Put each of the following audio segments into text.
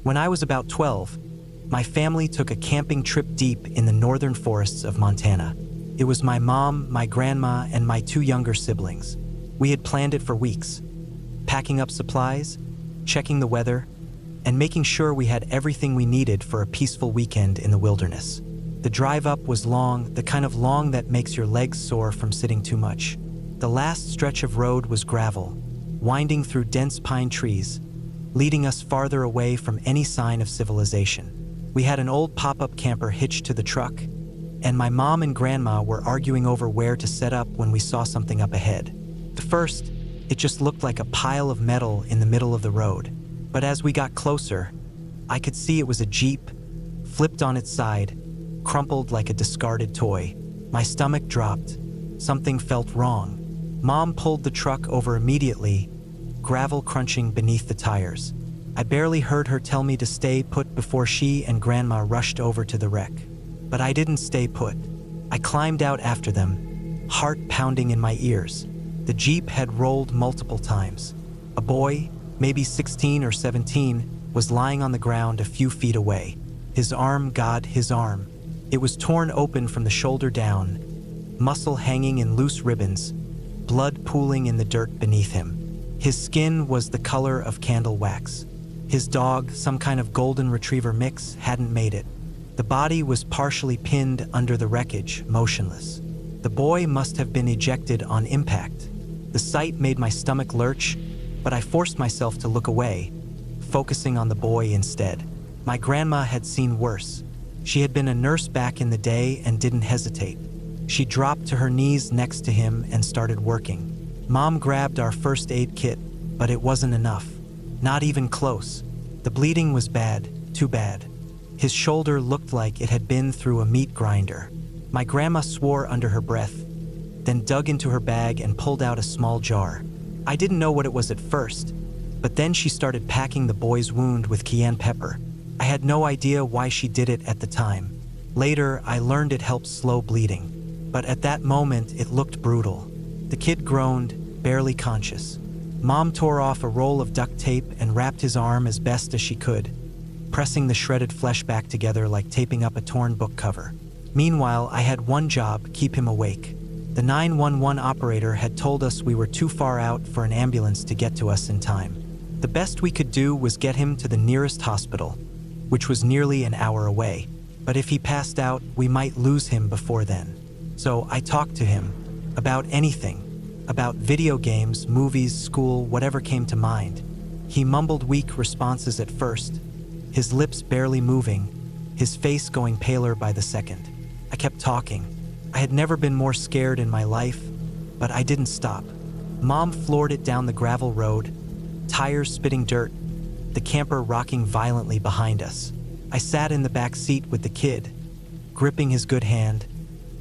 When I was about 12, my family took a camping trip deep in the northern forests of Montana. It was my mom, my grandma, and my 2 younger siblings. We had planned it for weeks, packing up supplies, checking the weather, and making sure we had everything we needed for a peaceful weekend in the wilderness. The drive up was long, the kind of long that makes your legs sore from sitting too much. The last stretch of road was gravel, winding through dense pine trees, leading us farther away from any sign of civilization. We had an old pop-up camper hitched to the truck, and my mom and grandma were arguing over where to set up when we saw something up ahead. At first, it just looked like a pile of metal in the middle of the road. But as we got closer, I could see it was a Jeep, flipped on its side, crumpled like a discarded toy. My stomach dropped. Something felt wrong. Mom pulled the truck over immediately, gravel crunching beneath the tires. I barely heard her tell me to stay put before she and Grandma rushed over to the wreck. But I didn't stay put. I climbed out after them, heart pounding in my ears. The Jeep had rolled multiple times. A boy, maybe 16 or 17, was lying on the ground a few feet away. His arm, God, his arm. It was torn open from the shoulder down, muscle hanging in loose ribbons, blood pooling in the dirt beneath him. His skin was the color of candle wax. His dog, some kind of golden retriever mix, hadn't made it. The body was partially pinned under the wreckage, motionless. The boy must have been ejected on impact. The sight made my stomach lurch, but I forced myself to look away, focusing on the boy instead. My grandma had seen worse. She had been a nurse back in the day and didn't hesitate. She dropped to her knees next to him and started working. Mom grabbed our first aid kit, but it wasn't enough. Not even close. The bleeding was bad, too bad. His shoulder looked like it had been through a meat grinder. My grandma swore under her breath, then dug into her bag and pulled out a small jar. I didn't know what it was at first, but then she started packing the boy's wound with cayenne pepper. I had no idea why she did it at the time. Later, I learned it helps slow bleeding. But at that moment, it looked brutal. The kid groaned, barely conscious. Mom tore off a roll of duct tape and wrapped his arm as best as she could, pressing the shredded flesh back together like taping up a torn book cover. Meanwhile, I had one job: keep him awake. The 911 operator had told us we were too far out for an ambulance to get to us in time. The best we could do was get him to the nearest hospital, which was nearly an hour away. But if he passed out, we might lose him before then. So I talked to him about anything, about video games, movies, school, whatever came to mind. He mumbled weak responses at first, his lips barely moving, his face going paler by the second. I kept talking. I had never been more scared in my life, but I didn't stop. Mom floored it down the gravel road, tires spitting dirt, the camper rocking violently behind us. I sat in the back seat with the kid, gripping his good hand,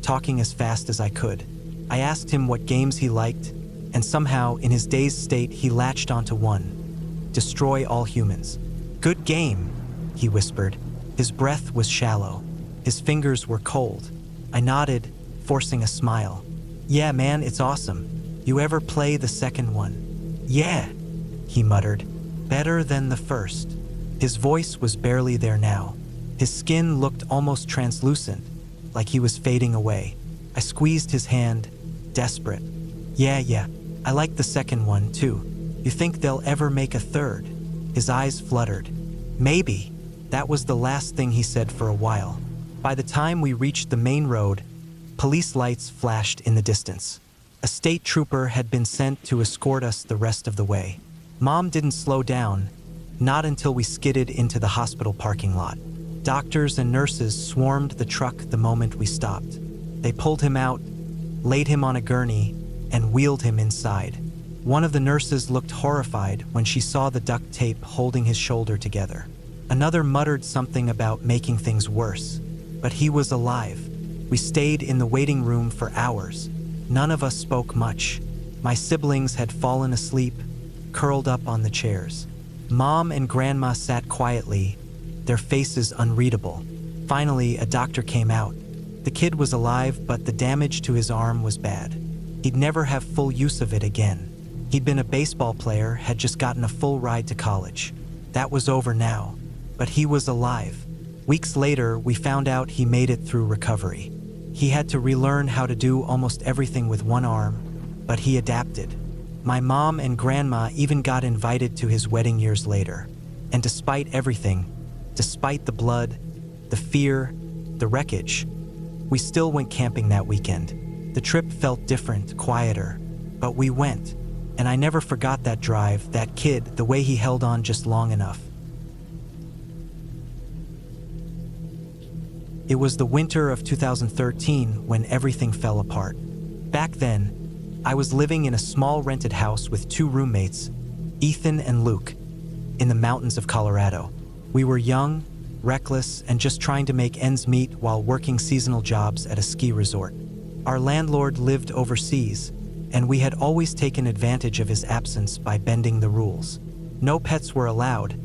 talking as fast as I could. I asked him what games he liked, and somehow, in his dazed state, he latched onto one. Destroy all humans. Good game, he whispered. His breath was shallow. His fingers were cold. I nodded, forcing a smile. Yeah, man, it's awesome. You ever play the second one? Yeah, he muttered. Better than the first. His voice was barely there now. His skin looked almost translucent, like he was fading away. I squeezed his hand, desperate. Yeah, I like the second one too. You think they'll ever make a third? His eyes fluttered. Maybe. That was the last thing he said for a while. By the time we reached the main road, police lights flashed in the distance. A state trooper had been sent to escort us the rest of the way. Mom didn't slow down, not until we skidded into the hospital parking lot. Doctors and nurses swarmed the truck the moment we stopped. They pulled him out, laid him on a gurney, and wheeled him inside. One of the nurses looked horrified when she saw the duct tape holding his shoulder together. Another muttered something about making things worse, but he was alive. We stayed in the waiting room for hours. None of us spoke much. My siblings had fallen asleep, curled up on the chairs. Mom and Grandma sat quietly, their faces unreadable. Finally, a doctor came out. The kid was alive, but the damage to his arm was bad. He'd never have full use of it again. He'd been a baseball player, had just gotten a full ride to college. That was over now. but he was alive. Weeks later, we found out he made it through recovery. He had to relearn how to do almost everything with one arm, but he adapted. My mom and grandma even got invited to his wedding years later. And despite everything, despite the blood, the fear, the wreckage, we still went camping that weekend. The trip felt different, quieter, but we went. And I never forgot that drive, that kid, the way he held on just long enough. It was the winter of 2013 when everything fell apart. Back then, I was living in a small rented house with 2 roommates, Ethan and Luke, in the mountains of Colorado. We were young, reckless, and just trying to make ends meet while working seasonal jobs at a ski resort. Our landlord lived overseas, and we had always taken advantage of his absence by bending the rules. No pets were allowed,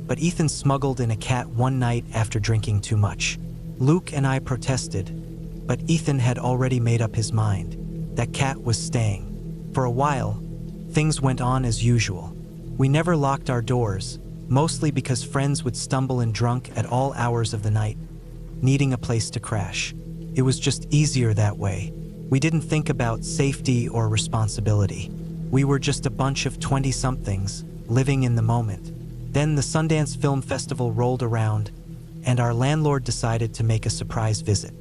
but Ethan smuggled in a cat one night after drinking too much. Luke and I protested, but Ethan had already made up his mind. That cat was staying. For a while, things went on as usual. We never locked our doors, mostly because friends would stumble in drunk at all hours of the night, needing a place to crash. It was just easier that way. We didn't think about safety or responsibility. We were just a bunch of 20-somethings living in the moment. Then the Sundance Film Festival rolled around, and our landlord decided to make a surprise visit.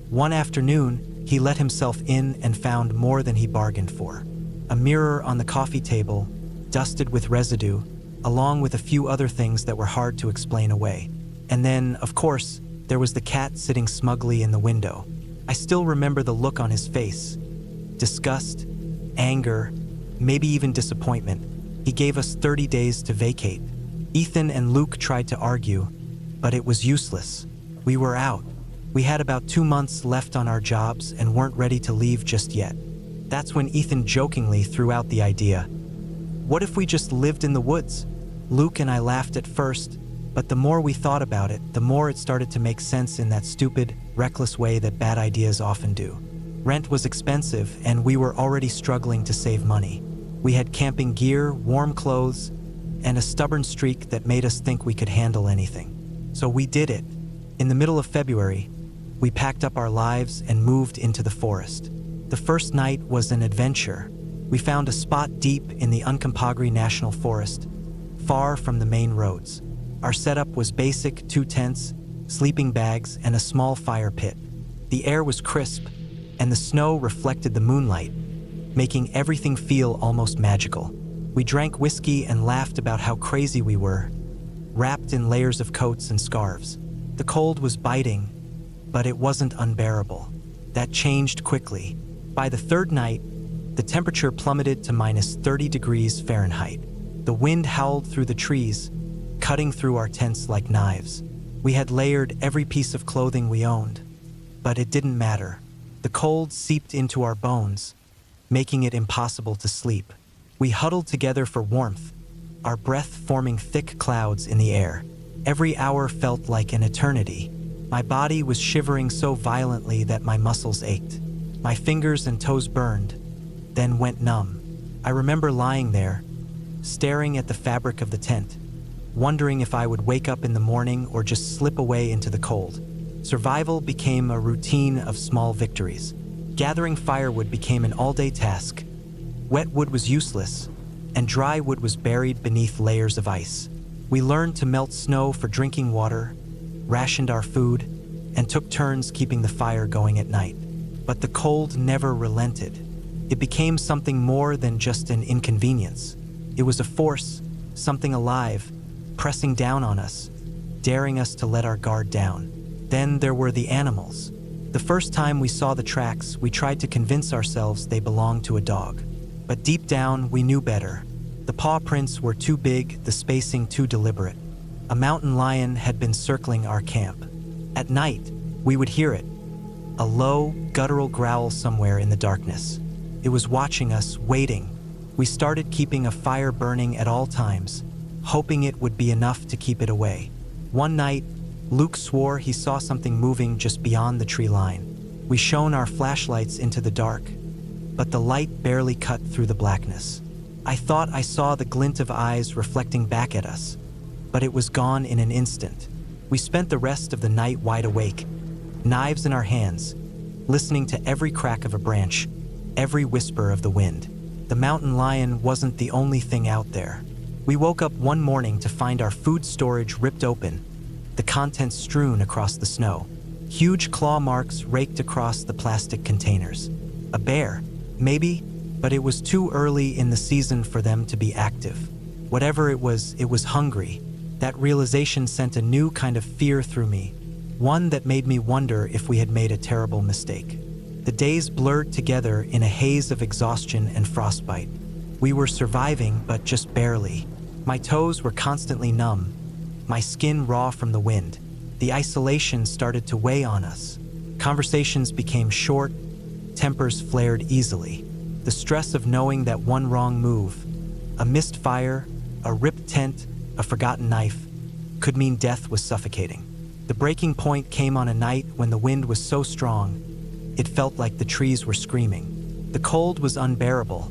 One afternoon, he let himself in and found more than he bargained for. A mirror on the coffee table, dusted with residue, along with a few other things that were hard to explain away. And then, of course, there was the cat sitting smugly in the window. I still remember the look on his face. Disgust, anger, maybe even disappointment. He gave us 30 days to vacate. Ethan and Luke tried to argue, but it was useless. We were out. We had about 2 months left on our jobs and weren't ready to leave just yet. That's when Ethan jokingly threw out the idea. What if we just lived in the woods? Luke and I laughed at first, but the more we thought about it, the more it started to make sense in that stupid, reckless way that bad ideas often do. Rent was expensive, and we were already struggling to save money. We had camping gear, warm clothes, and a stubborn streak that made us think we could handle anything. So we did it. In the middle of February, we packed up our lives and moved into the forest. The first night was an adventure. We found a spot deep in the Uncompahgre National Forest, far from the main roads. Our setup was basic: 2 tents, sleeping bags, and a small fire pit. The air was crisp, and the snow reflected the moonlight, making everything feel almost magical. We drank whiskey and laughed about how crazy we were, wrapped in layers of coats and scarves. The cold was biting, but it wasn't unbearable. That changed quickly. By the 3rd night, the temperature plummeted to minus 30 degrees Fahrenheit. The wind howled through the trees, cutting through our tents like knives. We had layered every piece of clothing we owned, but it didn't matter. The cold seeped into our bones, making it impossible to sleep. We huddled together for warmth, our breath forming thick clouds in the air. Every hour felt like an eternity. My body was shivering so violently that my muscles ached. My fingers and toes burned, then went numb. I remember lying there, staring at the fabric of the tent, wondering if I would wake up in the morning or just slip away into the cold. Survival became a routine of small victories. Gathering firewood became an all-day task. Wet wood was useless, and dry wood was buried beneath layers of ice. We learned to melt snow for drinking water, rationed our food, and took turns keeping the fire going at night. But the cold never relented. It became something more than just an inconvenience. It was a force, something alive, pressing down on us, daring us to let our guard down. Then there were the animals. The first time we saw the tracks, we tried to convince ourselves they belonged to a dog. But deep down, we knew better. The paw prints were too big, the spacing too deliberate. A mountain lion had been circling our camp. At night, we would hear it, a low, guttural growl somewhere in the darkness. It was watching us, waiting. We started keeping a fire burning at all times, hoping it would be enough to keep it away. One night, Luke swore he saw something moving just beyond the tree line. We shone our flashlights into the dark, but the light barely cut through the blackness. I thought I saw the glint of eyes reflecting back at us, but it was gone in an instant. We spent the rest of the night wide awake, knives in our hands, listening to every crack of a branch, every whisper of the wind. The mountain lion wasn't the only thing out there. We woke up one morning to find our food storage ripped open, the contents strewn across the snow. Huge claw marks raked across the plastic containers. A bear, maybe, but it was too early in the season for them to be active. Whatever it was hungry. That realization sent a new kind of fear through me, one that made me wonder if we had made a terrible mistake. The days blurred together in a haze of exhaustion and frostbite. We were surviving, but just barely. My toes were constantly numb, my skin raw from the wind. The isolation started to weigh on us. Conversations became short, tempers flared easily. The stress of knowing that one wrong move, a missed fire, a ripped tent, a forgotten knife, could mean death was suffocating. The breaking point came on a night when the wind was so strong, it felt like the trees were screaming. The cold was unbearable,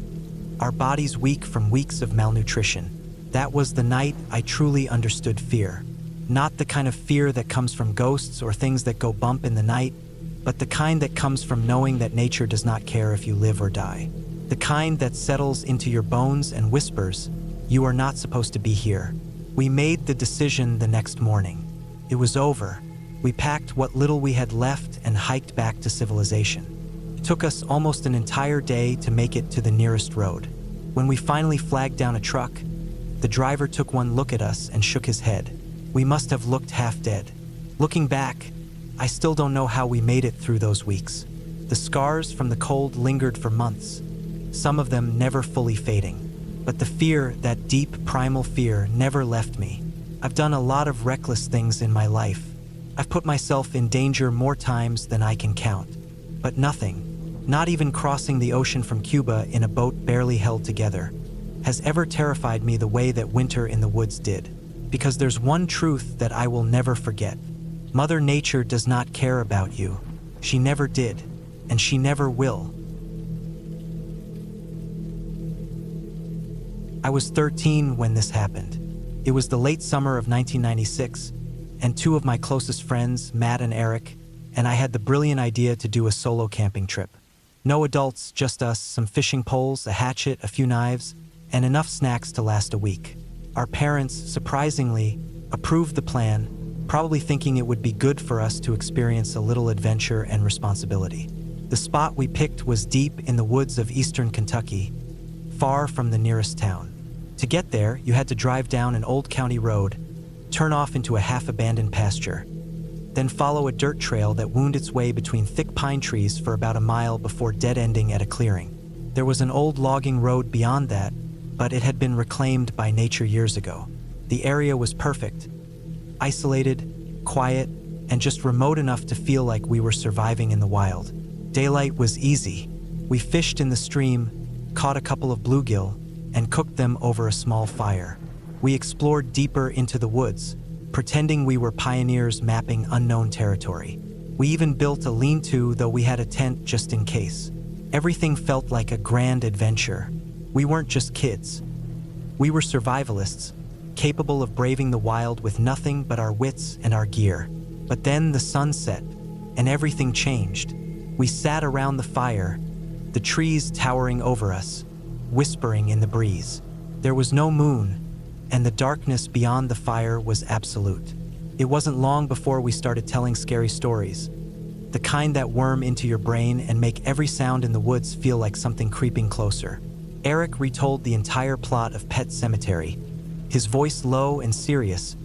our bodies weak from weeks of malnutrition. That was the night I truly understood fear. Not the kind of fear that comes from ghosts or things that go bump in the night, but the kind that comes from knowing that nature does not care if you live or die. The kind that settles into your bones and whispers, "You are not supposed to be here." We made the decision the next morning. It was over. We packed what little we had left and hiked back to civilization. It took us almost an entire day to make it to the nearest road. When we finally flagged down a truck, the driver took one look at us and shook his head. We must have looked half dead. Looking back, I still don't know how we made it through those weeks. The scars from the cold lingered for months, some of them never fully fading. But the fear, that deep, primal fear, never left me. I've done a lot of reckless things in my life. I've put myself in danger more times than I can count. But nothing, not even crossing the ocean from Cuba in a boat barely held together, has ever terrified me the way that winter in the woods did. Because there's one truth that I will never forget. Mother Nature does not care about you. She never did, and she never will. I was 13 when this happened. It was the late summer of 1996, and two of my closest friends, Matt and Eric, and I had the brilliant idea to do a solo camping trip. No adults, just us, some fishing poles, a hatchet, a few knives, and enough snacks to last a week. Our parents, surprisingly, approved the plan, probably thinking it would be good for us to experience a little adventure and responsibility. The spot we picked was deep in the woods of eastern Kentucky, far from the nearest town. To get there, you had to drive down an old county road, turn off into a half-abandoned pasture, then follow a dirt trail that wound its way between thick pine trees for about a mile before dead-ending at a clearing. There was an old logging road beyond that, but it had been reclaimed by nature years ago. The area was perfect, isolated, quiet, and just remote enough to feel like we were surviving in the wild. Daylight was easy. We fished in the stream, caught a couple of bluegill, and cooked them over a small fire. We explored deeper into the woods, pretending we were pioneers mapping unknown territory. We even built a lean-to, though we had a tent just in case. Everything felt like a grand adventure. We weren't just kids. We were survivalists, capable of braving the wild with nothing but our wits and our gear. But then the sun set, and everything changed. We sat around the fire, the trees towering over us, whispering in the breeze. There was no moon, and the darkness beyond the fire was absolute. It wasn't long before we started telling scary stories, the kind that worm into your brain and make every sound in the woods feel like something creeping closer. Eric retold the entire plot of Pet Sematary, his voice low and serious,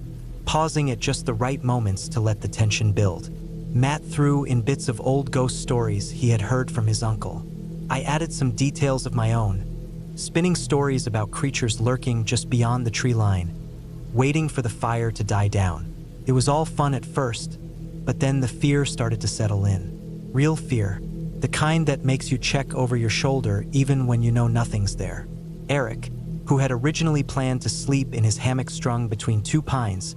pausing at just the right moments to let the tension build. Matt threw in bits of old ghost stories he had heard from his uncle. I added some details of my own, spinning stories about creatures lurking just beyond the tree line, waiting for the fire to die down. It was all fun at first, but then the fear started to settle in. Real fear, the kind that makes you check over your shoulder even when you know nothing's there. Eric, who had originally planned to sleep in his hammock strung between two pines,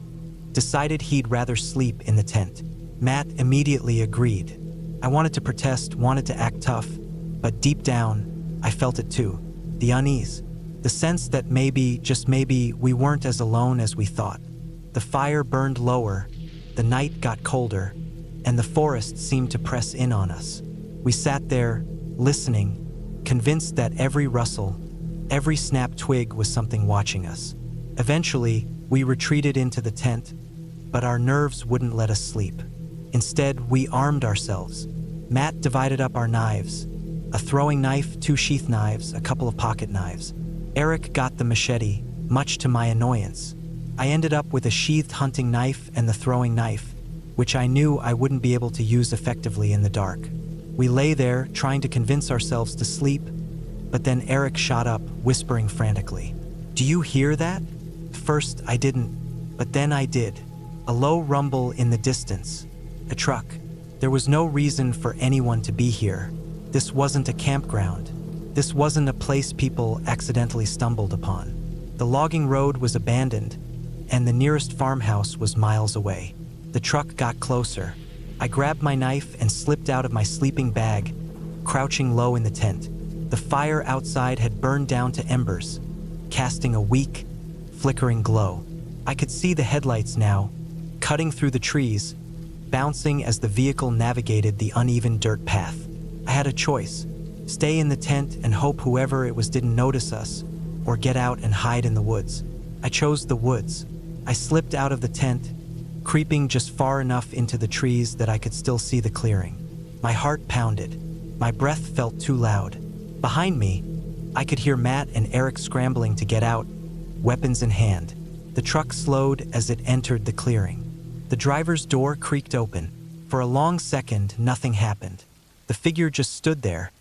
decided he'd rather sleep in the tent. Matt immediately agreed. I wanted to protest, wanted to act tough, but deep down, I felt it too. The unease, the sense that maybe, just maybe, we weren't as alone as we thought. The fire burned lower, The night got colder, and the forest seemed to press in on us. We sat there, listening, convinced that every rustle, every snapped twig was something watching us. Eventually, we retreated into the tent, but our nerves wouldn't let us sleep. Instead, we armed ourselves. Matt divided up our knives, a throwing knife, 2 sheath knives, a couple of pocket knives. Eric got the machete, much to my annoyance. I ended up with a sheathed hunting knife and the throwing knife, which I knew I wouldn't be able to use effectively in the dark. We lay there, trying to convince ourselves to sleep, but then Eric shot up, whispering frantically, "Do you hear that?" First, I didn't, but then I did. A low rumble in the distance. A truck. There was no reason for anyone to be here. This wasn't a campground. This wasn't a place people accidentally stumbled upon. The logging road was abandoned, and the nearest farmhouse was miles away. The truck got closer. I grabbed my knife and slipped out of my sleeping bag, crouching low in the tent. The fire outside had burned down to embers, casting a weak, flickering glow. I could see the headlights now, cutting through the trees, bouncing as the vehicle navigated the uneven dirt path. I had a choice: stay in the tent and hope whoever it was didn't notice us, or get out and hide in the woods. I chose the woods. I slipped out of the tent, creeping just far enough into the trees that I could still see the clearing. My heart pounded. My breath felt too loud. Behind me, I could hear Matt and Eric scrambling to get out, weapons in hand. The truck slowed as it entered the clearing. The driver's door creaked open. For a long second, nothing happened. The figure just stood there,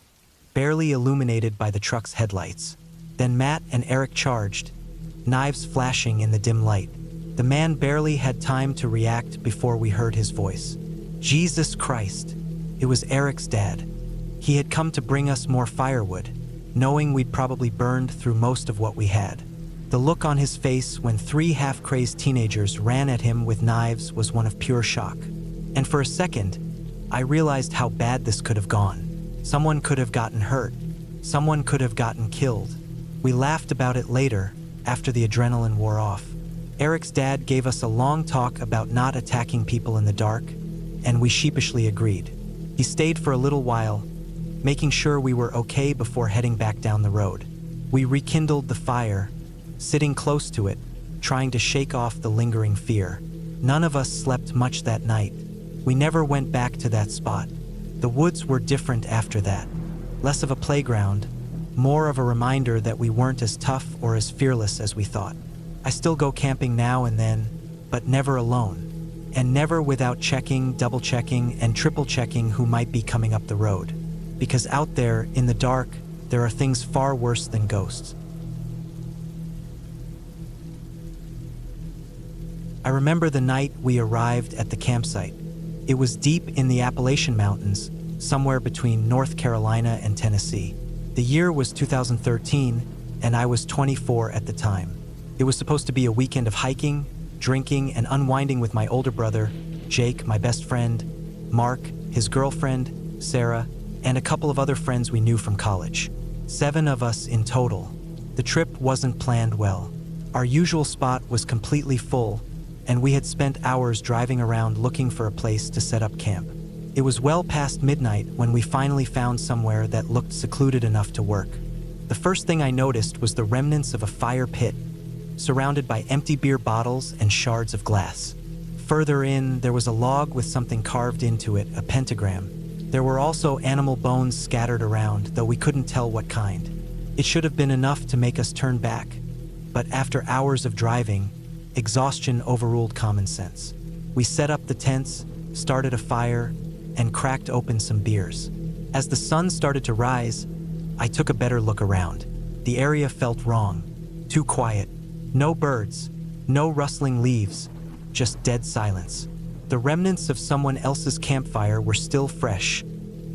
barely illuminated by the truck's headlights. Then Matt and Eric charged, knives flashing in the dim light. The man barely had time to react before we heard his voice. Jesus Christ! It was Eric's dad. He had come to bring us more firewood, knowing we'd probably burned through most of what we had. The look on his face when 3 half-crazed teenagers ran at him with knives was one of pure shock. And for a second, I realized how bad this could have gone. Someone could have gotten hurt. Someone could have gotten killed. We laughed about it later, after the adrenaline wore off. Eric's dad gave us a long talk about not attacking people in the dark, and we sheepishly agreed. He stayed for a little while, making sure we were okay before heading back down the road. We rekindled the fire, sitting close to it, trying to shake off the lingering fear. None of us slept much that night. We never went back to that spot. The woods were different after that. Less of a playground, more of a reminder that we weren't as tough or as fearless as we thought. I still go camping now and then, but never alone. And never without checking, double-checking, and triple-checking who might be coming up the road. Because out there, in the dark, there are things far worse than ghosts. I remember the night we arrived at the campsite. It was deep in the Appalachian Mountains, somewhere between North Carolina and Tennessee. The year was 2013, and I was 24 at the time. It was supposed to be a weekend of hiking, drinking, and unwinding with my older brother, Jake, my best friend, Mark, his girlfriend, Sarah, and a couple of other friends we knew from college. 7 of us in total. The trip wasn't planned well. Our usual spot was completely full, and we had spent hours driving around looking for a place to set up camp. It was well past midnight when we finally found somewhere that looked secluded enough to work. The first thing I noticed was the remnants of a fire pit, surrounded by empty beer bottles and shards of glass. Further in, there was a log with something carved into it, a pentagram. There were also animal bones scattered around, though we couldn't tell what kind. It should have been enough to make us turn back, but after hours of driving, exhaustion overruled common sense. We set up the tents, started a fire, and cracked open some beers. As the sun started to rise, I took a better look around. The area felt wrong, too quiet. No birds, no rustling leaves, just dead silence. The remnants of someone else's campfire were still fresh,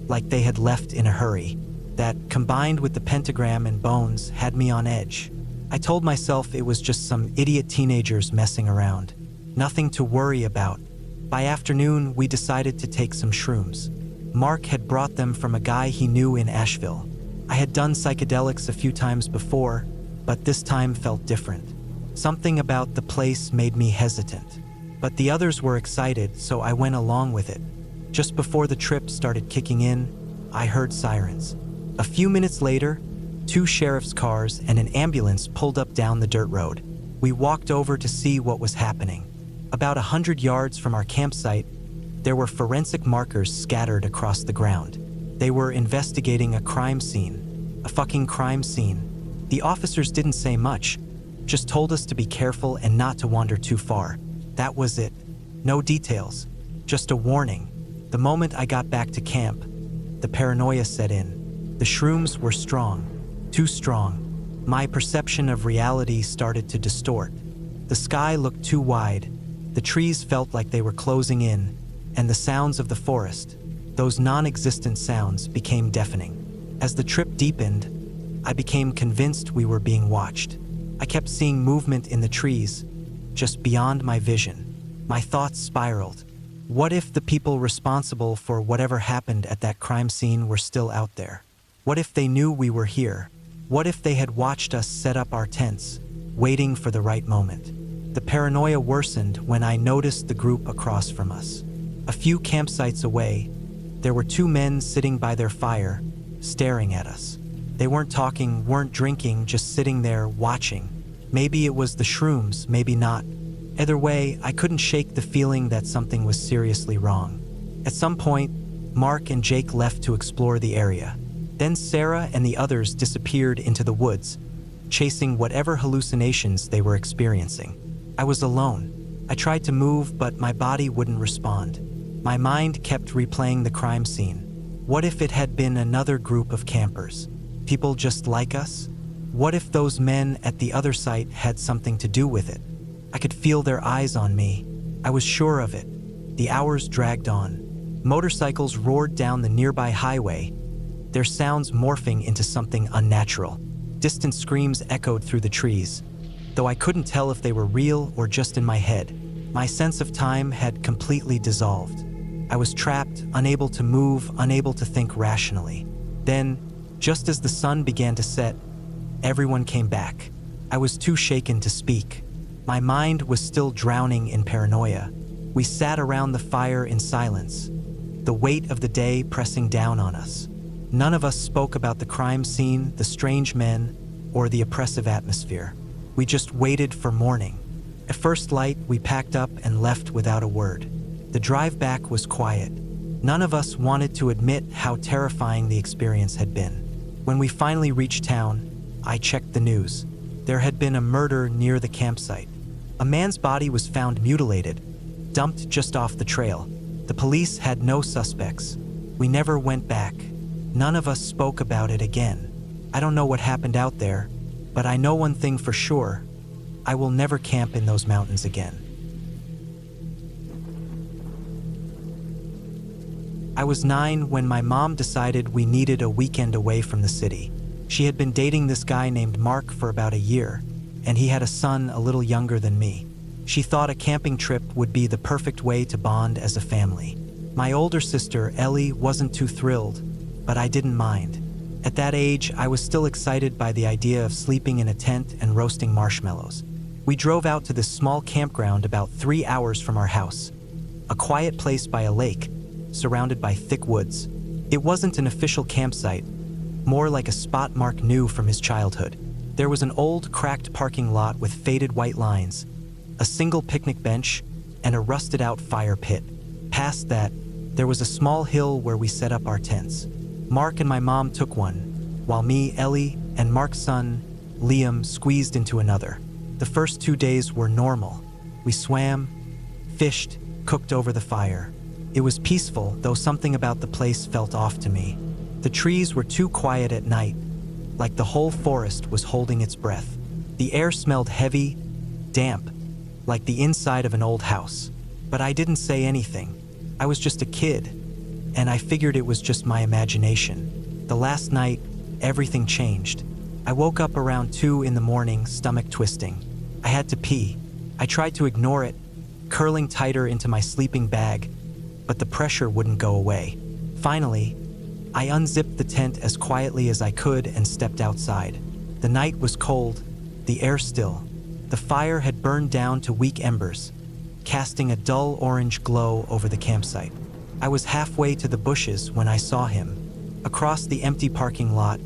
like they had left in a hurry. That, combined with the pentagram and bones, had me on edge. I told myself it was just some idiot teenagers messing around. Nothing to worry about. By afternoon, we decided to take some shrooms. Mark had brought them from a guy he knew in Asheville. I had done psychedelics a few times before, but this time felt different. Something about the place made me hesitant. But the others were excited, so I went along with it. Just before the trip started kicking in, I heard sirens. A few minutes later, 2 sheriff's cars and an ambulance pulled up down the dirt road. We walked over to see what was happening. About 100 yards from our campsite, there were forensic markers scattered across the ground. They were investigating a crime scene. A fucking crime scene. The officers didn't say much, just told us to be careful and not to wander too far. That was it. No details, just a warning. The moment I got back to camp, the paranoia set in. The shrooms were strong, too strong. My perception of reality started to distort. The sky looked too wide. The trees felt like they were closing in, and the sounds of the forest, those non-existent sounds, became deafening. As the trip deepened, I became convinced we were being watched. I kept seeing movement in the trees, just beyond my vision. My thoughts spiraled. What if the people responsible for whatever happened at that crime scene were still out there? What if they knew we were here? What if they had watched us set up our tents, waiting for the right moment? The paranoia worsened when I noticed the group across from us. A few campsites away, there were 2 men sitting by their fire, staring at us. They weren't talking, weren't drinking, just sitting there watching. Maybe it was the shrooms, maybe not. Either way, I couldn't shake the feeling that something was seriously wrong. At some point, Mark and Jake left to explore the area. Then Sarah and the others disappeared into the woods, chasing whatever hallucinations they were experiencing. I was alone. I tried to move, but my body wouldn't respond. My mind kept replaying the crime scene. What if it had been another group of campers? People just like us? What if those men at the other site had something to do with it? I could feel their eyes on me. I was sure of it. The hours dragged on. Motorcycles roared down the nearby highway, their sounds morphing into something unnatural. Distant screams echoed through the trees, though I couldn't tell if they were real or just in my head. My sense of time had completely dissolved. I was trapped, unable to move, unable to think rationally. Then, just as the sun began to set, everyone came back. I was too shaken to speak. My mind was still drowning in paranoia. We sat around the fire in silence, the weight of the day pressing down on us. None of us spoke about the crime scene, the strange men, or the oppressive atmosphere. We just waited for morning. At first light, we packed up and left without a word. The drive back was quiet. None of us wanted to admit how terrifying the experience had been. When we finally reached town, I checked the news. There had been a murder near the campsite. A man's body was found mutilated, dumped just off the trail. The police had no suspects. We never went back. None of us spoke about it again. I don't know what happened out there, but I know one thing for sure. I will never camp in those mountains again. I was 9 when my mom decided we needed a weekend away from the city. She had been dating this guy named Mark for about a year, and he had a son a little younger than me. She thought a camping trip would be the perfect way to bond as a family. My older sister, Ellie, wasn't too thrilled, but I didn't mind. At that age, I was still excited by the idea of sleeping in a tent and roasting marshmallows. We drove out to this small campground about 3 hours from our house, a quiet place by a lake, surrounded by thick woods. It wasn't an official campsite, more like a spot Mark knew from his childhood. There was an old, cracked parking lot with faded white lines, a single picnic bench, and a rusted-out fire pit. Past that, there was a small hill where we set up our tents. Mark and my mom took one, while me, Ellie, and Mark's son, Liam, squeezed into another. The first 2 days were normal. We swam, fished, cooked over the fire. It was peaceful, though something about the place felt off to me. The trees were too quiet at night, like the whole forest was holding its breath. The air smelled heavy, damp, like the inside of an old house. But I didn't say anything. I was just a kid, and I figured it was just my imagination. The last night, everything changed. I woke up around 2 in the morning, stomach twisting. I had to pee. I tried to ignore it, curling tighter into my sleeping bag, but the pressure wouldn't go away. Finally, I unzipped the tent as quietly as I could and stepped outside. The night was cold, the air still. The fire had burned down to weak embers, casting a dull orange glow over the campsite. I was halfway to the bushes when I saw him. Across the empty parking lot,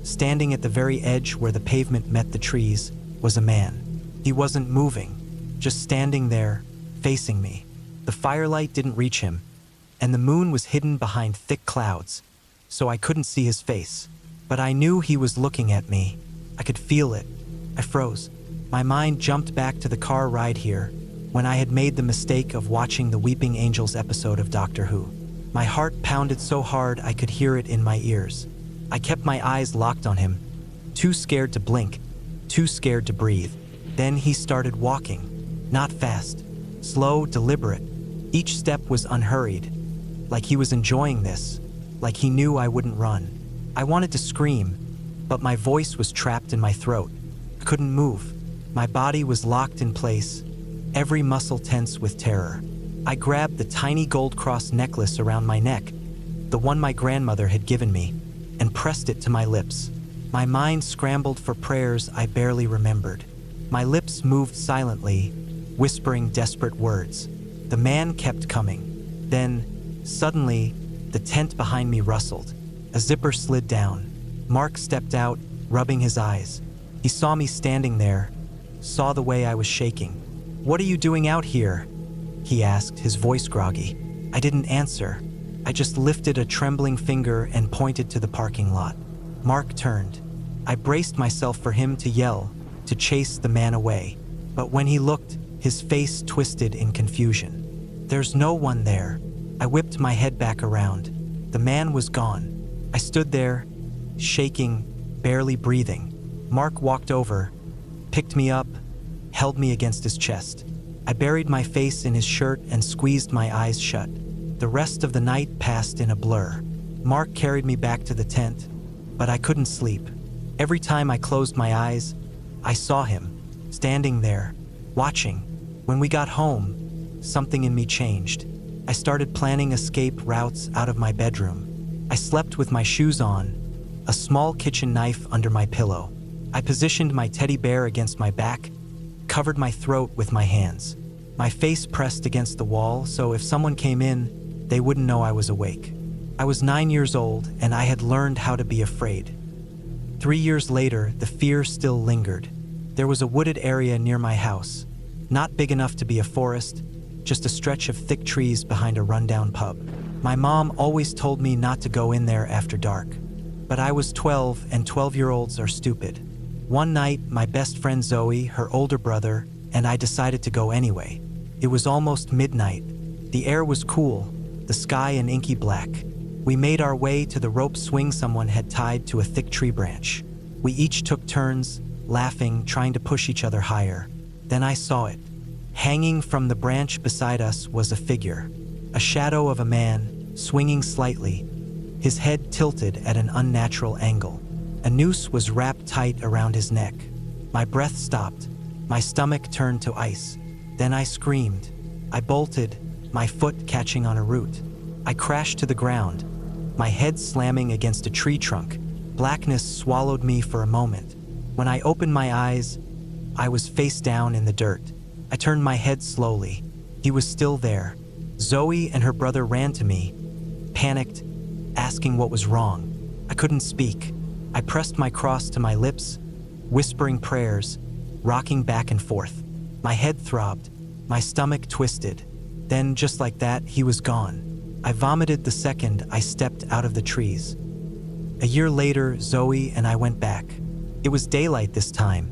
standing at the very edge where the pavement met the trees, was a man. He wasn't moving, just standing there, facing me. The firelight didn't reach him, and the moon was hidden behind thick clouds, so I couldn't see his face. But I knew he was looking at me. I could feel it. I froze. My mind jumped back to the car ride here, when I had made the mistake of watching the Weeping Angels episode of Doctor Who. My heart pounded so hard I could hear it in my ears. I kept my eyes locked on him, too scared to blink, too scared to breathe. Then he started walking. Not fast, slow, deliberate. Each step was unhurried, like he was enjoying this, like he knew I wouldn't run. I wanted to scream, but my voice was trapped in my throat. I couldn't move. My body was locked in place, every muscle tense with terror. I grabbed the tiny gold cross necklace around my neck, the one my grandmother had given me, and pressed it to my lips. My mind scrambled for prayers I barely remembered. My lips moved silently, whispering desperate words. The man kept coming. Then, suddenly, the tent behind me rustled. A zipper slid down. Mark stepped out, rubbing his eyes. He saw me standing there, saw the way I was shaking. "What are you doing out here?" he asked, his voice groggy. I didn't answer. I just lifted a trembling finger and pointed to the parking lot. Mark turned. I braced myself for him to yell, to chase the man away. But when he looked, his face twisted in confusion. "There's no one there." I whipped my head back around. The man was gone. I stood there, shaking, barely breathing. Mark walked over, picked me up, held me against his chest. I buried my face in his shirt and squeezed my eyes shut. The rest of the night passed in a blur. Mark carried me back to the tent, but I couldn't sleep. Every time I closed my eyes, I saw him, standing there, watching. When we got home, something in me changed. I started planning escape routes out of my bedroom. I slept with my shoes on, a small kitchen knife under my pillow. I positioned my teddy bear against my back, covered my throat with my hands. My face pressed against the wall, so if someone came in, they wouldn't know I was awake. I was 9 years old, and I had learned how to be afraid. 3 years later, the fear still lingered. There was a wooded area near my house, not big enough to be a forest, just a stretch of thick trees behind a rundown pub. My mom always told me not to go in there after dark, but I was 12, and 12-year-olds are stupid. One night, my best friend Zoe, her older brother, and I decided to go anyway. It was almost midnight. The air was cool, the sky an inky black. We made our way to the rope swing someone had tied to a thick tree branch. We each took turns, laughing, trying to push each other higher. Then I saw it. Hanging from the branch beside us was a figure, a shadow of a man, swinging slightly, his head tilted at an unnatural angle. A noose was wrapped tight around his neck. My breath stopped. My stomach turned to ice. Then I screamed. I bolted, my foot catching on a root. I crashed to the ground, my head slamming against a tree trunk. Blackness swallowed me for a moment. When I opened my eyes, I was face down in the dirt. I turned my head slowly. He was still there. Zoe and her brother ran to me, panicked, asking what was wrong. I couldn't speak. I pressed my cross to my lips, whispering prayers, rocking back and forth. My head throbbed, my stomach twisted. Then, just like that, he was gone. I vomited the second I stepped out of the trees. A year later, Zoe and I went back. It was daylight this time,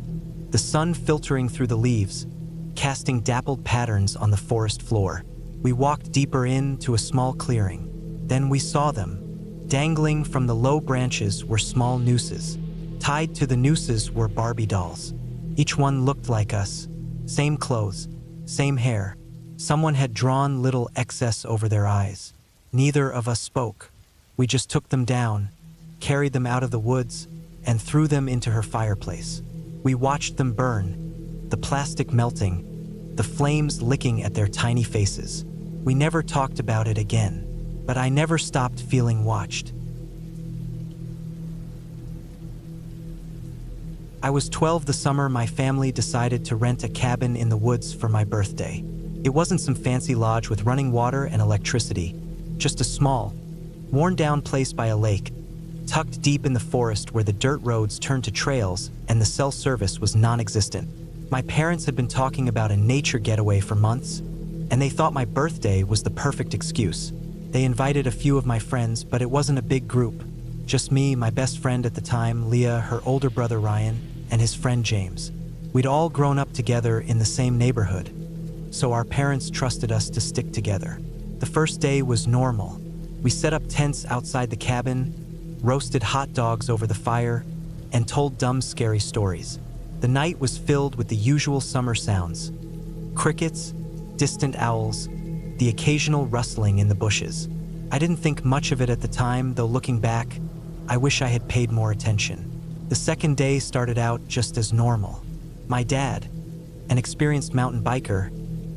the sun filtering through the leaves, casting dappled patterns on the forest floor. We walked deeper into a small clearing. Then we saw them. Dangling from the low branches were small nooses. Tied to the nooses were Barbie dolls. Each one looked like us. Same clothes, same hair. Someone had drawn little excess over their eyes. Neither of us spoke. We just took them down, carried them out of the woods, and threw them into her fireplace. We watched them burn, the plastic melting, the flames licking at their tiny faces. We never talked about it again, but I never stopped feeling watched. I was 12 the summer my family decided to rent a cabin in the woods for my birthday. It wasn't some fancy lodge with running water and electricity, just a small, worn-down place by a lake, tucked deep in the forest where the dirt roads turned to trails and the cell service was non-existent. My parents had been talking about a nature getaway for months, and they thought my birthday was the perfect excuse. They invited a few of my friends, but it wasn't a big group. Just me, my best friend at the time, Leah, her older brother Ryan, and his friend James. We'd all grown up together in the same neighborhood, so our parents trusted us to stick together. The first day was normal. We set up tents outside the cabin, roasted hot dogs over the fire, and told dumb, scary stories. The night was filled with the usual summer sounds: crickets, distant owls, the occasional rustling in the bushes. I didn't think much of it at the time, though looking back, I wish I had paid more attention. The second day started out just as normal. My dad, an experienced mountain biker,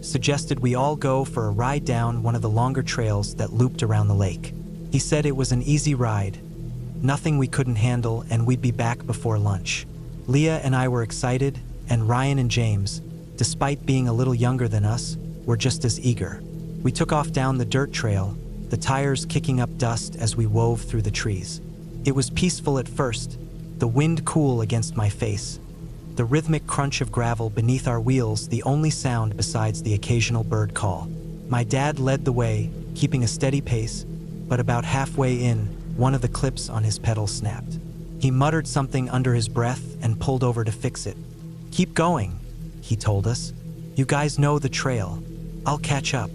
suggested we all go for a ride down one of the longer trails that looped around the lake. He said it was an easy ride, nothing we couldn't handle, and we'd be back before lunch. Leah and I were excited, and Ryan and James, despite being a little younger than us, were just as eager. We took off down the dirt trail, the tires kicking up dust as we wove through the trees. It was peaceful at first, the wind cool against my face, the rhythmic crunch of gravel beneath our wheels the only sound besides the occasional bird call. My dad led the way, keeping a steady pace, but about halfway in, one of the clips on his pedal snapped. He muttered something under his breath and pulled over to fix it. "Keep going," he told us. "You guys know the trail. I'll catch up."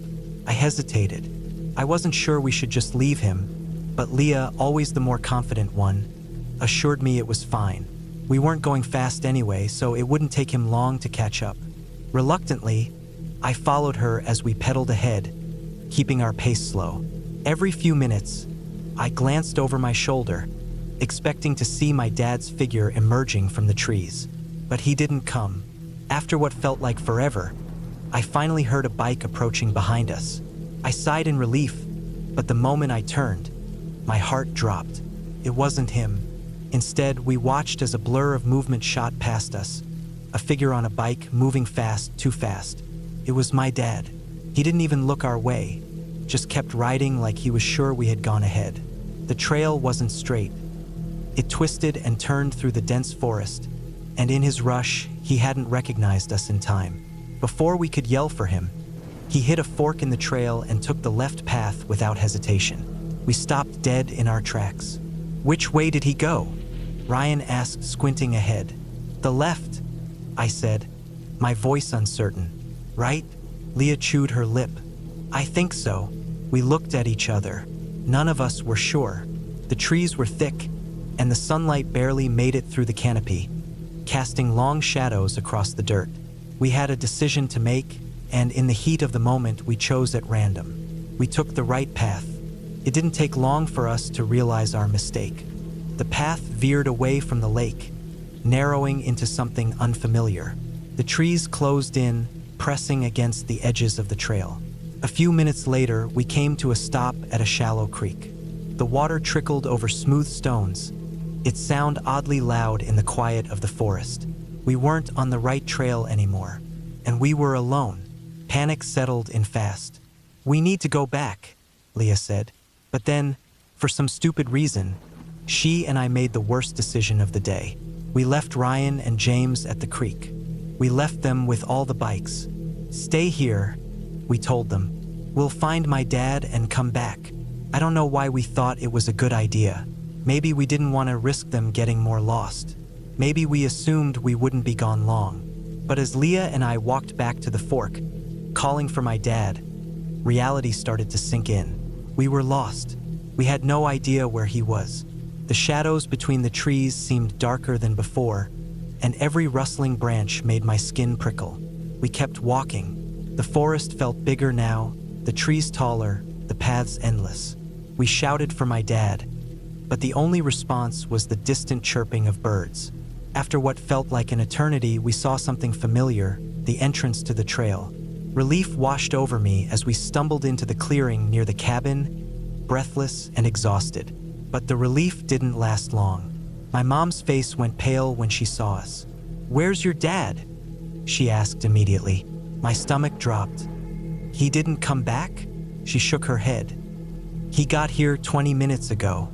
I hesitated. I wasn't sure we should just leave him, but Leah, always the more confident one, assured me it was fine. We weren't going fast anyway, so it wouldn't take him long to catch up. Reluctantly, I followed her as we pedaled ahead, keeping our pace slow. Every few minutes, I glanced over my shoulder, expecting to see my dad's figure emerging from the trees. But he didn't come. After what felt like forever, I finally heard a bike approaching behind us. I sighed in relief, but the moment I turned, my heart dropped. It wasn't him. Instead, we watched as a blur of movement shot past us, a figure on a bike moving fast, too fast. It was my dad. He didn't even look our way, just kept riding like he was sure we had gone ahead. The trail wasn't straight. It twisted and turned through the dense forest, and in his rush, he hadn't recognized us in time. Before we could yell for him, he hit a fork in the trail and took the left path without hesitation. We stopped dead in our tracks. "Which way did he go?" Ryan asked, squinting ahead. "The left," I said, my voice uncertain. "Right?" Leah chewed her lip. "I think so." We looked at each other. None of us were sure. The trees were thick, and the sunlight barely made it through the canopy, casting long shadows across the dirt. We had a decision to make, and in the heat of the moment, we chose at random. We took the right path. It didn't take long for us to realize our mistake. The path veered away from the lake, narrowing into something unfamiliar. The trees closed in, pressing against the edges of the trail. A few minutes later, we came to a stop at a shallow creek. The water trickled over smooth stones, its sound oddly loud in the quiet of the forest. We weren't on the right trail anymore, and we were alone. Panic settled in fast. "We need to go back," Leah said. But then, for some stupid reason, she and I made the worst decision of the day. We left Ryan and James at the creek. We left them with all the bikes. "Stay here," we told them. "We'll find my dad and come back." I don't know why we thought it was a good idea. Maybe we didn't want to risk them getting more lost. Maybe we assumed we wouldn't be gone long. But as Leah and I walked back to the fork, calling for my dad, reality started to sink in. We were lost. We had no idea where he was. The shadows between the trees seemed darker than before, and every rustling branch made my skin prickle. We kept walking. The forest felt bigger now, the trees taller, the paths endless. We shouted for my dad, but the only response was the distant chirping of birds. After what felt like an eternity, we saw something familiar, the entrance to the trail. Relief washed over me as we stumbled into the clearing near the cabin, breathless and exhausted. But the relief didn't last long. My mom's face went pale when she saw us. "Where's your dad?" she asked immediately. My stomach dropped. He didn't come back? She shook her head. He got here 20 minutes ago.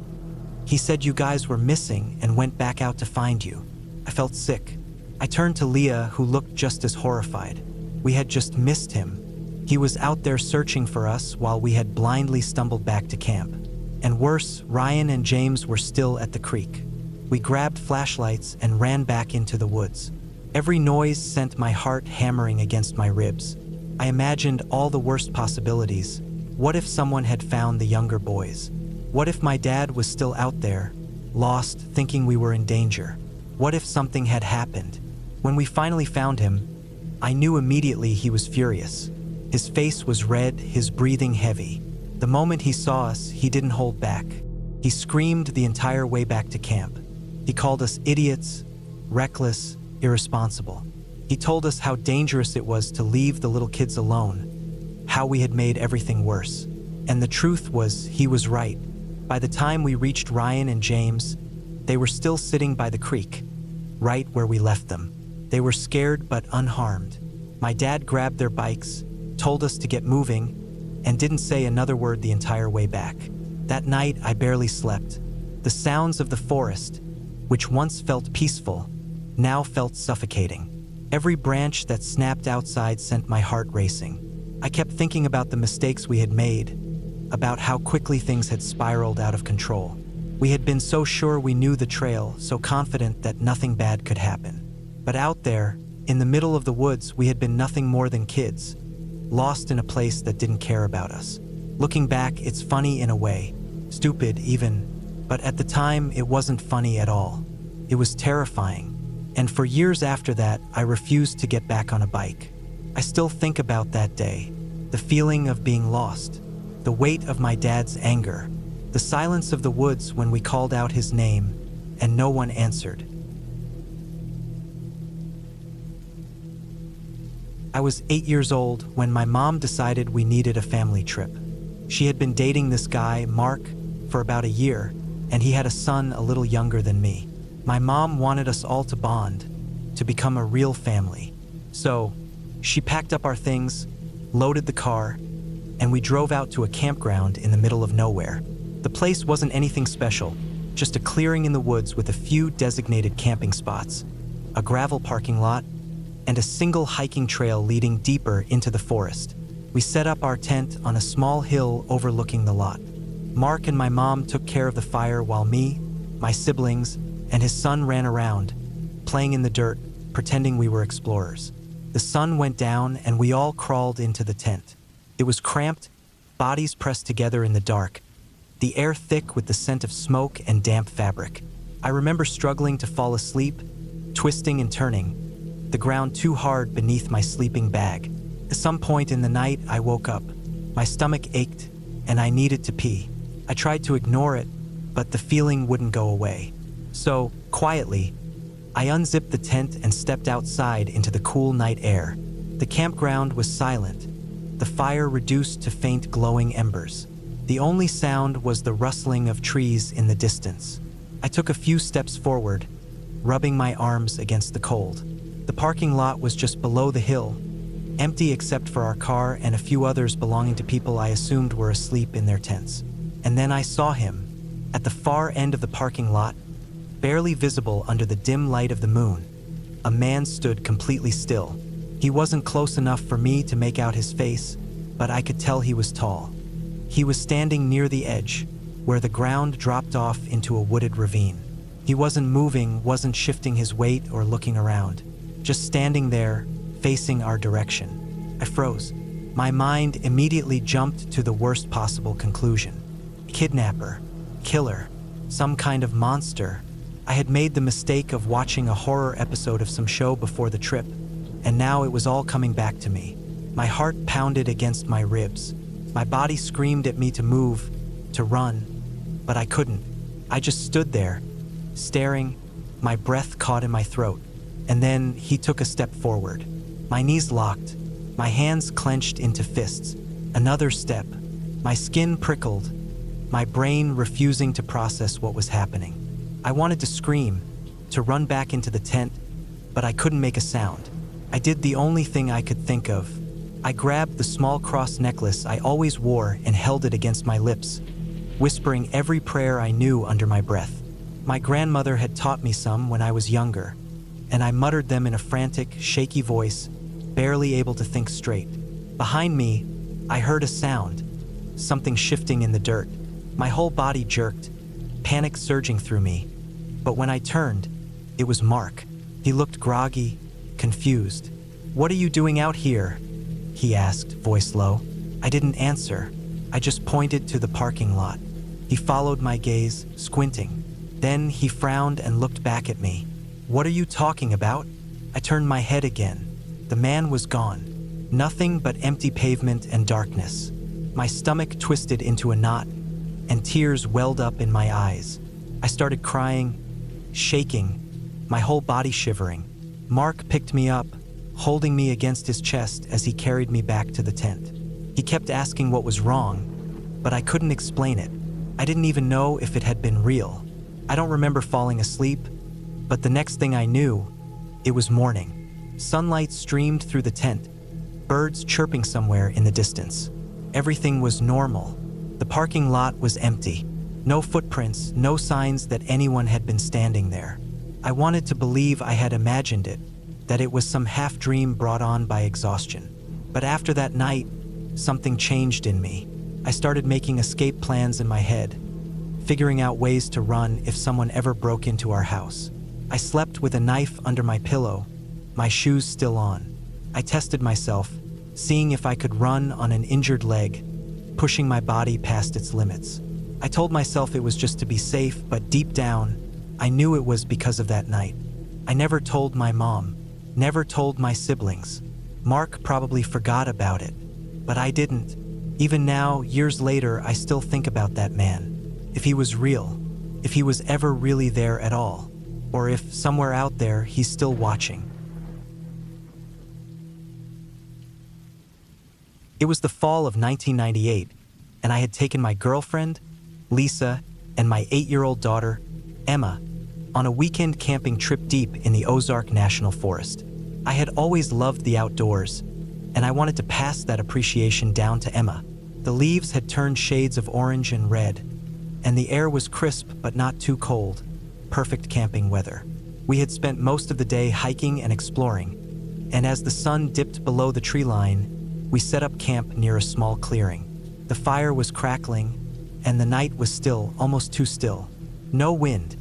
He said you guys were missing and went back out to find you. I felt sick. I turned to Leah, who looked just as horrified. We had just missed him. He was out there searching for us while we had blindly stumbled back to camp. And worse, Ryan and James were still at the creek. We grabbed flashlights and ran back into the woods. Every noise sent my heart hammering against my ribs. I imagined all the worst possibilities. What if someone had found the younger boys? What if my dad was still out there, lost, thinking we were in danger? What if something had happened? When we finally found him, I knew immediately he was furious. His face was red, his breathing heavy. The moment he saw us, he didn't hold back. He screamed the entire way back to camp. He called us idiots, reckless, irresponsible. He told us how dangerous it was to leave the little kids alone, how we had made everything worse. And the truth was, he was right. By the time we reached Ryan and James, they were still sitting by the creek, right where we left them. They were scared but unharmed. My dad grabbed their bikes, told us to get moving, and didn't say another word the entire way back. That night, I barely slept. The sounds of the forest, which once felt peaceful, now felt suffocating. Every branch that snapped outside sent my heart racing. I kept thinking about the mistakes we had made, about how quickly things had spiraled out of control. We had been so sure we knew the trail, so confident that nothing bad could happen. But out there, in the middle of the woods, we had been nothing more than kids, lost in a place that didn't care about us. Looking back, it's funny in a way, stupid even, but at the time, it wasn't funny at all. It was terrifying. And for years after that, I refused to get back on a bike. I still think about that day, the feeling of being lost, the weight of my dad's anger, the silence of the woods when we called out his name and no one answered. I was 8 years old when my mom decided we needed a family trip. She had been dating this guy, Mark, for about a year, and he had a son a little younger than me. My mom wanted us all to bond, to become a real family. So, she packed up our things, loaded the car, and we drove out to a campground in the middle of nowhere. The place wasn't anything special, just a clearing in the woods with a few designated camping spots, a gravel parking lot, and a single hiking trail leading deeper into the forest. We set up our tent on a small hill overlooking the lot. Mark and my mom took care of the fire while me, my siblings, and his son ran around, playing in the dirt, pretending we were explorers. The sun went down and we all crawled into the tent. It was cramped, bodies pressed together in the dark, the air thick with the scent of smoke and damp fabric. I remember struggling to fall asleep, twisting and turning, the ground too hard beneath my sleeping bag. At some point in the night, I woke up. My stomach ached, and I needed to pee. I tried to ignore it, but the feeling wouldn't go away. So, quietly, I unzipped the tent and stepped outside into the cool night air. The campground was silent, the fire reduced to faint glowing embers. The only sound was the rustling of trees in the distance. I took a few steps forward, rubbing my arms against the cold. The parking lot was just below the hill, empty except for our car and a few others belonging to people I assumed were asleep in their tents. And then I saw him, at the far end of the parking lot, barely visible under the dim light of the moon. A man stood completely still. He wasn't close enough for me to make out his face, but I could tell he was tall. He was standing near the edge, where the ground dropped off into a wooded ravine. He wasn't moving, wasn't shifting his weight or looking around, just standing there, facing our direction. I froze. My mind immediately jumped to the worst possible conclusion. Kidnapper, killer, some kind of monster. I had made the mistake of watching a horror episode of some show before the trip, and now it was all coming back to me. My heart pounded against my ribs. My body screamed at me to move, to run, but I couldn't. I just stood there, staring, my breath caught in my throat. And then he took a step forward. My knees locked, my hands clenched into fists. Another step. My skin prickled, my brain refusing to process what was happening. I wanted to scream, to run back into the tent, but I couldn't make a sound. I did the only thing I could think of, I grabbed the small cross necklace I always wore and held it against my lips, whispering every prayer I knew under my breath. My grandmother had taught me some when I was younger, and I muttered them in a frantic, shaky voice, barely able to think straight. Behind me, I heard a sound, something shifting in the dirt. My whole body jerked, panic surging through me. But when I turned, it was Mark. He looked groggy, confused. "What are you doing out here?" he asked, voice low. I didn't answer. I just pointed to the parking lot. He followed my gaze, squinting. Then he frowned and looked back at me. "What are you talking about?" I turned my head again. The man was gone. Nothing but empty pavement and darkness. My stomach twisted into a knot, and tears welled up in my eyes. I started crying, shaking, my whole body shivering. Mark picked me up, holding me against his chest as he carried me back to the tent. He kept asking what was wrong, but I couldn't explain it. I didn't even know if it had been real. I don't remember falling asleep, but the next thing I knew, it was morning. Sunlight streamed through the tent, birds chirping somewhere in the distance. Everything was normal. The parking lot was empty. No footprints, no signs that anyone had been standing there. I wanted to believe I had imagined it, that it was some half-dream brought on by exhaustion. But after that night, something changed in me. I started making escape plans in my head, figuring out ways to run if someone ever broke into our house. I slept with a knife under my pillow, my shoes still on. I tested myself, seeing if I could run on an injured leg, pushing my body past its limits. I told myself it was just to be safe, but deep down, I knew it was because of that night. I never told my mom, never told my siblings. Mark probably forgot about it, but I didn't. Even now, years later, I still think about that man. If he was real, if he was ever really there at all, or if somewhere out there he's still watching. It was the fall of 1998, and I had taken my girlfriend, Lisa, and my 8-year-old daughter, Emma, on a weekend camping trip deep in the Ozark National Forest. I had always loved the outdoors, and I wanted to pass that appreciation down to Emma. The leaves had turned shades of orange and red, and the air was crisp but not too cold, perfect camping weather. We had spent most of the day hiking and exploring, and as the sun dipped below the tree line, we set up camp near a small clearing. The fire was crackling, and the night was still, almost too still. No wind,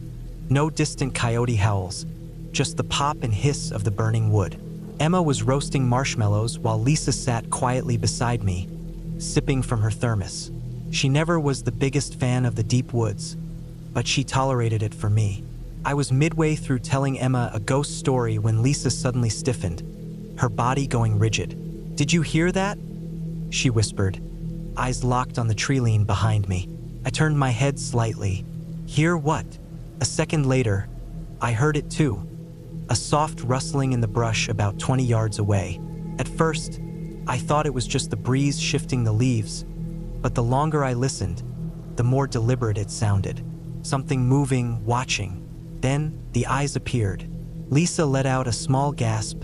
no distant coyote howls, just the pop and hiss of the burning wood. Emma was roasting marshmallows while Lisa sat quietly beside me, sipping from her thermos. She never was the biggest fan of the deep woods, but she tolerated it for me. I was midway through telling Emma a ghost story when Lisa suddenly stiffened, her body going rigid. "Did you hear that?" she whispered, eyes locked on the tree line behind me. I turned my head slightly. Hear what? A second later, I heard it too. A soft rustling in the brush about 20 yards away. At first, I thought it was just the breeze shifting the leaves, but the longer I listened, the more deliberate it sounded. Something moving, watching. Then, the eyes appeared. Lisa let out a small gasp,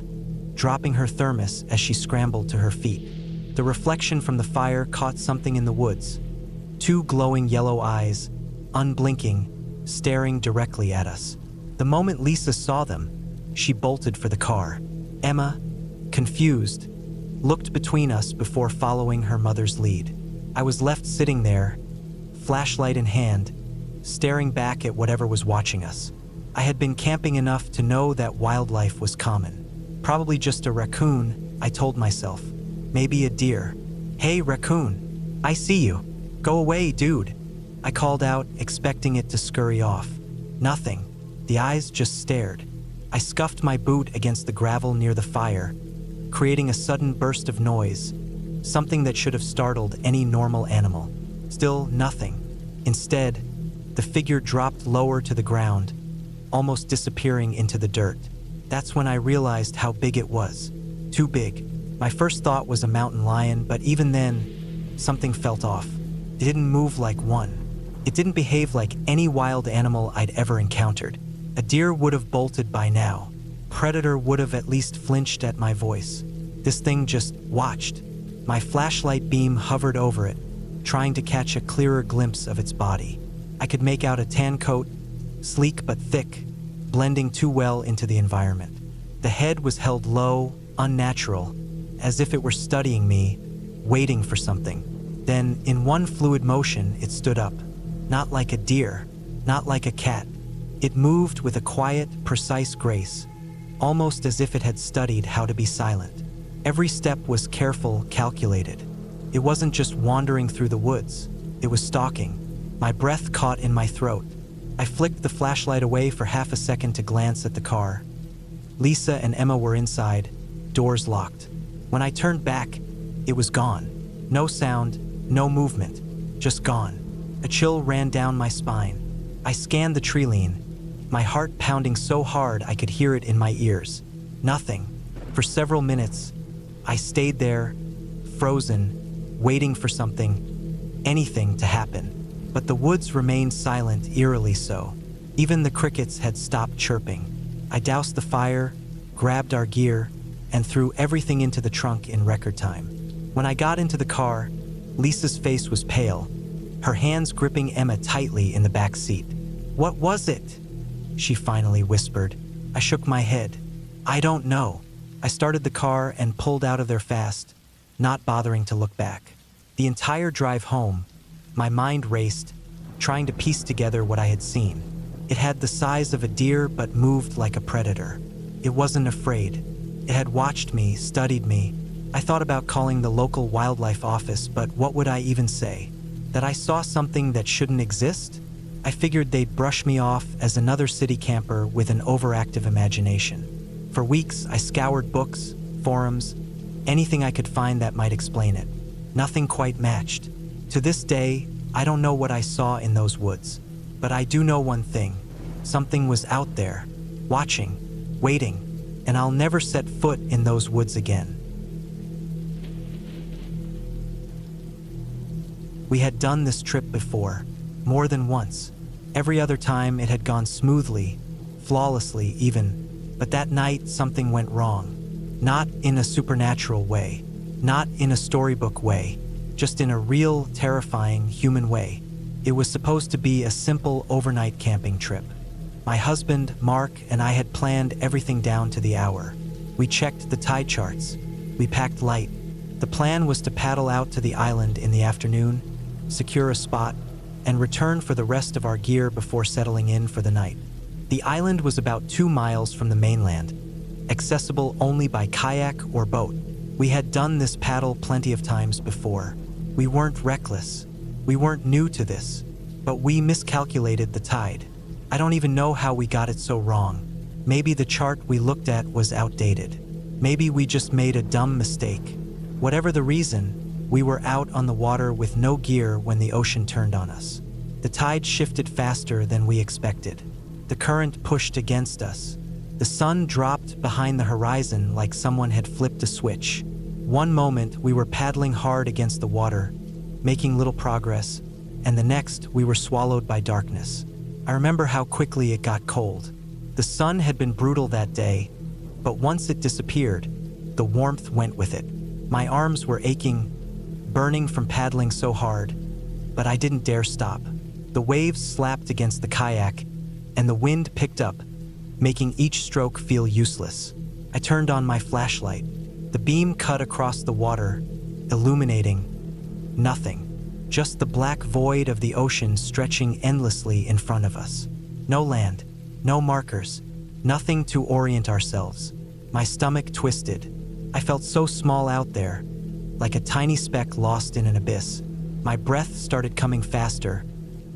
dropping her thermos as she scrambled to her feet. The reflection from the fire caught something in the woods. 2 glowing yellow eyes, unblinking, staring directly at us. The moment Lisa saw them, she bolted for the car. Emma, confused, looked between us before following her mother's lead. I was left sitting there, flashlight in hand, staring back at whatever was watching us. I had been camping enough to know that wildlife was common. Probably just a raccoon, I told myself. Maybe a deer. "Hey, raccoon, I see you. Go away, dude," I called out, expecting it to scurry off. Nothing. The eyes just stared. I scuffed my boot against the gravel near the fire, creating a sudden burst of noise, something that should have startled any normal animal. Still nothing. Instead, the figure dropped lower to the ground, almost disappearing into the dirt. That's when I realized how big it was. Too big. My first thought was a mountain lion, but even then, something felt off. It didn't move like one. It didn't behave like any wild animal I'd ever encountered. A deer would have bolted by now. Predator would have at least flinched at my voice. This thing just watched, My flashlight beam hovered over it, trying to catch a clearer glimpse of its body. I could make out a tan coat, sleek but thick, blending too well into the environment. The head was held low, unnatural, as if it were studying me, waiting for something. Then, in one fluid motion, it stood up. Not like a deer, not like a cat. It moved with a quiet, precise grace, almost as if it had studied how to be silent. Every step was careful, calculated. It wasn't just wandering through the woods, it was stalking. My breath caught in my throat. I flicked the flashlight away for half a second to glance at the car. Lisa and Emma were inside, doors locked. When I turned back, it was gone. No sound, no movement, just gone. A chill ran down my spine. I scanned the tree line, my heart pounding so hard I could hear it in my ears. Nothing. For several minutes, I stayed there, frozen, waiting for something, anything to happen. But the woods remained silent, eerily so. Even the crickets had stopped chirping. I doused the fire, grabbed our gear, and threw everything into the trunk in record time. When I got into the car, Lisa's face was pale, her hands gripping Emma tightly in the back seat. "What was it?" she finally whispered. I shook my head. "I don't know." I started the car and pulled out of there fast, not bothering to look back. The entire drive home, my mind raced, trying to piece together what I had seen. It had the size of a deer but moved like a predator. It wasn't afraid. It had watched me, studied me. I thought about calling the local wildlife office, but what would I even say? That I saw something that shouldn't exist? I figured they'd brush me off as another city camper with an overactive imagination. For weeks, I scoured books, forums, anything I could find that might explain it. Nothing quite matched. To this day, I don't know what I saw in those woods. But I do know one thing. Something was out there, watching, waiting, and I'll never set foot in those woods again. We had done this trip before, more than once. Every other time it had gone smoothly, flawlessly even, but that night something went wrong. Not in a supernatural way, not in a storybook way, just in a real, terrifying human way. It was supposed to be a simple overnight camping trip. My husband, Mark, and I had planned everything down to the hour. We checked the tide charts. We packed light. The plan was to paddle out to the island in the afternoon, secure a spot, and return for the rest of our gear before settling in for the night. The island was about 2 miles from the mainland, accessible only by kayak or boat. We had done this paddle plenty of times before. We weren't reckless. We weren't new to this, but we miscalculated the tide. I don't even know how we got it so wrong. Maybe the chart we looked at was outdated. Maybe we just made a dumb mistake. Whatever the reason, we were out on the water with no gear when the ocean turned on us. The tide shifted faster than we expected. The current pushed against us. The sun dropped behind the horizon like someone had flipped a switch. One moment we were paddling hard against the water, making little progress, and the next we were swallowed by darkness. I remember how quickly it got cold. The sun had been brutal that day, but once it disappeared, the warmth went with it. My arms were aching, burning from paddling so hard, but I didn't dare stop. The waves slapped against the kayak, and the wind picked up, making each stroke feel useless. I turned on my flashlight. The beam cut across the water, illuminating nothing. Just the black void of the ocean stretching endlessly in front of us. No land, no markers, nothing to orient ourselves. My stomach twisted. I felt so small out there, like a tiny speck lost in an abyss. My breath started coming faster,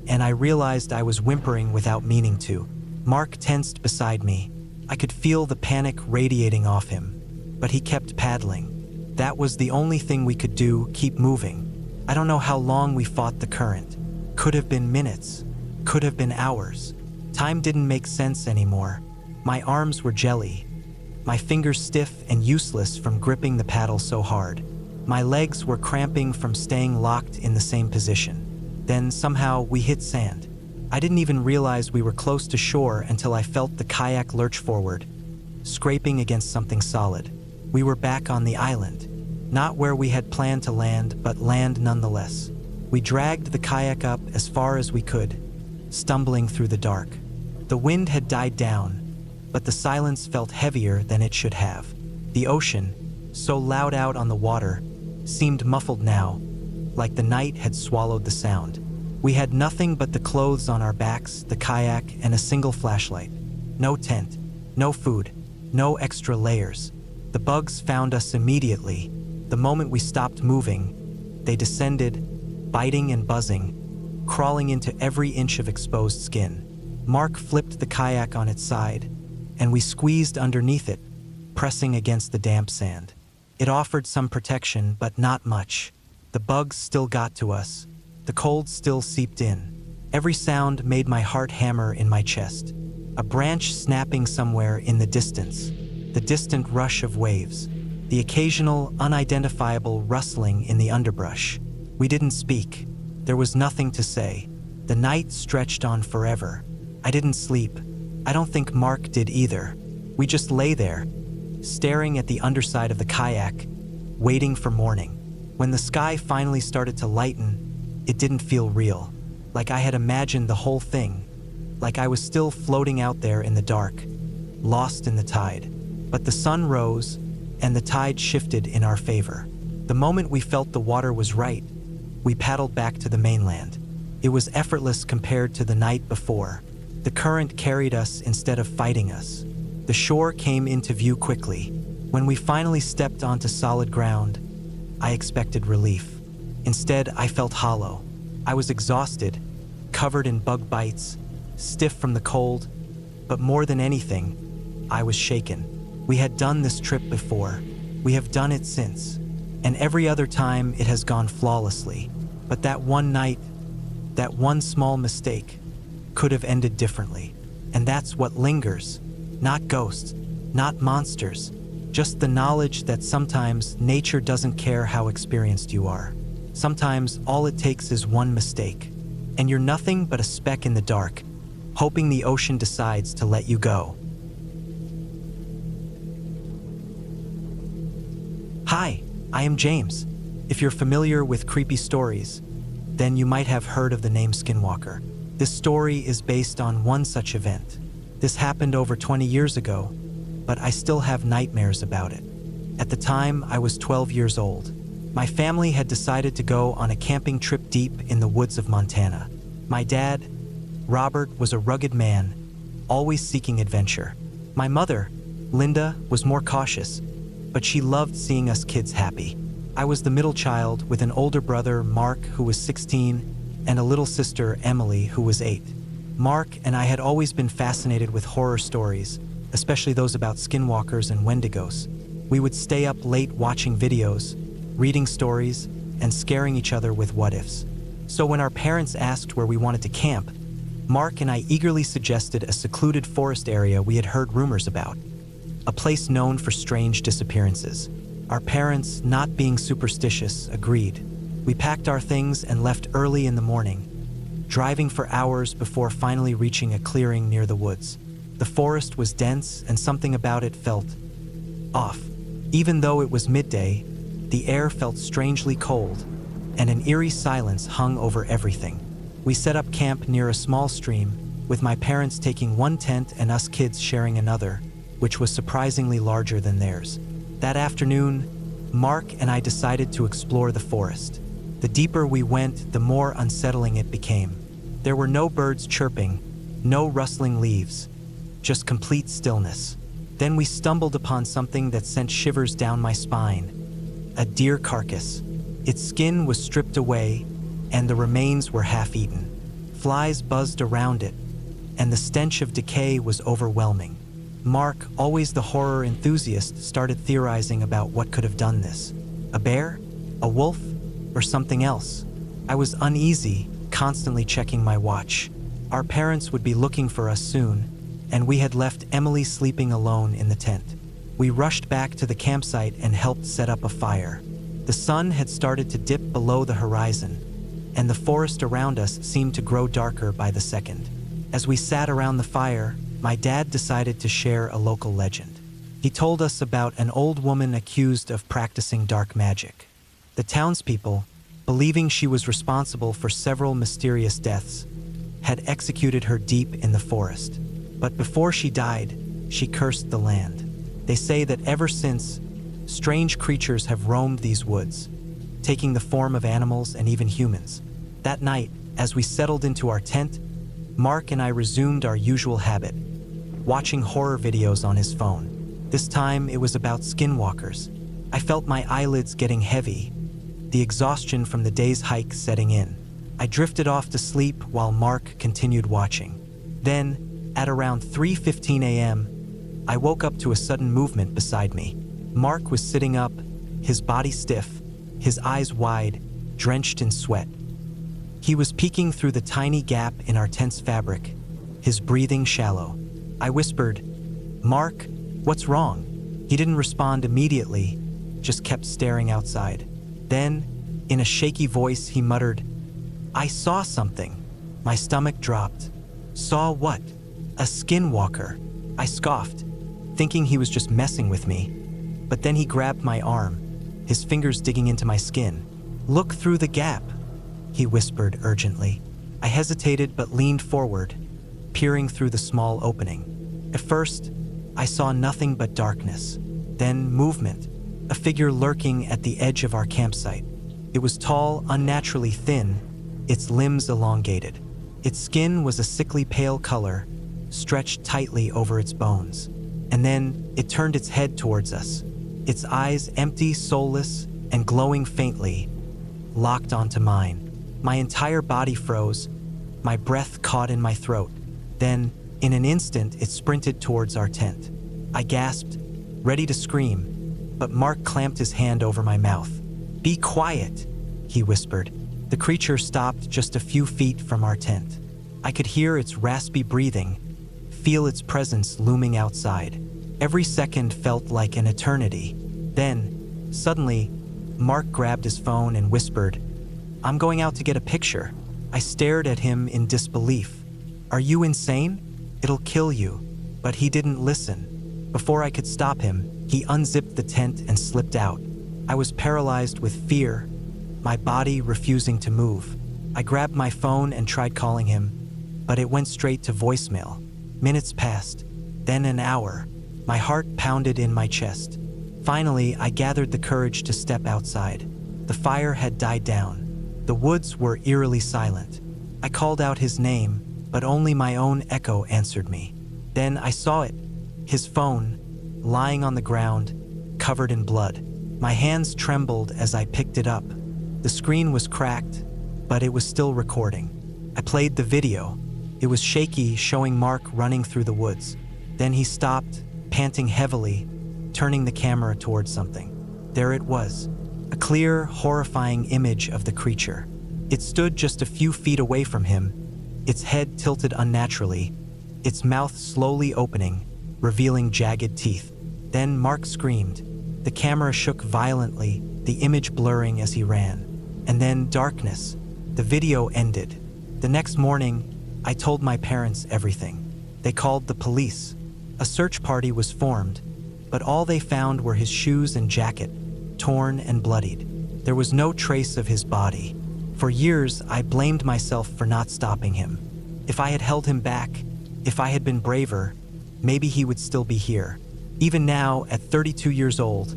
and I realized I was whimpering without meaning to. Mark tensed beside me. I could feel the panic radiating off him, but he kept paddling. That was the only thing we could do, keep moving. I don't know how long we fought the current. Could have been minutes, could have been hours. Time didn't make sense anymore. My arms were jelly, my fingers stiff and useless from gripping the paddle so hard. My legs were cramping from staying locked in the same position. Then somehow we hit sand. I didn't even realize we were close to shore until I felt the kayak lurch forward, scraping against something solid. We were back on the island. Not where we had planned to land, but land nonetheless. We dragged the kayak up as far as we could, stumbling through the dark. The wind had died down, but the silence felt heavier than it should have. The ocean, so loud out on the water, seemed muffled now, like the night had swallowed the sound. We had nothing but the clothes on our backs, the kayak, and a single flashlight. No tent, no food, no extra layers. The bugs found us immediately. The moment we stopped moving, they descended, biting and buzzing, crawling into every inch of exposed skin. Mark flipped the kayak on its side, and we squeezed underneath it, pressing against the damp sand. It offered some protection, but not much. The bugs still got to us. The cold still seeped in. Every sound made my heart hammer in my chest. A branch snapping somewhere in the distance, the distant rush of waves, the occasional unidentifiable rustling in the underbrush. We didn't speak. There was nothing to say. The night stretched on forever. I didn't sleep. I don't think Mark did either. We just lay there, staring at the underside of the kayak, waiting for morning. When the sky finally started to lighten, it didn't feel real, like I had imagined the whole thing, like I was still floating out there in the dark, lost in the tide. But the sun rose, and the tide shifted in our favor. The moment we felt the water was right, we paddled back to the mainland. It was effortless compared to the night before. The current carried us instead of fighting us. The shore came into view quickly. When we finally stepped onto solid ground, I expected relief. Instead, I felt hollow. I was exhausted, covered in bug bites, stiff from the cold, but more than anything, I was shaken. We had done this trip before. We have done it since. And every other time it has gone flawlessly. But that one night, that one small mistake, could have ended differently. And that's what lingers. Not ghosts, not monsters, just the knowledge that sometimes nature doesn't care how experienced you are. Sometimes all it takes is one mistake, and you're nothing but a speck in the dark, hoping the ocean decides to let you go. Hi, I am James. If you're familiar with creepy stories, then you might have heard of the name Skinwalker. This story is based on one such event. This happened over 20 years ago, but I still have nightmares about it. At the time, I was 12 years old. My family had decided to go on a camping trip deep in the woods of Montana. My dad, Robert, was a rugged man, always seeking adventure. My mother, Linda, was more cautious, but she loved seeing us kids happy. I was the middle child with an older brother, Mark, who was 16, and a little sister, Emily, who was 8. Mark and I had always been fascinated with horror stories, especially those about skinwalkers and wendigos. We would stay up late watching videos, reading stories, and scaring each other with what-ifs. So when our parents asked where we wanted to camp, Mark and I eagerly suggested a secluded forest area we had heard rumors about, a place known for strange disappearances. Our parents, not being superstitious, agreed. We packed our things and left early in the morning, driving for hours before finally reaching a clearing near the woods. The forest was dense, and something about it felt off. Even though it was midday, the air felt strangely cold, and an eerie silence hung over everything. We set up camp near a small stream, with my parents taking one tent and us kids sharing another, which was surprisingly larger than theirs. That afternoon, Mark and I decided to explore the forest. The deeper we went, the more unsettling it became. There were no birds chirping, no rustling leaves, just complete stillness. Then we stumbled upon something that sent shivers down my spine. A deer carcass. Its skin was stripped away, and the remains were half-eaten. Flies buzzed around it, and the stench of decay was overwhelming. Mark, always the horror enthusiast, started theorizing about what could have done this. A bear? A wolf? Or something else? I was uneasy, constantly checking my watch. Our parents would be looking for us soon, and we had left Emily sleeping alone in the tent. We rushed back to the campsite and helped set up a fire. The sun had started to dip below the horizon, and the forest around us seemed to grow darker by the second. As we sat around the fire, my dad decided to share a local legend. He told us about an old woman accused of practicing dark magic. The townspeople, believing she was responsible for several mysterious deaths, had executed her deep in the forest. But before she died, she cursed the land. They say that ever since, strange creatures have roamed these woods, taking the form of animals and even humans. That night, as we settled into our tent, Mark and I resumed our usual habit, watching horror videos on his phone. This time, it was about skinwalkers. I felt my eyelids getting heavy, the exhaustion from the day's hike setting in. I drifted off to sleep while Mark continued watching. Then, at around 3:15 a.m., I woke up to a sudden movement beside me. Mark was sitting up, his body stiff, his eyes wide, drenched in sweat. He was peeking through the tiny gap in our tent's fabric, his breathing shallow. I whispered, "Mark, what's wrong?" He didn't respond immediately, just kept staring outside. Then, in a shaky voice, he muttered, "I saw something." My stomach dropped. "Saw what?" "A skinwalker." I scoffed, thinking he was just messing with me. But then he grabbed my arm, his fingers digging into my skin. "Look through the gap," he whispered urgently. I hesitated but leaned forward, peering through the small opening. At first, I saw nothing but darkness. Then movement, a figure lurking at the edge of our campsite. It was tall, unnaturally thin, its limbs elongated. Its skin was a sickly pale color, stretched tightly over its bones. And then it turned its head towards us, its eyes empty, soulless, and glowing faintly, locked onto mine. My entire body froze, my breath caught in my throat. Then, in an instant, it sprinted towards our tent. I gasped, ready to scream, but Mark clamped his hand over my mouth. "Be quiet," he whispered. The creature stopped just a few feet from our tent. I could hear its raspy breathing, feel its presence looming outside. Every second felt like an eternity. Then, suddenly, Mark grabbed his phone and whispered, "I'm going out to get a picture." I stared at him in disbelief. "Are you insane? It'll kill you." But he didn't listen. Before I could stop him, he unzipped the tent and slipped out. I was paralyzed with fear, my body refusing to move. I grabbed my phone and tried calling him, but it went straight to voicemail. Minutes passed, then an hour. My heart pounded in my chest. Finally, I gathered the courage to step outside. The fire had died down. The woods were eerily silent. I called out his name, but only my own echo answered me. Then I saw it, his phone, lying on the ground, covered in blood. My hands trembled as I picked it up. The screen was cracked, but it was still recording. I played the video. It was shaky, showing Mark running through the woods. Then he stopped, panting heavily, turning the camera towards something. There it was, a clear, horrifying image of the creature. It stood just a few feet away from him, its head tilted unnaturally, its mouth slowly opening, revealing jagged teeth. Then Mark screamed. The camera shook violently, the image blurring as he ran. And then darkness. The video ended. The next morning, I told my parents everything. They called the police. A search party was formed, but all they found were his shoes and jacket, torn and bloodied. There was no trace of his body. For years, I blamed myself for not stopping him. If I had held him back, if I had been braver, maybe he would still be here. Even now, at 32 years old,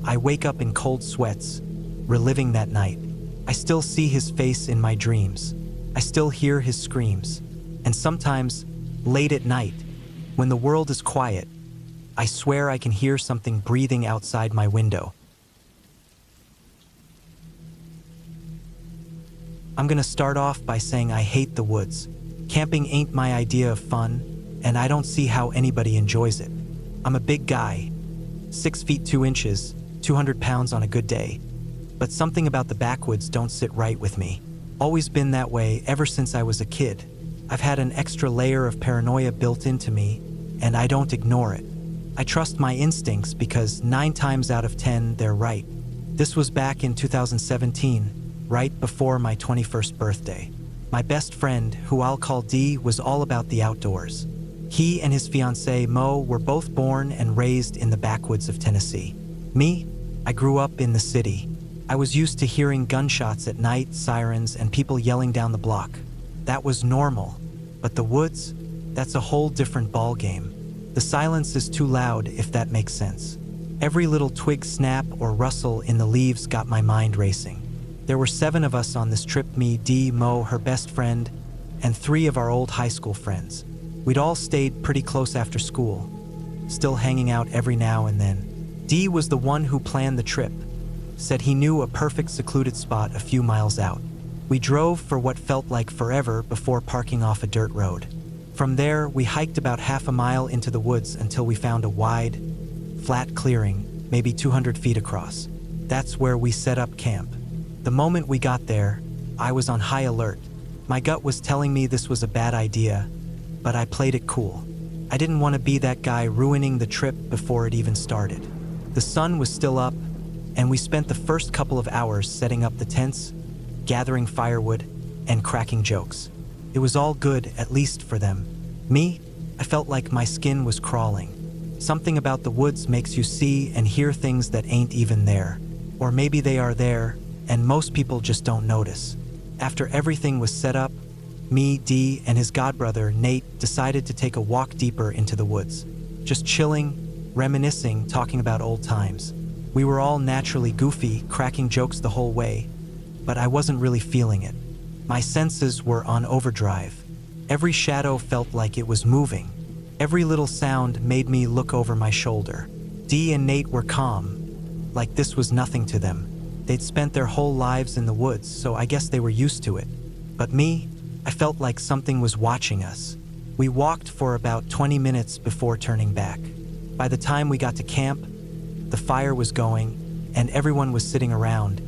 I wake up in cold sweats, reliving that night. I still see his face in my dreams. I still hear his screams. And sometimes, late at night, when the world is quiet, I swear I can hear something breathing outside my window. I'm gonna start off by saying I hate the woods. Camping ain't my idea of fun, and I don't see how anybody enjoys it. I'm a big guy, 6 feet 2 inches, 200 pounds on a good day. But something about the backwoods don't sit right with me. Always been that way ever since I was a kid. I've had an extra layer of paranoia built into me, and I don't ignore it. I trust my instincts because 9 times out of 10, they're right. This was back in 2017, right before my 21st birthday. My best friend, who I'll call D, was all about the outdoors. He and his fiancée, Mo, were both born and raised in the backwoods of Tennessee. Me, I grew up in the city. I was used to hearing gunshots at night, sirens, and people yelling down the block. That was normal. But the woods? That's a whole different ballgame. The silence is too loud, if that makes sense. Every little twig snap or rustle in the leaves got my mind racing. There were 7 of us on this trip: me, Dee, Mo, her best friend, and 3 of our old high school friends. We'd all stayed pretty close after school, still hanging out every now and then. Dee was the one who planned the trip, said he knew a perfect secluded spot a few miles out. We drove for what felt like forever before parking off a dirt road. From there, we hiked about half a mile into the woods until we found a wide, flat clearing, maybe 200 feet across. That's where we set up camp. The moment we got there, I was on high alert. My gut was telling me this was a bad idea, but I played it cool. I didn't want to be that guy ruining the trip before it even started. The sun was still up, and we spent the first couple of hours setting up the tents, gathering firewood, and cracking jokes. It was all good, at least for them. Me, I felt like my skin was crawling. Something about the woods makes you see and hear things that ain't even there. Or maybe they are there, and most people just don't notice. After everything was set up, me, Dee, and his godbrother, Nate, decided to take a walk deeper into the woods. Just chilling, reminiscing, talking about old times. We were all naturally goofy, cracking jokes the whole way, but I wasn't really feeling it. My senses were on overdrive. Every shadow felt like it was moving. Every little sound made me look over my shoulder. Dee and Nate were calm, like this was nothing to them. They'd spent their whole lives in the woods, so I guess they were used to it. But me, I felt like something was watching us. We walked for about 20 minutes before turning back. By the time we got to camp, the fire was going, and everyone was sitting around,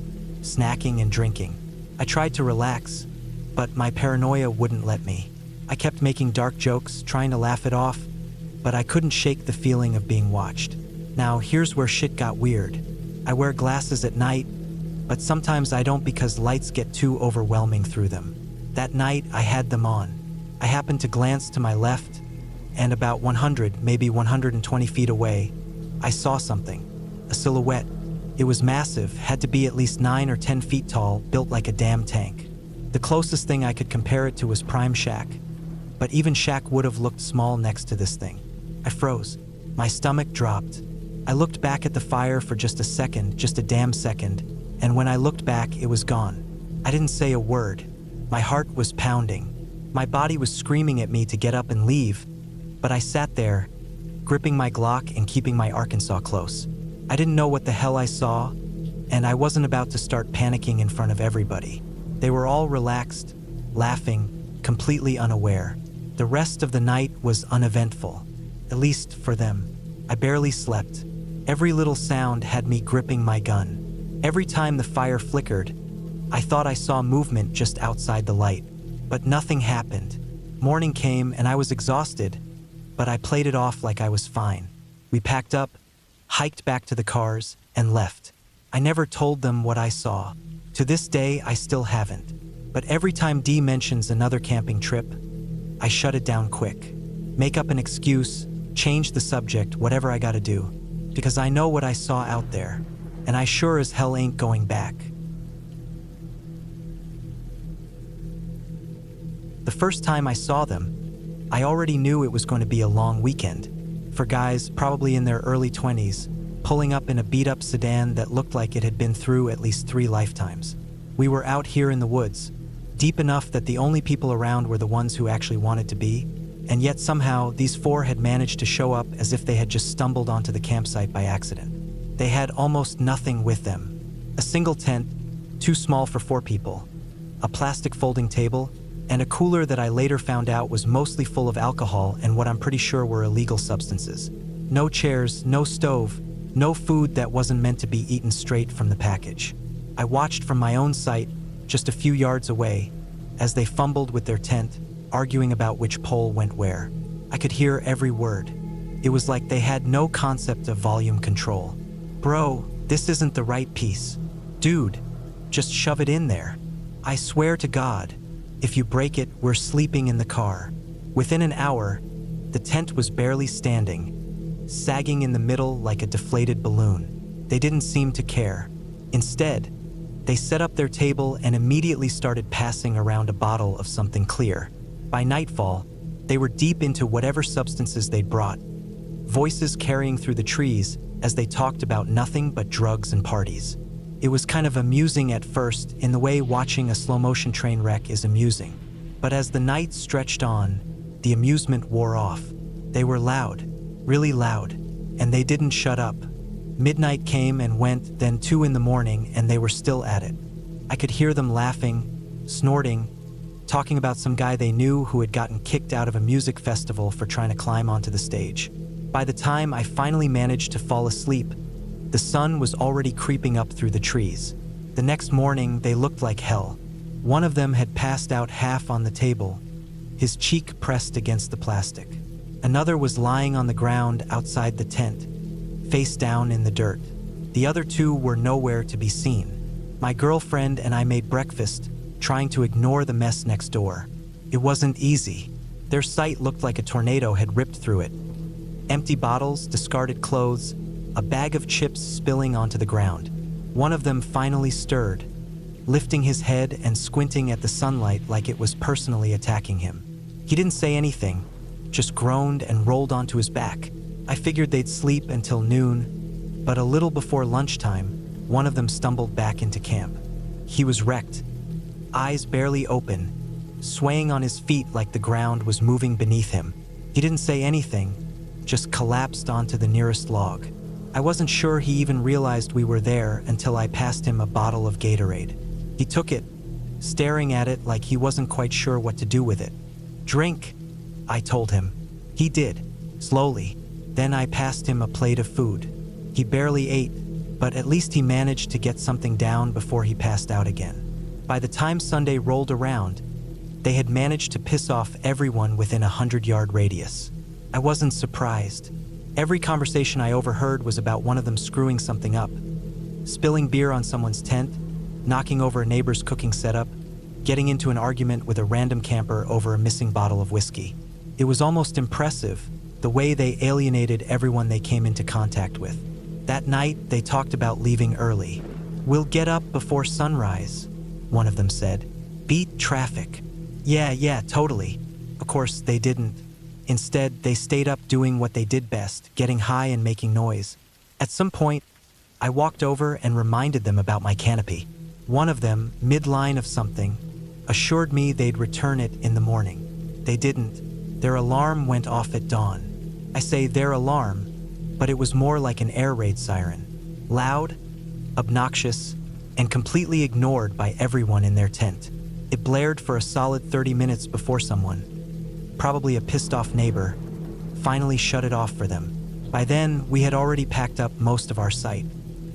snacking and drinking. I tried to relax, but my paranoia wouldn't let me. I kept making dark jokes, trying to laugh it off, but I couldn't shake the feeling of being watched. Now, here's where shit got weird. I wear glasses at night, but sometimes I don't because lights get too overwhelming through them. That night, I had them on. I happened to glance to my left, and about 100, maybe 120 feet away, I saw something. A silhouette. It was massive, had to be at least 9 or 10 feet tall, built like a damn tank. The closest thing I could compare it to was Prime Shack, but even Shack would have looked small next to this thing. I froze. My stomach dropped. I looked back at the fire for just a second, just a damn second, and when I looked back, it was gone. I didn't say a word. My heart was pounding. My body was screaming at me to get up and leave, but I sat there, gripping my Glock and keeping my Arkansas close. I didn't know what the hell I saw, and I wasn't about to start panicking in front of everybody. They were all relaxed, laughing, completely unaware. The rest of the night was uneventful, at least for them. I barely slept. Every little sound had me gripping my gun. Every time the fire flickered, I thought I saw movement just outside the light, but nothing happened. Morning came and I was exhausted, but I played it off like I was fine. We packed up, hiked back to the cars, and left. I never told them what I saw. To this day, I still haven't. But every time Dee mentions another camping trip, I shut it down quick. Make up an excuse, change the subject, whatever I gotta do. Because I know what I saw out there, and I sure as hell ain't going back. The first time I saw them, I already knew it was going to be a long weekend. For guys probably in their early 20s, pulling up in a beat-up sedan that looked like it had been through at least 3 lifetimes. We were out here in the woods, deep enough that the only people around were the ones who actually wanted to be, and yet somehow these 4 had managed to show up as if they had just stumbled onto the campsite by accident. They had almost nothing with them. A single tent, too small for 4 people, a plastic folding table, and a cooler that I later found out was mostly full of alcohol and what I'm pretty sure were illegal substances. No chairs, no stove, no food that wasn't meant to be eaten straight from the package. I watched from my own sight, just a few yards away, as they fumbled with their tent, arguing about which pole went where. I could hear every word. It was like they had no concept of volume control. Bro, this isn't the right piece. Dude, just shove it in there. I swear to God, if you break it, we're sleeping in the car. Within an hour, The tent was barely standing, sagging in the middle like a deflated balloon. They didn't seem to care. Instead, they set up their table and immediately started passing around a bottle of something clear. By nightfall, they were deep into whatever substances they'd brought, voices carrying through the trees as they talked about nothing but drugs and parties. It was kind of amusing at first, in the way watching a slow-motion train wreck is amusing. But as the night stretched on, the amusement wore off. They were loud, really loud, and they didn't shut up. Midnight came and went, then 2 in the morning, and they were still at it. I could hear them laughing, snorting, talking about some guy they knew who had gotten kicked out of a music festival for trying to climb onto the stage. By the time I finally managed to fall asleep, the sun was already creeping up through the trees. The next morning, they looked like hell. One of them had passed out half on the table, his cheek pressed against the plastic. Another was lying on the ground outside the tent, face down in the dirt. The other 2 were nowhere to be seen. My girlfriend and I made breakfast, trying to ignore the mess next door. It wasn't easy. Their sight looked like a tornado had ripped through it. Empty bottles, discarded clothes, a bag of chips spilling onto the ground. One of them finally stirred, lifting his head and squinting at the sunlight like it was personally attacking him. He didn't say anything, just groaned and rolled onto his back. I figured they'd sleep until noon, but a little before lunchtime, one of them stumbled back into camp. He was wrecked, eyes barely open, swaying on his feet like the ground was moving beneath him. He didn't say anything, just collapsed onto the nearest log. I wasn't sure he even realized we were there until I passed him a bottle of Gatorade. He took it, staring at it like he wasn't quite sure what to do with it. "Drink," I told him. He did, slowly. Then I passed him a plate of food. He barely ate, but at least he managed to get something down before he passed out again. By the time Sunday rolled around, they had managed to piss off everyone within a 100-yard radius. I wasn't surprised. Every conversation I overheard was about one of them screwing something up, spilling beer on someone's tent, knocking over a neighbor's cooking setup, getting into an argument with a random camper over a missing bottle of whiskey. It was almost impressive, the way they alienated everyone they came into contact with. That night, they talked about leaving early. "We'll get up before sunrise," one of them said. "Beat traffic." Yeah, totally. Of course, they didn't. Instead, they stayed up doing what they did best, getting high and making noise. At some point, I walked over and reminded them about my canopy. One of them, midline of something, assured me they'd return it in the morning. They didn't. Their alarm went off at dawn. I say their alarm, but it was more like an air raid siren. Loud, obnoxious, and completely ignored by everyone in their tent. It blared for a solid 30 minutes before someone, probably a pissed-off neighbor, finally shut it off for them. By then, we had already packed up most of our site.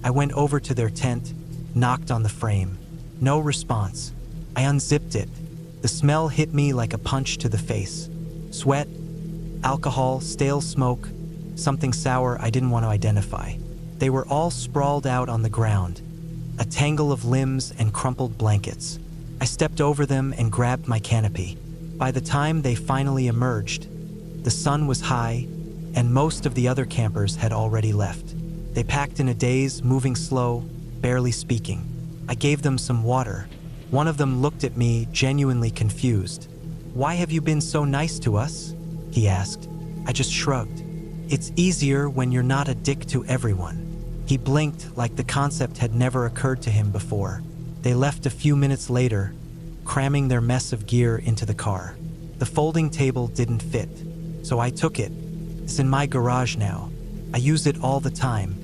I went over to their tent, knocked on the frame. No response. I unzipped it. The smell hit me like a punch to the face. Sweat, alcohol, stale smoke, something sour I didn't want to identify. They were all sprawled out on the ground, a tangle of limbs and crumpled blankets. I stepped over them and grabbed my canopy. By the time they finally emerged, the sun was high, and most of the other campers had already left. They packed in a daze, moving slow, barely speaking. I gave them some water. One of them looked at me, genuinely confused. "Why have you been so nice to us?" he asked. I just shrugged. "It's easier when you're not a dick to everyone." He blinked like the concept had never occurred to him before. They left a few minutes later, cramming their mess of gear into the car. The folding table didn't fit, so I took it. It's in my garage now. I use it all the time.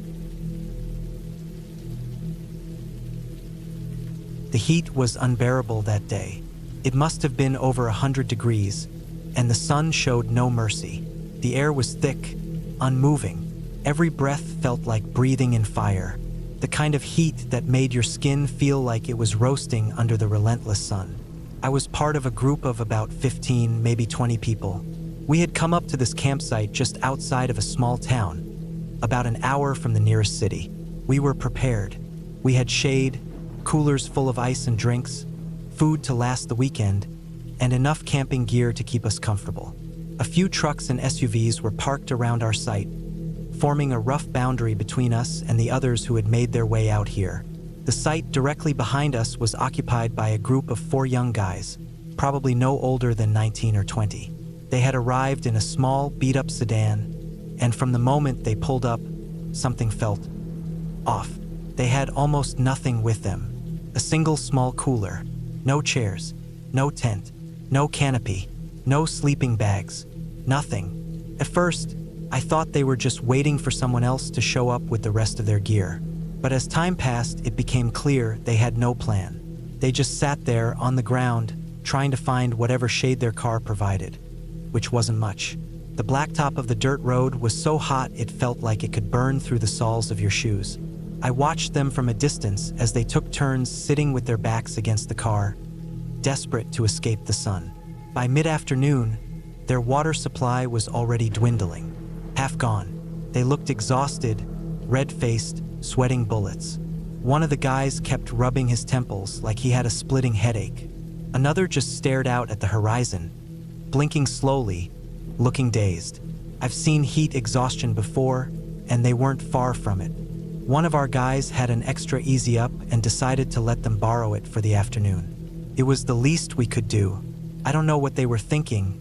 The heat was unbearable that day. It must have been over 100 degrees, and the sun showed no mercy. The air was thick, unmoving. Every breath felt like breathing in fire, the kind of heat that made your skin feel like it was roasting under the relentless sun. I was part of a group of about 15, maybe 20 people. We had come up to this campsite just outside of a small town, about an hour from the nearest city. We were prepared. We had shade, coolers full of ice and drinks, food to last the weekend, and enough camping gear to keep us comfortable. A few trucks and SUVs were parked around our site, forming a rough boundary between us and the others who had made their way out here. The site directly behind us was occupied by a group of 4 young guys, probably no older than 19 or 20. They had arrived in a small, beat-up sedan, and from the moment they pulled up, something felt off. They had almost nothing with them. A single small cooler, no chairs, no tent, no canopy, no sleeping bags, nothing. At first, I thought they were just waiting for someone else to show up with the rest of their gear. But as time passed, it became clear they had no plan. They just sat there on the ground, trying to find whatever shade their car provided, which wasn't much. The blacktop of the dirt road was so hot it felt like it could burn through the soles of your shoes. I watched them from a distance as they took turns sitting with their backs against the car, desperate to escape the sun. By mid-afternoon, their water supply was already dwindling, half gone. They looked exhausted, red-faced, sweating bullets. One of the guys kept rubbing his temples like he had a splitting headache. Another just stared out at the horizon, blinking slowly, looking dazed. I've seen heat exhaustion before, and they weren't far from it. One of our guys had an extra Easy Up and decided to let them borrow it for the afternoon. It was the least we could do. I don't know what they were thinking,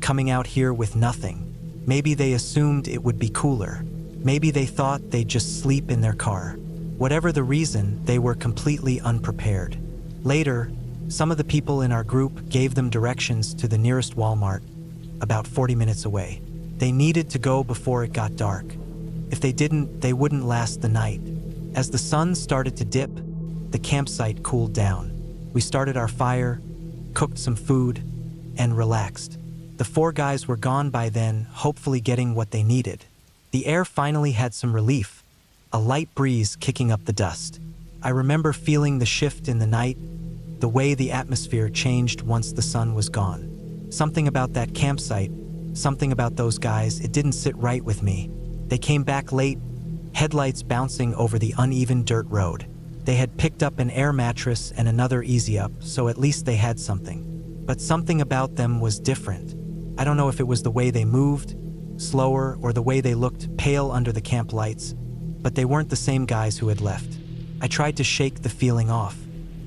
coming out here with nothing. Maybe they assumed it would be cooler. Maybe they thought they'd just sleep in their car. Whatever the reason, they were completely unprepared. Later, some of the people in our group gave them directions to the nearest Walmart, about 40 minutes away. They needed to go before it got dark. If they didn't, they wouldn't last the night. As the sun started to dip, the campsite cooled down. We started our fire, cooked some food, and relaxed. The 4 guys were gone by then, hopefully getting what they needed. The air finally had some relief, a light breeze kicking up the dust. I remember feeling the shift in the night, the way the atmosphere changed once the sun was gone. Something about that campsite, something about those guys, it didn't sit right with me. They came back late, headlights bouncing over the uneven dirt road. They had picked up an air mattress and another Easy Up, so at least they had something. But something about them was different. I don't know if it was the way they moved, slower, or the way they looked pale under the camp lights, but they weren't the same guys who had left. I tried to shake the feeling off.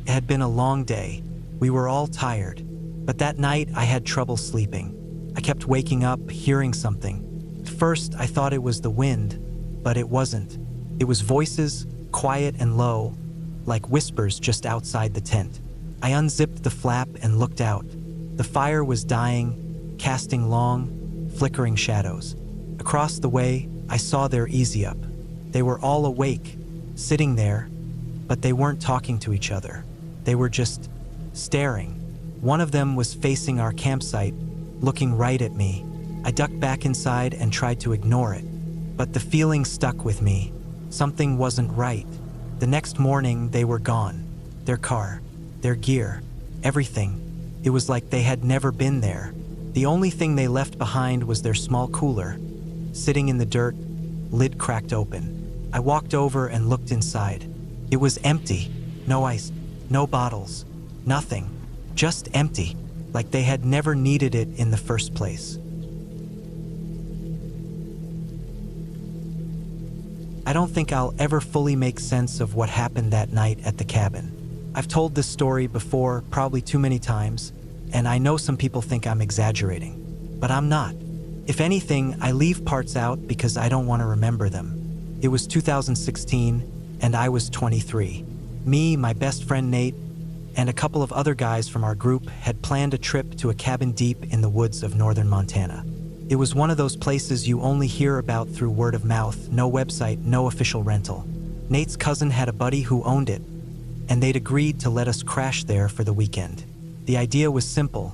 It had been a long day. We were all tired. But that night, I had trouble sleeping. I kept waking up, hearing something. At first, I thought it was the wind, but it wasn't. It was voices, quiet and low, like whispers just outside the tent. I unzipped the flap and looked out. The fire was dying, casting long, flickering shadows. Across the way, I saw their Easy Up. They were all awake, sitting there, but they weren't talking to each other. They were just staring. One of them was facing our campsite, looking right at me. I ducked back inside and tried to ignore it, but the feeling stuck with me. Something wasn't right. The next morning, they were gone. Their car, their gear, everything. It was like they had never been there. The only thing they left behind was their small cooler, sitting in the dirt, lid cracked open. I walked over and looked inside. It was empty. No ice, no bottles, nothing. Just empty, like they had never needed it in the first place. I don't think I'll ever fully make sense of what happened that night at the cabin. I've told this story before, probably too many times, and I know some people think I'm exaggerating, but I'm not. If anything, I leave parts out because I don't want to remember them. It was 2016, and I was 23. Me, my best friend Nate, and a couple of other guys from our group had planned a trip to a cabin deep in the woods of northern Montana. It was one of those places you only hear about through word of mouth, no website, no official rental. Nate's cousin had a buddy who owned it, and they'd agreed to let us crash there for the weekend. The idea was simple: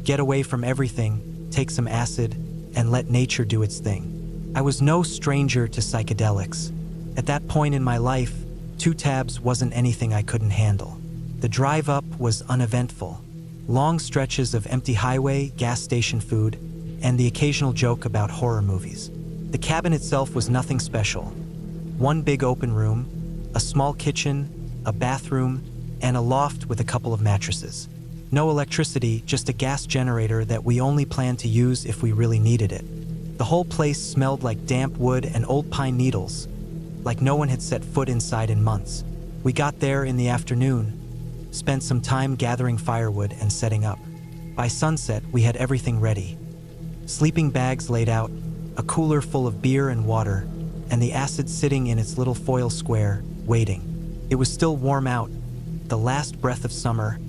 get away from everything, take some acid, and let nature do its thing. I was no stranger to psychedelics. At that point in my life, 2 tabs wasn't anything I couldn't handle. The drive up was uneventful. Long stretches of empty highway, gas station food, and the occasional joke about horror movies. The cabin itself was nothing special. One big open room, a small kitchen, a bathroom, and a loft with a couple of mattresses. No electricity, just a gas generator that we only planned to use if we really needed it. The whole place smelled like damp wood and old pine needles, like no one had set foot inside in months. We got there in the afternoon, spent some time gathering firewood and setting up. By sunset, we had everything ready. Sleeping bags laid out, a cooler full of beer and water, and the acid sitting in its little foil square, waiting. It was still warm out, the last breath of summer,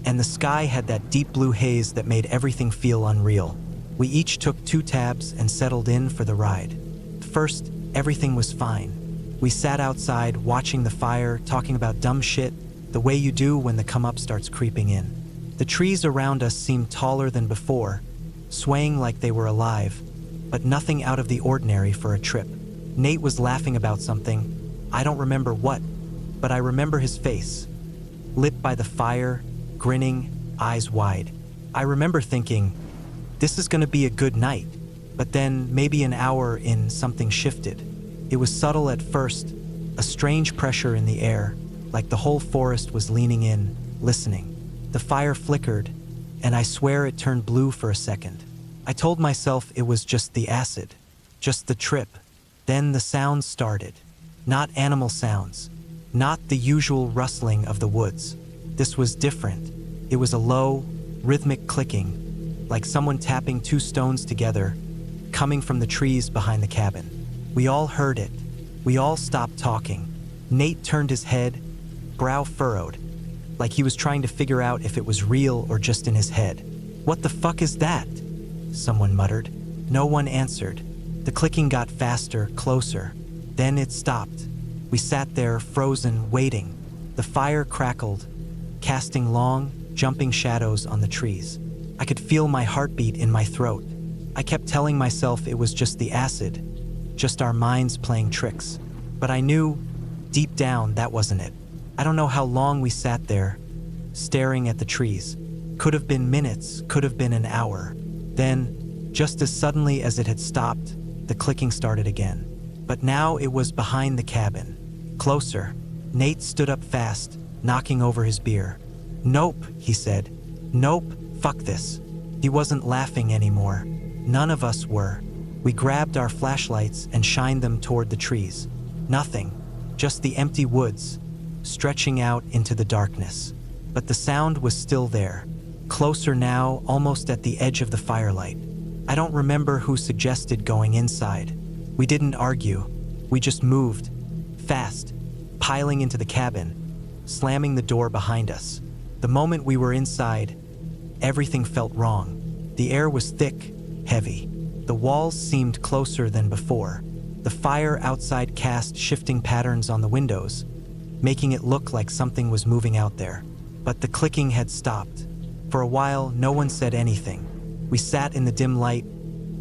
and the sky had that deep blue haze that made everything feel unreal. We each took 2 tabs and settled in for the ride. First, everything was fine. We sat outside, watching the fire, talking about dumb shit, the way you do when the come-up starts creeping in. The trees around us seemed taller than before, swaying like they were alive, but nothing out of the ordinary for a trip. Nate was laughing about something. I don't remember what, but I remember his face, lit by the fire, grinning, eyes wide. I remember thinking, this is gonna be a good night, but then maybe an hour in, something shifted. It was subtle at first, a strange pressure in the air, like the whole forest was leaning in, listening. The fire flickered, and I swear it turned blue for a second. I told myself it was just the acid, just the trip. Then the sounds started. Not animal sounds, not the usual rustling of the woods. This was different. It was a low, rhythmic clicking, like someone tapping 2 stones together, coming from the trees behind the cabin. We all heard it. We all stopped talking. Nate turned his head, brow furrowed, like he was trying to figure out if it was real or just in his head. "What the fuck is that?" someone muttered. No one answered. The clicking got faster, closer. Then it stopped. We sat there, frozen, waiting. The fire crackled, casting long, jumping shadows on the trees. I could feel my heartbeat in my throat. I kept telling myself it was just the acid, just our minds playing tricks. But I knew, deep down, that wasn't it. I don't know how long we sat there, staring at the trees. Could have been minutes, could have been an hour. Then, just as suddenly as it had stopped, the clicking started again. But now it was behind the cabin. Closer. Nate stood up fast, knocking over his beer. "Nope," he said. "Nope, fuck this." He wasn't laughing anymore. None of us were. We grabbed our flashlights and shined them toward the trees. Nothing, just the empty woods, stretching out into the darkness. But the sound was still there, closer now, almost at the edge of the firelight. I don't remember who suggested going inside. We didn't argue. We just moved, fast, piling into the cabin, slamming the door behind us. The moment we were inside, everything felt wrong. The air was thick, heavy. The walls seemed closer than before. The fire outside cast shifting patterns on the windows, making it look like something was moving out there. But the clicking had stopped. For a while, no one said anything. We sat in the dim light,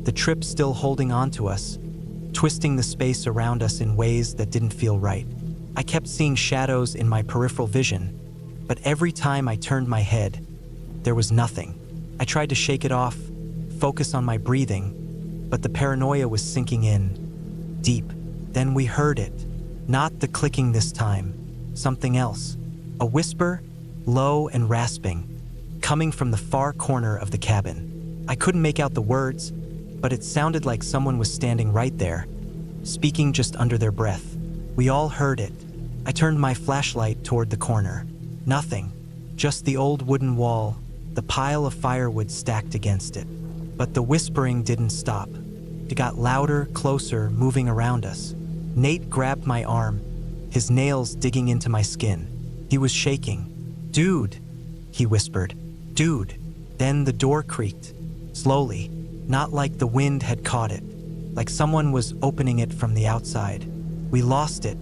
the trip still holding on to us, twisting the space around us in ways that didn't feel right. I kept seeing shadows in my peripheral vision, but every time I turned my head, there was nothing. I tried to shake it off, focus on my breathing, but the paranoia was sinking in, deep. Then we heard it. Not the clicking this time, something else. A whisper, low and rasping, coming from the far corner of the cabin. I couldn't make out the words, but it sounded like someone was standing right there, speaking just under their breath. We all heard it. I turned my flashlight toward the corner. Nothing, just the old wooden wall, the pile of firewood stacked against it. But the whispering didn't stop. It got louder, closer, moving around us. Nate grabbed my arm, his nails digging into my skin. He was shaking. "Dude," he whispered. "Dude." Then the door creaked, slowly, not like the wind had caught it, like someone was opening it from the outside. We lost it.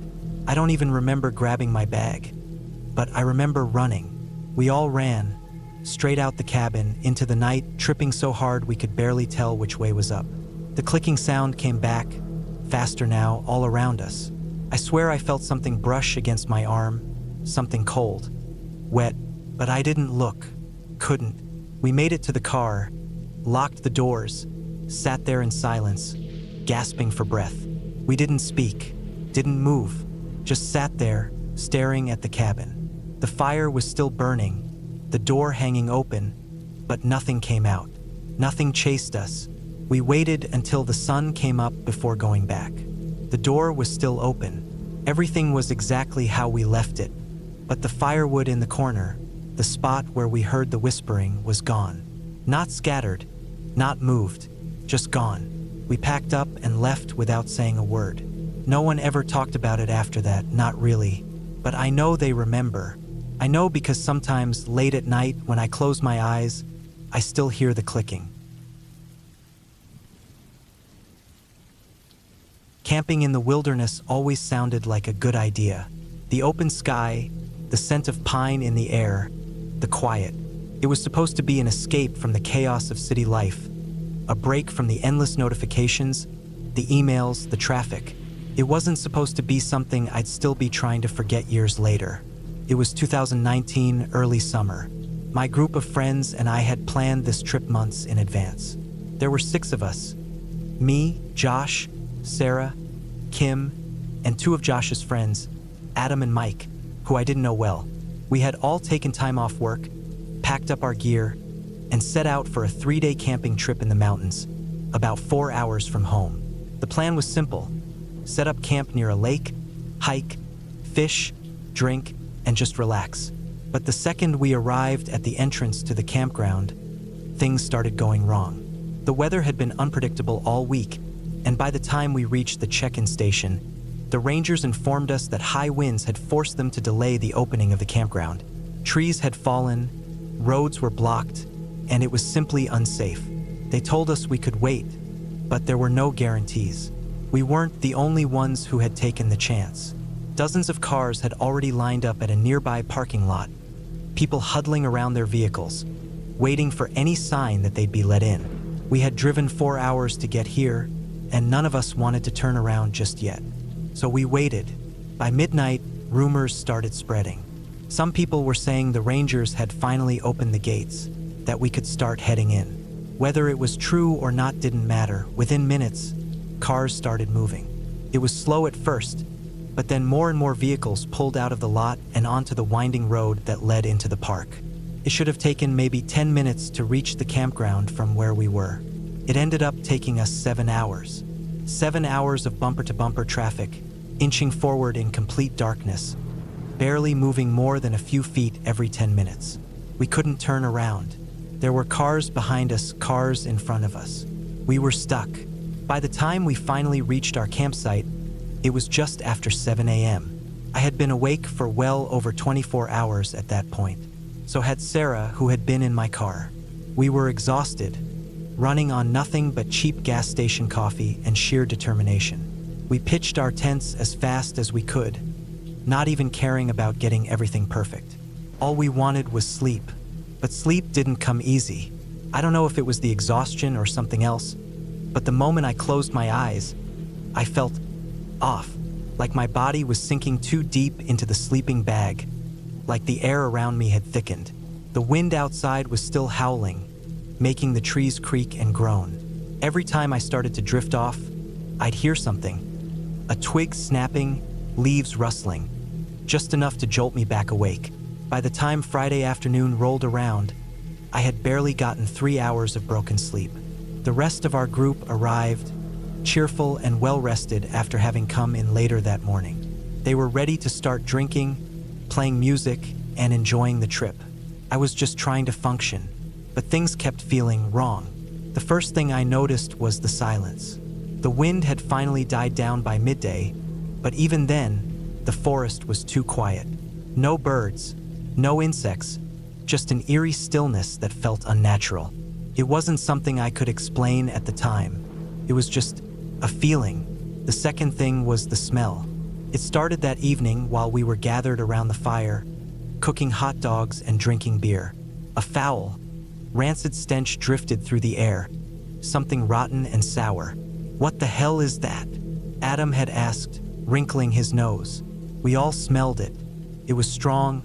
I don't even remember grabbing my bag, but I remember running. We all ran, straight out the cabin, into the night, tripping so hard we could barely tell which way was up. The clicking sound came back, faster now, all around us. I swear I felt something brush against my arm, something cold, wet, but I didn't look, couldn't. We made it to the car, locked the doors, sat there in silence, gasping for breath. We didn't speak, didn't move, just sat there, staring at the cabin. The fire was still burning, the door hanging open, but nothing came out. Nothing chased us. We waited until the sun came up before going back. The door was still open. Everything was exactly how we left it, but the firewood in the corner, the spot where we heard the whispering, was gone. Not scattered, not moved, just gone. We packed up and left without saying a word. No one ever talked about it after that, not really. But I know they remember. I know because sometimes late at night when I close my eyes, I still hear the clicking. Camping in the wilderness always sounded like a good idea. The open sky, the scent of pine in the air, the quiet. It was supposed to be an escape from the chaos of city life, a break from the endless notifications, the emails, the traffic. It wasn't supposed to be something I'd still be trying to forget years later. It was 2019, early summer. My group of friends and I had planned this trip months in advance. There were 6 of us. Me, Josh, Sarah, Kim, and 2 of Josh's friends, Adam and Mike, who I didn't know well. We had all taken time off work, packed up our gear, and set out for a 3-day camping trip in the mountains, about 4 hours from home. The plan was simple: set up camp near a lake, hike, fish, drink, and just relax. But the second we arrived at the entrance to the campground, things started going wrong. The weather had been unpredictable all week, and by the time we reached the check-in station, the rangers informed us that high winds had forced them to delay the opening of the campground. Trees had fallen, roads were blocked, and it was simply unsafe. They told us we could wait, but there were no guarantees. We weren't the only ones who had taken the chance. Dozens of cars had already lined up at a nearby parking lot, people huddling around their vehicles, waiting for any sign that they'd be let in. We had driven 4 hours to get here, and none of us wanted to turn around just yet. So we waited. By midnight, rumors started spreading. Some people were saying the rangers had finally opened the gates, that we could start heading in. Whether it was true or not didn't matter. Within minutes, cars started moving. It was slow at first, but then more and more vehicles pulled out of the lot and onto the winding road that led into the park. It should have taken maybe 10 minutes to reach the campground from where we were. It ended up taking us 7 hours. 7 hours of bumper-to-bumper traffic, inching forward in complete darkness, barely moving more than a few feet every 10 minutes. We couldn't turn around. There were cars behind us, cars in front of us. We were stuck. By the time we finally reached our campsite, it was just after 7 a.m. I had been awake for well over 24 hours at that point. So had Sarah, who had been in my car. We were exhausted, running on nothing but cheap gas station coffee and sheer determination. We pitched our tents as fast as we could, not even caring about getting everything perfect. All we wanted was sleep, but sleep didn't come easy. I don't know if it was the exhaustion or something else, but the moment I closed my eyes, I felt off, like my body was sinking too deep into the sleeping bag, like the air around me had thickened. The wind outside was still howling, making the trees creak and groan. Every time I started to drift off, I'd hear something. A twig snapping, leaves rustling, just enough to jolt me back awake. By the time Friday afternoon rolled around, I had barely gotten 3 hours of broken sleep. The rest of our group arrived, cheerful and well-rested after having come in later that morning. They were ready to start drinking, playing music, and enjoying the trip. I was just trying to function, but things kept feeling wrong. The first thing I noticed was the silence. The wind had finally died down by midday, but even then, the forest was too quiet. No birds, no insects, just an eerie stillness that felt unnatural. It wasn't something I could explain at the time. It was just a feeling. The second thing was the smell. It started that evening while we were gathered around the fire, cooking hot dogs and drinking beer. A foul, rancid stench drifted through the air, something rotten and sour. "What the hell is that?" Adam had asked, wrinkling his nose. We all smelled it. It was strong,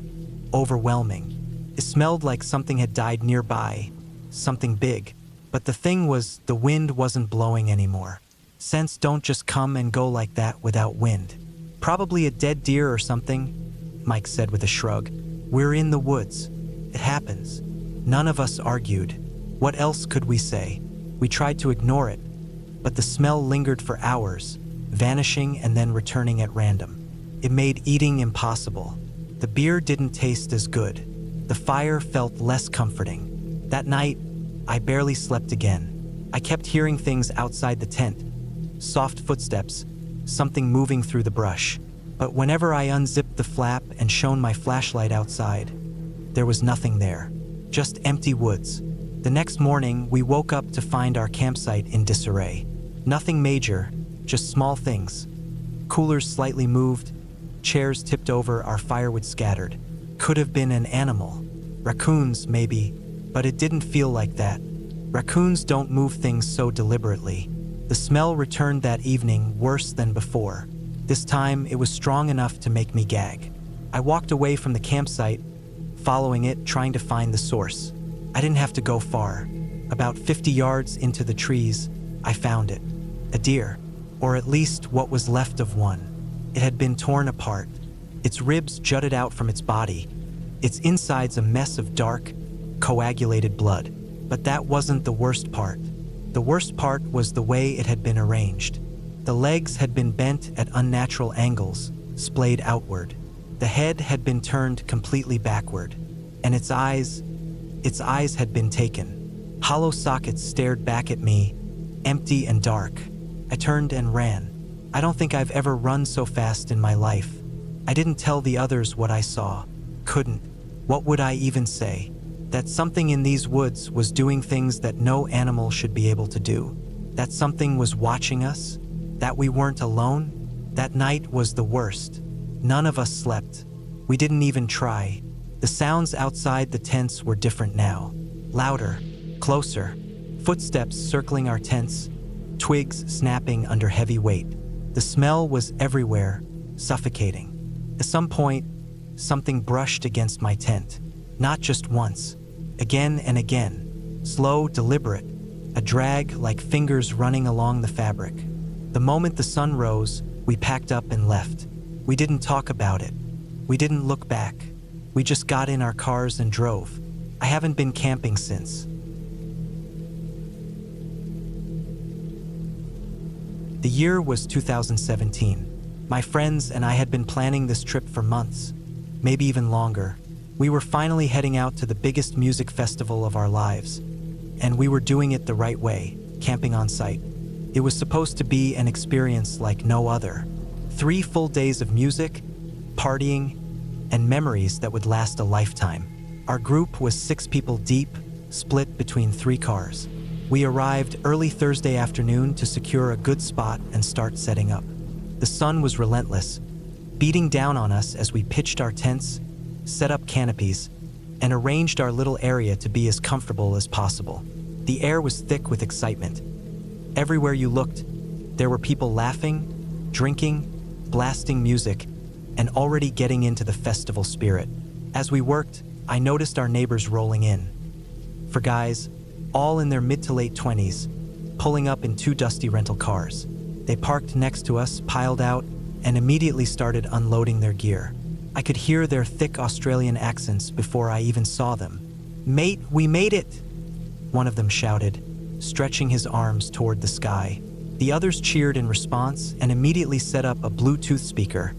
overwhelming. It smelled like something had died nearby, something big. But the thing was, the wind wasn't blowing anymore. Scents don't just come and go like that without wind. "Probably a dead deer or something," Mike said with a shrug. "We're in the woods. It happens. None of us argued. What else could we say? We tried to ignore it, but the smell lingered for hours, vanishing and then returning at random. It made eating impossible. The beer didn't taste as good. The fire felt less comforting. That night, I barely slept again. I kept hearing things outside the tent. Soft footsteps, something moving through the brush. But whenever I unzipped the flap and shone my flashlight outside, there was nothing there. Just empty woods. The next morning, we woke up to find our campsite in disarray. Nothing major, just small things. Coolers slightly moved, chairs tipped over, our firewood scattered. Could have been an animal. Raccoons, maybe, but it didn't feel like that. Raccoons don't move things so deliberately. The smell returned that evening, worse than before. This time, it was strong enough to make me gag. I walked away from the campsite, following it, trying to find the source. I didn't have to go far. About 50 yards into the trees, I found it. A deer, or at least what was left of one. It had been torn apart. Its ribs jutted out from its body, its insides a mess of dark, coagulated blood. But that wasn't the worst part. The worst part was the way it had been arranged. The legs had been bent at unnatural angles, splayed outward. The head had been turned completely backward, and its eyes had been taken. Hollow sockets stared back at me, empty and dark. I turned and ran. I don't think I've ever run so fast in my life. I didn't tell the others what I saw. Couldn't. What would I even say? That something in these woods was doing things that no animal should be able to do. That something was watching us. That we weren't alone. That night was the worst. None of us slept. We didn't even try. The sounds outside the tents were different now. Louder, closer, footsteps circling our tents, twigs snapping under heavy weight. The smell was everywhere, suffocating. At some point, something brushed against my tent. Not just once, again and again. Slow, deliberate, a drag like fingers running along the fabric. The moment the sun rose, we packed up and left. We didn't talk about it. We didn't look back. We just got in our cars and drove. I haven't been camping since. The year was 2017. My friends and I had been planning this trip for months, maybe even longer. We were finally heading out to the biggest music festival of our lives, and we were doing it the right way, camping on site. It was supposed to be an experience like no other. 3 full days of music, partying, and memories that would last a lifetime. Our group was 6 people deep, split between 3 cars. We arrived early Thursday afternoon to secure a good spot and start setting up. The sun was relentless, beating down on us as we pitched our tents, set up canopies, and arranged our little area to be as comfortable as possible. The air was thick with excitement. Everywhere you looked, there were people laughing, drinking, blasting music, and already getting into the festival spirit. As we worked, I noticed our neighbors rolling in. 4 guys, all in their mid to late 20s, pulling up in 2 dusty rental cars. They parked next to us, piled out, and immediately started unloading their gear. I could hear their thick Australian accents before I even saw them. "Mate, we made it!" one of them shouted, stretching his arms toward the sky. The others cheered in response and immediately set up a Bluetooth speaker,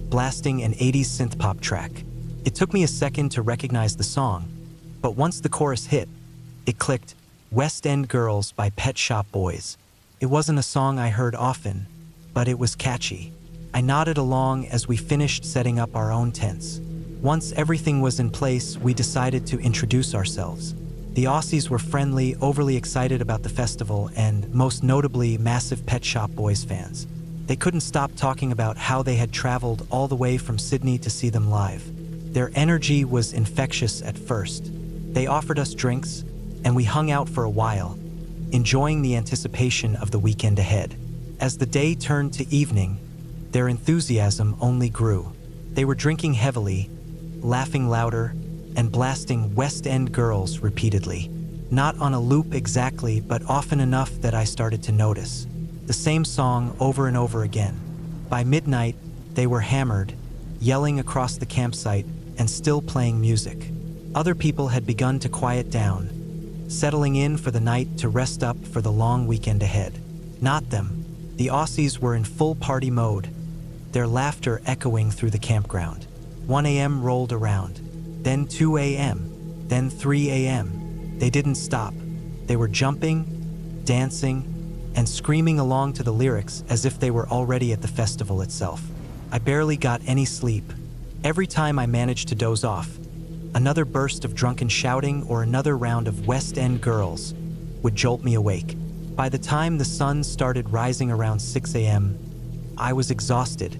blasting an 80s synth-pop track. It took me a second to recognize the song, but once the chorus hit, it clicked: West End Girls by Pet Shop Boys. It wasn't a song I heard often, but it was catchy. I nodded along as we finished setting up our own tents. Once everything was in place, we decided to introduce ourselves. The Aussies were friendly, overly excited about the festival, and most notably, massive Pet Shop Boys fans. They couldn't stop talking about how they had traveled all the way from Sydney to see them live. Their energy was infectious at first. They offered us drinks, and we hung out for a while, enjoying the anticipation of the weekend ahead. As the day turned to evening, their enthusiasm only grew. They were drinking heavily, laughing louder, and blasting West End Girls repeatedly. Not on a loop exactly, but often enough that I started to notice. The same song over and over again. By midnight, they were hammered, yelling across the campsite, and still playing music. Other people had begun to quiet down, settling in for the night to rest up for the long weekend ahead. Not them. The Aussies were in full party mode, their laughter echoing through the campground. 1 a.m. rolled around, then 2 a.m., then 3 a.m. They didn't stop. They were jumping, dancing, and screaming along to the lyrics as if they were already at the festival itself. I barely got any sleep. Every time I managed to doze off, another burst of drunken shouting or another round of West End girls would jolt me awake. By the time the sun started rising around 6 a.m., I was exhausted,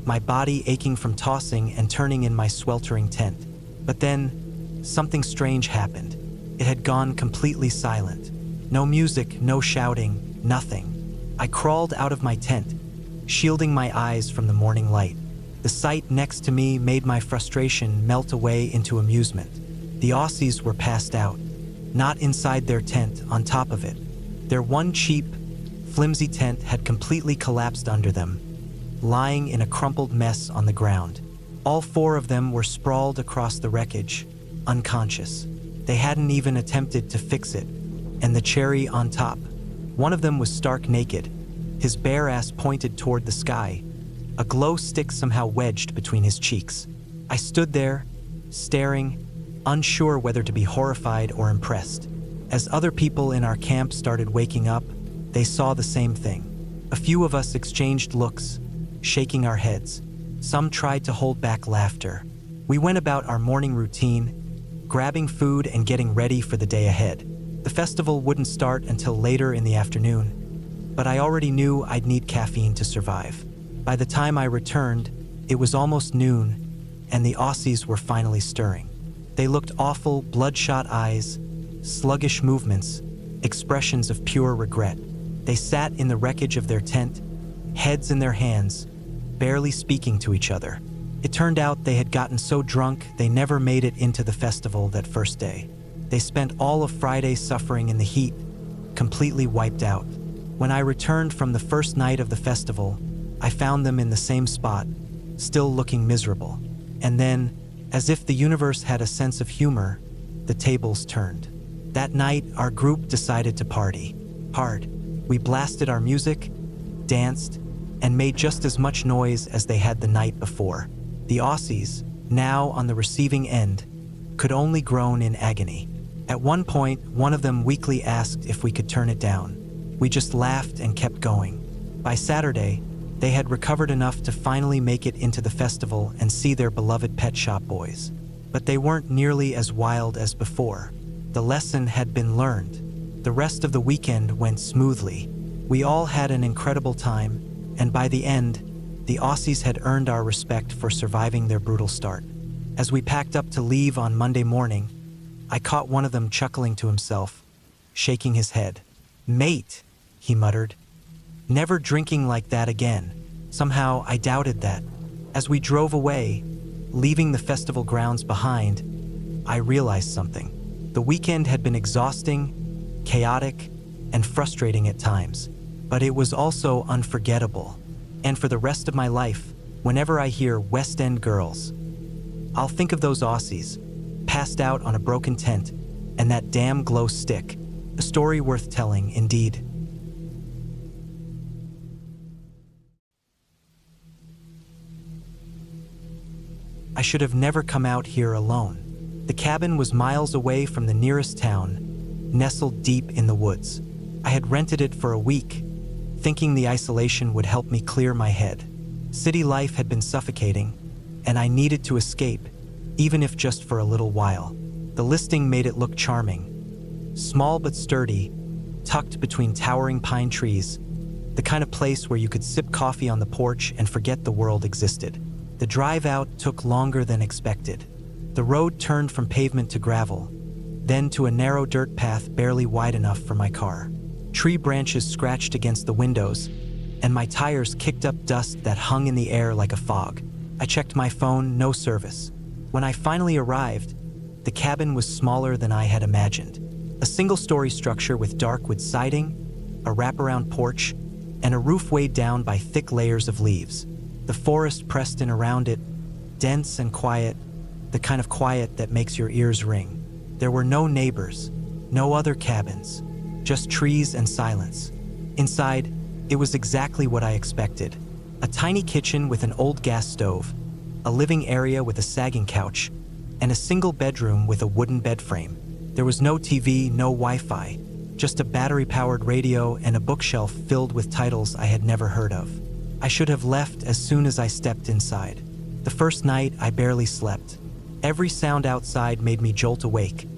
my body aching from tossing and turning in my sweltering tent. But then, something strange happened. It had gone completely silent. No music, no shouting, nothing. I crawled out of my tent, shielding my eyes from the morning light. The sight next to me made my frustration melt away into amusement. The Aussies were passed out, not inside their tent, on top of it. Their one cheap, flimsy tent had completely collapsed under them, lying in a crumpled mess on the ground. All 4 of them were sprawled across the wreckage, unconscious. They hadn't even attempted to fix it. And the cherry on top, one of them was stark naked, his bare ass pointed toward the sky, a glow stick somehow wedged between his cheeks. I stood there, staring, unsure whether to be horrified or impressed. As other people in our camp started waking up, they saw the same thing. A few of us exchanged looks, shaking our heads. Some tried to hold back laughter. We went about our morning routine, grabbing food and getting ready for the day ahead. The festival wouldn't start until later in the afternoon, but I already knew I'd need caffeine to survive. By the time I returned, it was almost noon, and the Aussies were finally stirring. They looked awful, bloodshot eyes, sluggish movements, expressions of pure regret. They sat in the wreckage of their tent, heads in their hands, barely speaking to each other. It turned out they had gotten so drunk they never made it into the festival that first day. They spent all of Friday suffering in the heat, completely wiped out. When I returned from the first night of the festival, I found them in the same spot, still looking miserable. And then, as if the universe had a sense of humor, the tables turned. That night, our group decided to party hard. We blasted our music, danced, and made just as much noise as they had the night before. The Aussies, now on the receiving end, could only groan in agony. At one point, one of them weakly asked if we could turn it down. We just laughed and kept going. By Saturday, they had recovered enough to finally make it into the festival and see their beloved Pet Shop Boys. But they weren't nearly as wild as before. The lesson had been learned. The rest of the weekend went smoothly. We all had an incredible time, and by the end, the Aussies had earned our respect for surviving their brutal start. As we packed up to leave on Monday morning, I caught one of them chuckling to himself, shaking his head. "Mate," he muttered. "Never drinking like that again." Somehow, I doubted that. As we drove away, leaving the festival grounds behind, I realized something. The weekend had been exhausting, chaotic, and frustrating at times, but it was also unforgettable. And for the rest of my life, whenever I hear West End girls, I'll think of those Aussies, passed out on a broken tent, and that damn glow stick. A story worth telling, indeed. I should have never come out here alone. The cabin was miles away from the nearest town, nestled deep in the woods. I had rented it for a week, thinking the isolation would help me clear my head. City life had been suffocating, and I needed to escape, even if just for a little while. The listing made it look charming. Small but sturdy, tucked between towering pine trees, the kind of place where you could sip coffee on the porch and forget the world existed. The drive out took longer than expected. The road turned from pavement to gravel, then to a narrow dirt path barely wide enough for my car. Tree branches scratched against the windows, and my tires kicked up dust that hung in the air like a fog. I checked my phone, no service. When I finally arrived, the cabin was smaller than I had imagined. A single-story structure with dark wood siding, a wraparound porch, and a roof weighed down by thick layers of leaves. The forest pressed in around it, dense and quiet, the kind of quiet that makes your ears ring. There were no neighbors, no other cabins, just trees and silence. Inside, it was exactly what I expected. A tiny kitchen with an old gas stove, a living area with a sagging couch, and a single bedroom with a wooden bed frame. There was no TV, no Wi-Fi, just a battery-powered radio and a bookshelf filled with titles I had never heard of. I should have left as soon as I stepped inside. The first night, I barely slept. Every sound outside made me jolt awake.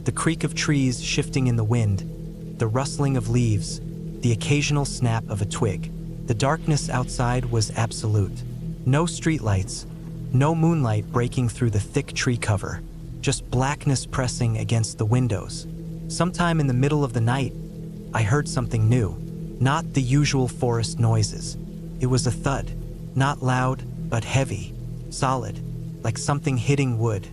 The creak of trees shifting in the wind, the rustling of leaves, the occasional snap of a twig. The darkness outside was absolute. No streetlights, no moonlight breaking through the thick tree cover, just blackness pressing against the windows. Sometime in the middle of the night, I heard something new, not the usual forest noises. It was a thud, not loud, but heavy, solid, like something hitting wood,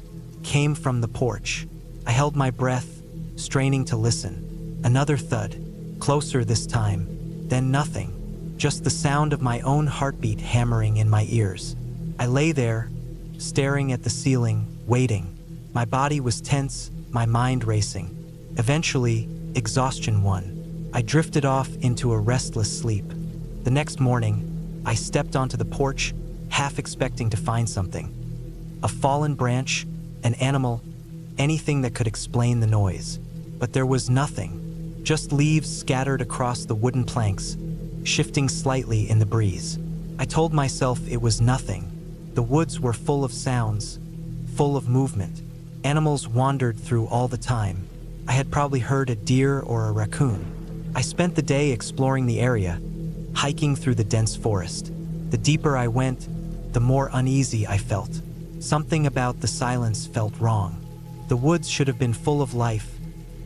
came from the porch. I held my breath, straining to listen. Another thud, closer this time, then nothing, just the sound of my own heartbeat hammering in my ears. I lay there, staring at the ceiling, waiting. My body was tense, my mind racing. Eventually, exhaustion won. I drifted off into a restless sleep. The next morning, I stepped onto the porch, half expecting to find something. A fallen branch, an animal, anything that could explain the noise. But there was nothing, just leaves scattered across the wooden planks, shifting slightly in the breeze. I told myself it was nothing. The woods were full of sounds, full of movement. Animals wandered through all the time. I had probably heard a deer or a raccoon. I spent the day exploring the area, hiking through the dense forest. The deeper I went, the more uneasy I felt. Something about the silence felt wrong. The woods should have been full of life,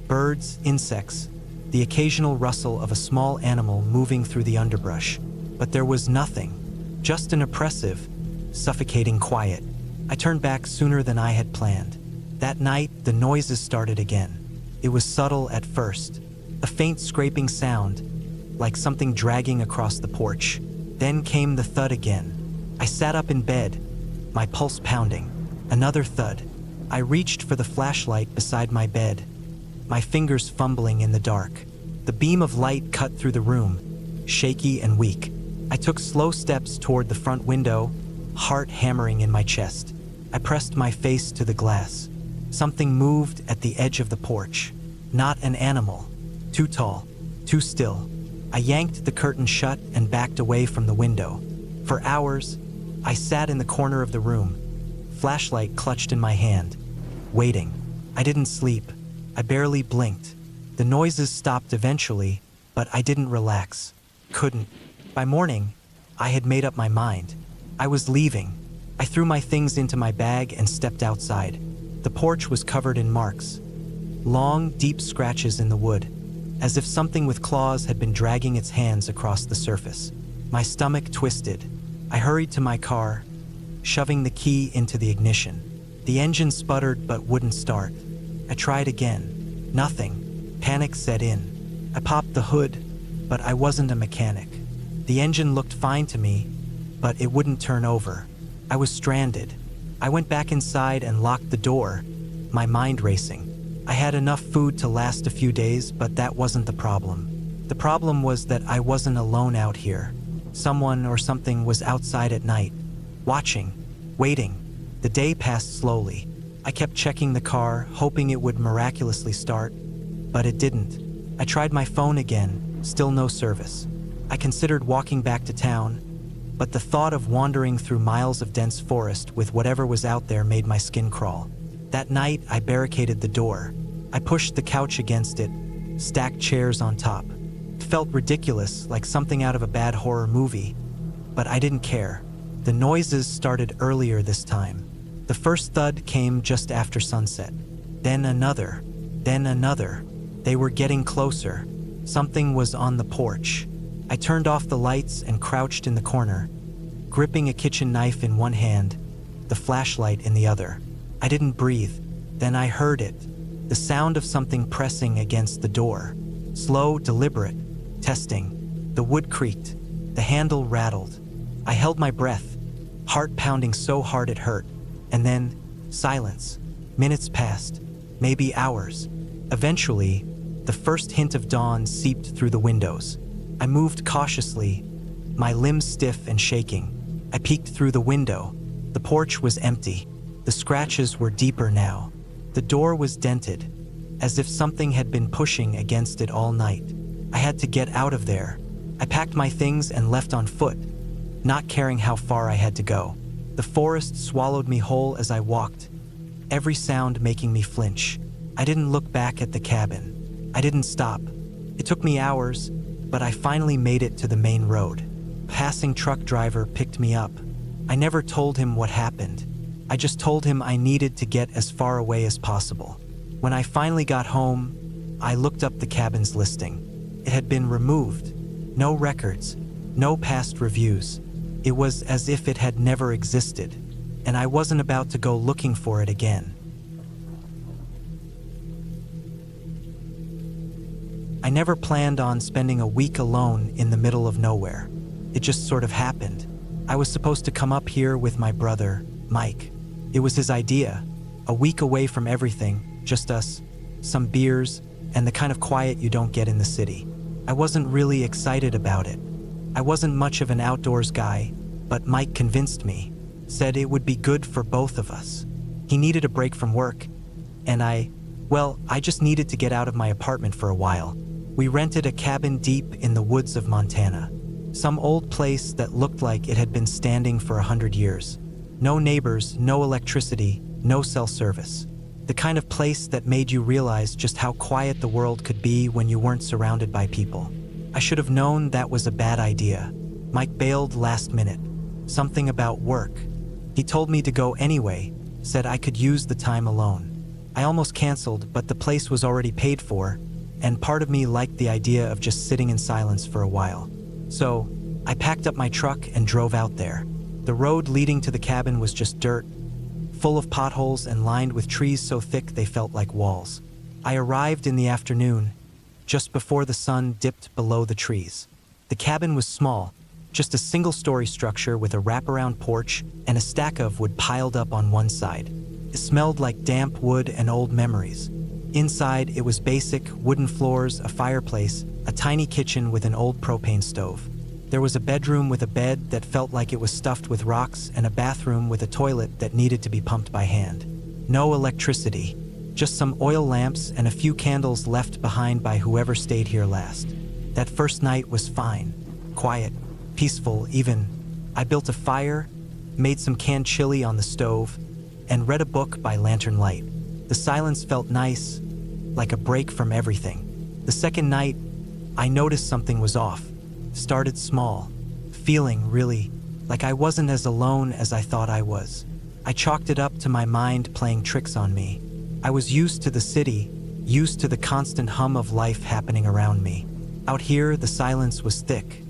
birds, insects, the occasional rustle of a small animal moving through the underbrush. But there was nothing, just an oppressive, suffocating quiet. I turned back sooner than I had planned. That night, the noises started again. It was subtle at first, a faint scraping sound, like something dragging across the porch. Then came the thud again. I sat up in bed, my pulse pounding. Another thud. I reached for the flashlight beside my bed, my fingers fumbling in the dark. The beam of light cut through the room, shaky and weak. I took slow steps toward the front window, heart hammering in my chest. I pressed my face to the glass. Something moved at the edge of the porch. Not an animal. Too tall, too still. I yanked the curtain shut and backed away from the window. For hours, I sat in the corner of the room, flashlight clutched in my hand, waiting. I didn't sleep. I barely blinked. The noises stopped eventually, but I didn't relax. Couldn't. By morning, I had made up my mind. I was leaving. I threw my things into my bag and stepped outside. The porch was covered in marks. Long, deep scratches in the wood, as if something with claws had been dragging its hands across the surface. My stomach twisted. I hurried to my car, shoving the key into the ignition. The engine sputtered but wouldn't start. I tried again. Nothing. Panic set in. I popped the hood, but I wasn't a mechanic. The engine looked fine to me, but it wouldn't turn over. I was stranded. I went back inside and locked the door, my mind racing. I had enough food to last a few days, but that wasn't the problem. The problem was that I wasn't alone out here. Someone or something was outside at night, watching, waiting. The day passed slowly. I kept checking the car, hoping it would miraculously start, but it didn't. I tried my phone again, still no service. I considered walking back to town, but the thought of wandering through miles of dense forest with whatever was out there made my skin crawl. That night, I barricaded the door. I pushed the couch against it, stacked chairs on top. It felt ridiculous, like something out of a bad horror movie, but I didn't care. The noises started earlier this time. The first thud came just after sunset. Then another. Then another. They were getting closer. Something was on the porch. I turned off the lights and crouched in the corner, gripping a kitchen knife in one hand, the flashlight in the other. I didn't breathe. Then I heard it, the sound of something pressing against the door. Slow, deliberate, testing. The wood creaked. The handle rattled. I held my breath, heart pounding so hard it hurt. And then, Silence. Minutes passed, maybe hours. Eventually, the first hint of dawn seeped through the windows. I moved cautiously, my limbs stiff and shaking. I peeked through the window. The porch was empty. The scratches were deeper now. The door was dented, as if something had been pushing against it all night. I had to get out of there. I packed my things and left on foot, not caring how far I had to go. The forest swallowed me whole as I walked, every sound making me flinch. I didn't look back at the cabin. I didn't stop. It took me hours, but I finally made it to the main road. A passing truck driver picked me up. I never told him what happened. I just told him I needed to get as far away as possible. When I finally got home, I looked up the cabin's listing. It had been removed. No records, no past reviews. It was as if it had never existed, and I wasn't about to go looking for it again. I never planned on spending a week alone in the middle of nowhere. It just sort of happened. I was supposed to come up here with my brother, Mike. It was his idea. A week away from everything, just us, some beers, and the kind of quiet you don't get in the city. I wasn't really excited about it. I wasn't much of an outdoors guy, but Mike convinced me, said it would be good for both of us. He needed a break from work, and I just needed to get out of my apartment for a while. We rented a cabin deep in the woods of Montana. Some old place that looked like it had been standing for 100 years. No neighbors, no electricity, no cell service. The kind of place that made you realize just how quiet the world could be when you weren't surrounded by people. I should have known that was a bad idea. Mike bailed last minute. Something about work. He told me to go anyway, said I could use the time alone. I almost canceled, but the place was already paid for, and part of me liked the idea of just sitting in silence for a while. So, I packed up my truck and drove out there. The road leading to the cabin was just dirt, full of potholes and lined with trees so thick they felt like walls. I arrived in the afternoon, just before the sun dipped below the trees. The cabin was small, just a single-story structure with a wraparound porch and a stack of wood piled up on one side. It smelled like damp wood and old memories. Inside, it was basic, wooden floors, a fireplace, a tiny kitchen with an old propane stove. There was a bedroom with a bed that felt like it was stuffed with rocks and a bathroom with a toilet that needed to be pumped by hand. No electricity, just some oil lamps and a few candles left behind by whoever stayed here last. That first night was fine, quiet, peaceful even. I built a fire, made some canned chili on the stove, and read a book by lantern light. The silence felt nice, like a break from everything. The second night, I noticed something was off. Started small, feeling, really, like I wasn't as alone as I thought I was. I chalked it up to my mind playing tricks on me. I was used to the city, used to the constant hum of life happening around me. Out here, the silence was thick,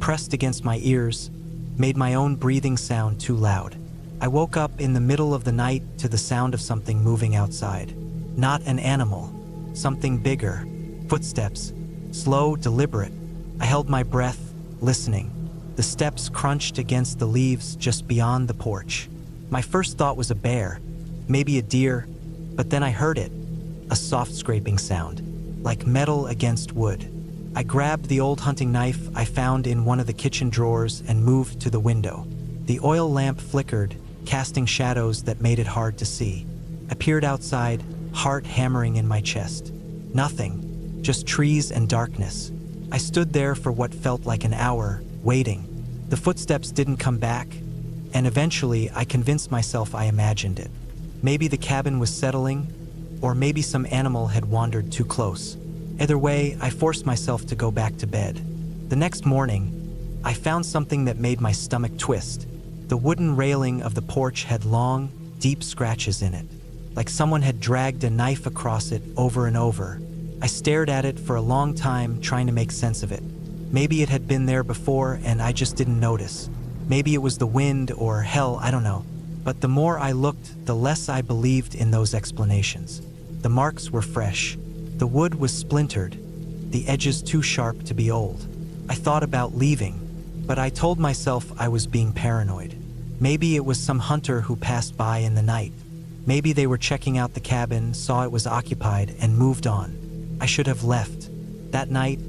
pressed against my ears, made my own breathing sound too loud. I woke up in the middle of the night to the sound of something moving outside. Not an animal, something bigger. Footsteps, slow, deliberate. I held my breath, listening. The steps crunched against the leaves just beyond the porch. My first thought was a bear, maybe a deer, but then I heard it, a soft scraping sound, like metal against wood. I grabbed the old hunting knife I found in one of the kitchen drawers and moved to the window. The oil lamp flickered, casting shadows that made it hard to see. I peered outside, heart hammering in my chest. Nothing, just trees and darkness. I stood there for what felt like an hour, waiting. The footsteps didn't come back, and eventually I convinced myself I imagined it. Maybe the cabin was settling, or maybe some animal had wandered too close. Either way, I forced myself to go back to bed. The next morning, I found something that made my stomach twist. The wooden railing of the porch had long, deep scratches in it, like someone had dragged a knife across it over and over. I stared at it for a long time, trying to make sense of it. Maybe it had been there before and I just didn't notice. Maybe it was the wind or hell, I don't know. But the more I looked, the less I believed in those explanations. The marks were fresh. The wood was splintered, the edges too sharp to be old. I thought about leaving, but I told myself I was being paranoid. Maybe it was some hunter who passed by in the night. Maybe they were checking out the cabin, saw it was occupied, and moved on. I should have left. That night,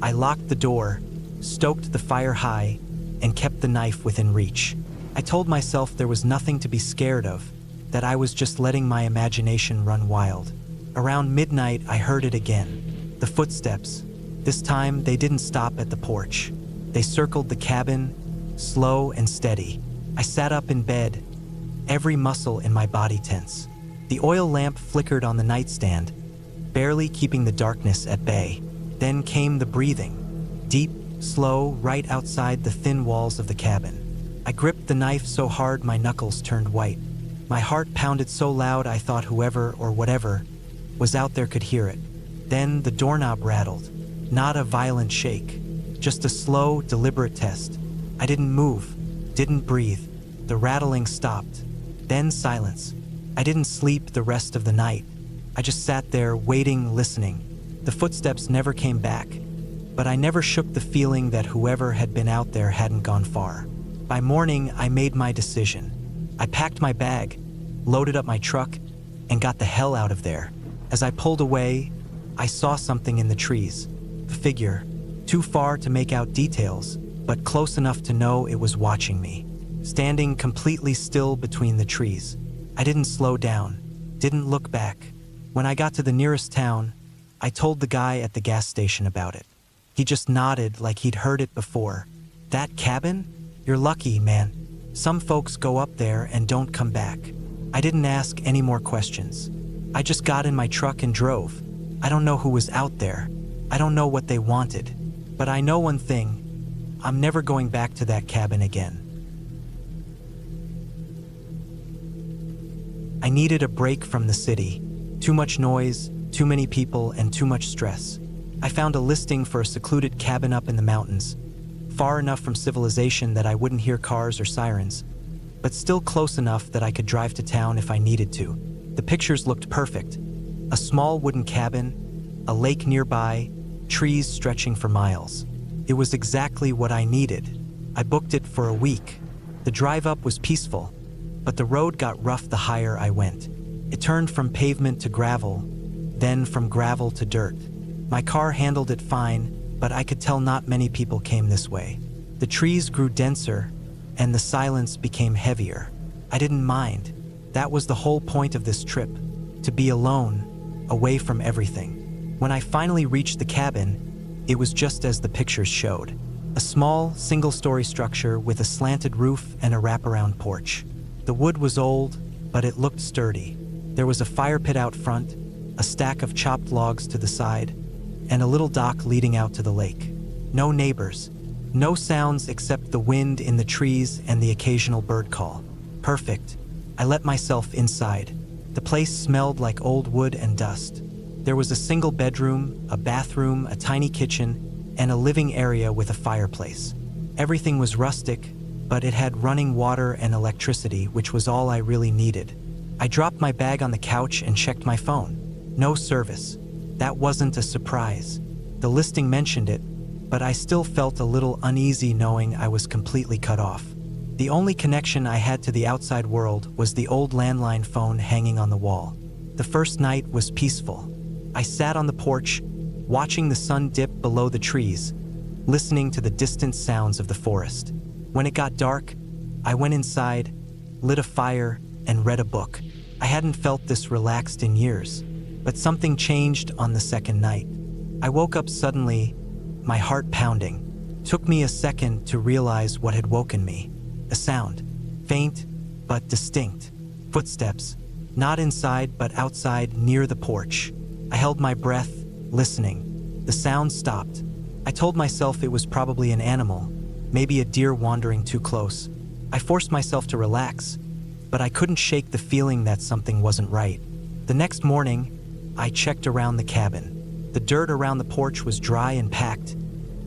I locked the door, stoked the fire high, and kept the knife within reach. I told myself there was nothing to be scared of, that I was just letting my imagination run wild. Around midnight, I heard it again. The footsteps. This time, they didn't stop at the porch. They circled the cabin, slow and steady. I sat up in bed, every muscle in my body tense. The oil lamp flickered on the nightstand, barely keeping the darkness at bay. Then came the breathing. Deep, slow, right outside the thin walls of the cabin. I gripped the knife so hard my knuckles turned white. My heart pounded so loud I thought whoever or whatever was out there could hear it. Then the doorknob rattled. Not a violent shake, just a slow, deliberate test. I didn't move, didn't breathe. The rattling stopped. Then silence. I didn't sleep the rest of the night. I just sat there waiting, listening. The footsteps never came back, but I never shook the feeling that whoever had been out there hadn't gone far. By morning, I made my decision. I packed my bag, loaded up my truck, and got the hell out of there. As I pulled away, I saw something in the trees. A figure, too far to make out details, but close enough to know it was watching me. Standing completely still between the trees. I didn't slow down, didn't look back. When I got to the nearest town, I told the guy at the gas station about it. He just nodded like he'd heard it before. That cabin? You're lucky, man. Some folks go up there and don't come back. I didn't ask any more questions. I just got in my truck and drove. I don't know who was out there. I don't know what they wanted. But I know one thing. I'm never going back to that cabin again. I needed a break from the city. Too much noise, too many people, and too much stress. I found a listing for a secluded cabin up in the mountains, far enough from civilization that I wouldn't hear cars or sirens, but still close enough that I could drive to town if I needed to. The pictures looked perfect. A small wooden cabin, a lake nearby, trees stretching for miles. It was exactly what I needed. I booked it for a week. The drive up was peaceful, but the road got rough the higher I went. It turned from pavement to gravel, then from gravel to dirt. My car handled it fine, but I could tell not many people came this way. The trees grew denser, and the silence became heavier. I didn't mind. That was the whole point of this trip, to be alone, away from everything. When I finally reached the cabin, it was just as the pictures showed. A small, single-story structure with a slanted roof and a wraparound porch. The wood was old, but it looked sturdy. There was a fire pit out front, a stack of chopped logs to the side, and a little dock leading out to the lake. No neighbors, no sounds except the wind in the trees and the occasional bird call. Perfect. I let myself inside. The place smelled like old wood and dust. There was a single bedroom, a bathroom, a tiny kitchen, and a living area with a fireplace. Everything was rustic, but it had running water and electricity, which was all I really needed. I dropped my bag on the couch and checked my phone. No service. That wasn't a surprise. The listing mentioned it, but I still felt a little uneasy knowing I was completely cut off. The only connection I had to the outside world was the old landline phone hanging on the wall. The first night was peaceful. I sat on the porch, watching the sun dip below the trees, listening to the distant sounds of the forest. When it got dark, I went inside, lit a fire, and read a book. I hadn't felt this relaxed in years, but something changed on the second night. I woke up suddenly, my heart pounding. Took me a second to realize what had woken me. A sound, faint but distinct. Footsteps, not inside but outside near the porch. I held my breath, listening. The sound stopped. I told myself it was probably an animal, maybe a deer wandering too close. I forced myself to relax, but I couldn't shake the feeling that something wasn't right. The next morning, I checked around the cabin. The dirt around the porch was dry and packed,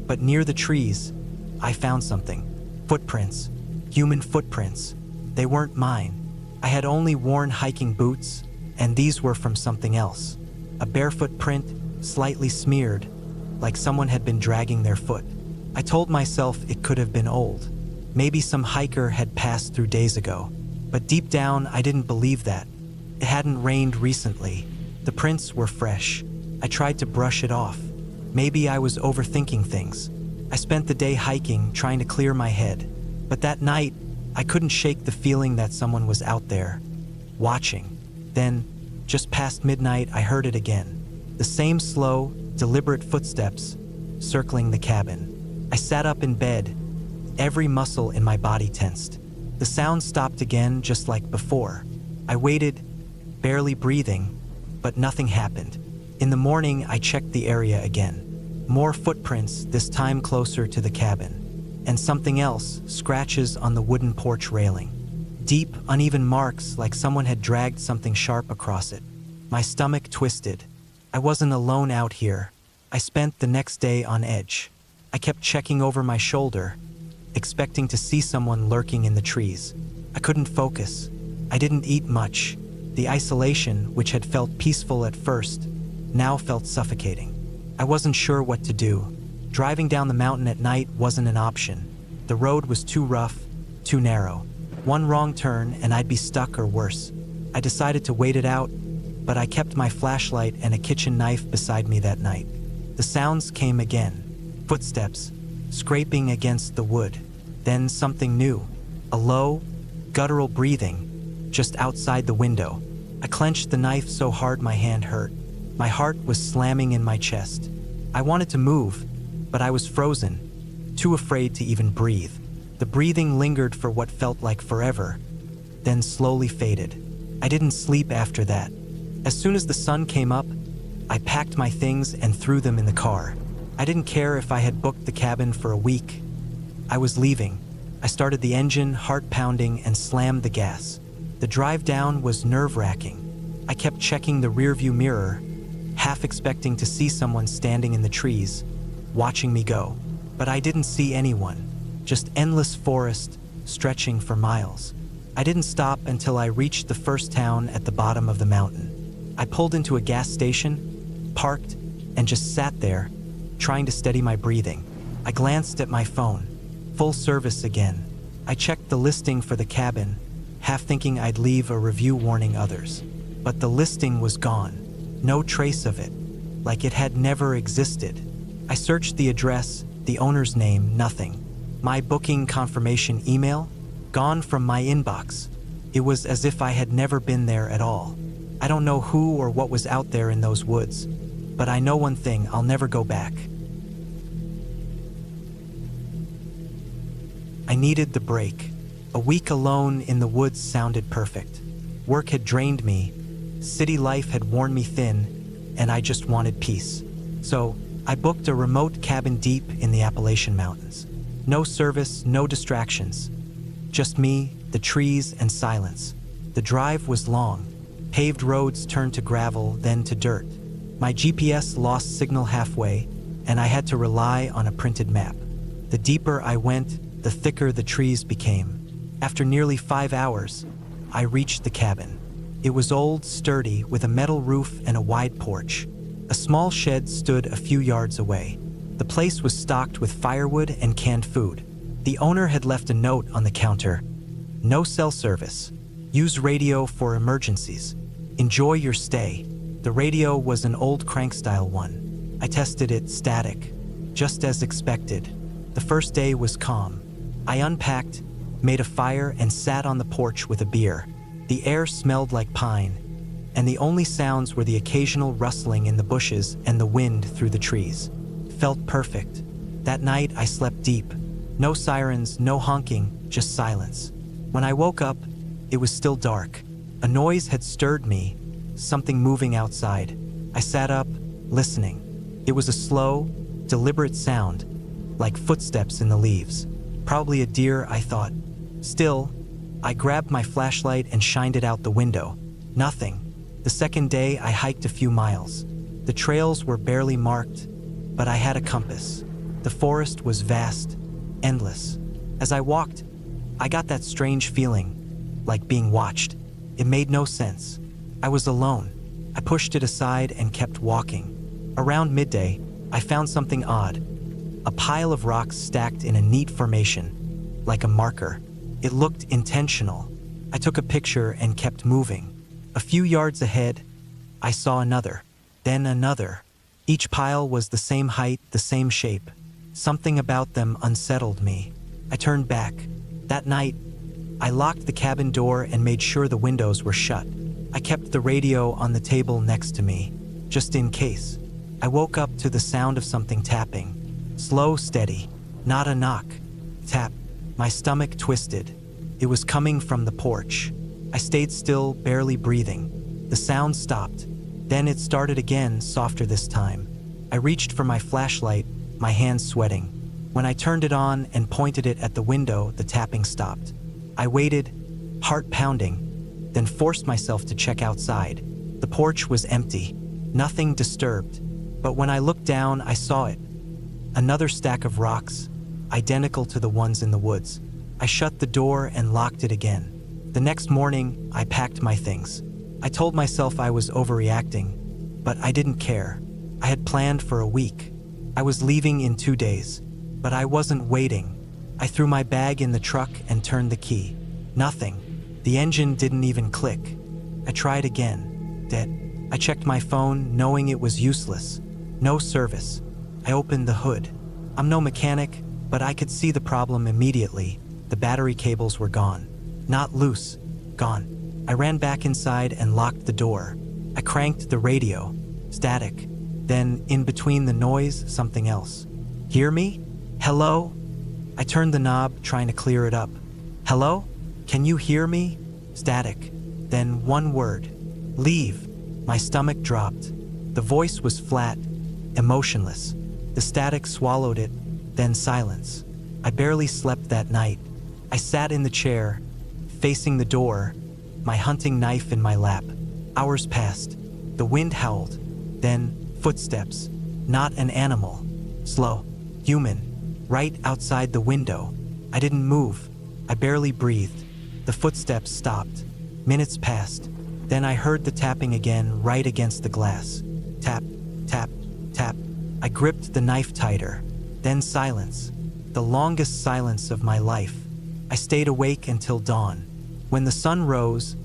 but near the trees, I found something. Footprints. Human footprints. They weren't mine. I had only worn hiking boots, and these were from something else. A barefoot print, slightly smeared, like someone had been dragging their foot. I told myself it could have been old. Maybe some hiker had passed through days ago. But deep down, I didn't believe that. It hadn't rained recently. The prints were fresh. I tried to brush it off. Maybe I was overthinking things. I spent the day hiking, trying to clear my head. But that night, I couldn't shake the feeling that someone was out there, watching. Then, just past midnight, I heard it again. The same slow, deliberate footsteps circling the cabin. I sat up in bed, every muscle in my body tensed. The sound stopped again, just like before. I waited, barely breathing, but nothing happened. In the morning, I checked the area again. More footprints, this time closer to the cabin. And something else, scratches on the wooden porch railing. Deep, uneven marks like someone had dragged something sharp across it. My stomach twisted. I wasn't alone out here. I spent the next day on edge. I kept checking over my shoulder, expecting to see someone lurking in the trees. I couldn't focus. I didn't eat much. The isolation, which had felt peaceful at first, now felt suffocating. I wasn't sure what to do. Driving down the mountain at night wasn't an option. The road was too rough, too narrow. One wrong turn and I'd be stuck or worse. I decided to wait it out, but I kept my flashlight and a kitchen knife beside me that night. The sounds came again. Footsteps, scraping against the wood. Then something new. A low, guttural breathing, just outside the window. I clenched the knife so hard my hand hurt. My heart was slamming in my chest. I wanted to move, but I was frozen, too afraid to even breathe. The breathing lingered for what felt like forever, then slowly faded. I didn't sleep after that. As soon as the sun came up, I packed my things and threw them in the car. I didn't care if I had booked the cabin for a week. I was leaving. I started the engine, heart pounding, and slammed the gas. The drive down was nerve-wracking. I kept checking the rearview mirror, half expecting to see someone standing in the trees, watching me go. But I didn't see anyone. Just endless forest, stretching for miles. I didn't stop until I reached the first town at the bottom of the mountain. I pulled into a gas station, parked, and just sat there, trying to steady my breathing. I glanced at my phone. Full service again. I checked the listing for the cabin, half thinking I'd leave a review warning others. But the listing was gone. No trace of it, like it had never existed. I searched the address, the owner's name, nothing. My booking confirmation email, gone from my inbox. It was as if I had never been there at all. I don't know who or what was out there in those woods, but I know one thing: I'll never go back. I needed the break. A week alone in the woods sounded perfect. Work had drained me, city life had worn me thin, and I just wanted peace. So, I booked a remote cabin deep in the Appalachian Mountains. No service, no distractions. Just me, the trees, and silence. The drive was long. Paved roads turned to gravel, then to dirt. My GPS lost signal halfway, and I had to rely on a printed map. The deeper I went, the thicker the trees became. After nearly 5 hours, I reached the cabin. It was old, sturdy, with a metal roof and a wide porch. A small shed stood a few yards away. The place was stocked with firewood and canned food. The owner had left a note on the counter. No cell service. Use radio for emergencies. Enjoy your stay. The radio was an old crank-style one. I tested it static, just as expected. The first day was calm. I unpacked, made a fire, and sat on the porch with a beer. The air smelled like pine, and the only sounds were the occasional rustling in the bushes and the wind through the trees. Felt perfect. That night, I slept deep. No sirens, no honking, just silence. When I woke up, it was still dark. A noise had stirred me, something moving outside. I sat up, listening. It was a slow, deliberate sound, like footsteps in the leaves. Probably a deer, I thought. Still, I grabbed my flashlight and shined it out the window. Nothing. The second day, I hiked a few miles. The trails were barely marked, but I had a compass. The forest was vast, endless. As I walked, I got that strange feeling, like being watched. It made no sense. I was alone. I pushed it aside and kept walking. Around midday, I found something odd. A pile of rocks stacked in a neat formation, like a marker. It looked intentional. I took a picture and kept moving. A few yards ahead, I saw another, then another. Each pile was the same height, the same shape. Something about them unsettled me. I turned back. That night, I locked the cabin door and made sure the windows were shut. I kept the radio on the table next to me, just in case. I woke up to the sound of something tapping. Slow, steady, not a knock. Tap. My stomach twisted. It was coming from the porch. I stayed still, barely breathing. The sound stopped. Then it started again, softer this time. I reached for my flashlight, my hands sweating. When I turned it on and pointed it at the window, the tapping stopped. I waited, heart pounding, then forced myself to check outside. The porch was empty, nothing disturbed. But when I looked down, I saw it. Another stack of rocks, identical to the ones in the woods. I shut the door and locked it again. The next morning, I packed my things. I told myself I was overreacting, but I didn't care. I had planned for a week. I was leaving in 2 days, but I wasn't waiting. I threw my bag in the truck and turned the key. Nothing. The engine didn't even click. I tried again. Dead. I checked my phone, knowing it was useless. No service. I opened the hood. I'm no mechanic, but I could see the problem immediately. The battery cables were gone. Not loose. Gone. I ran back inside and locked the door. I cranked the radio. Static. Then, in between the noise, something else. Hear me? Hello? I turned the knob, trying to clear it up. Hello? Can you hear me? Static. Then one word. Leave. My stomach dropped. The voice was flat, emotionless. The static swallowed it, then silence. I barely slept that night. I sat in the chair, facing the door, my hunting knife in my lap. Hours passed. The wind howled. Then, footsteps. Not an animal. Slow. Human. Right outside the window. I didn't move. I barely breathed. The footsteps stopped. Minutes passed. Then I heard the tapping again, right against the glass. Tap, tap, tap. I gripped the knife tighter. Then silence. The longest silence of my life. I stayed awake until dawn. When the sun rose,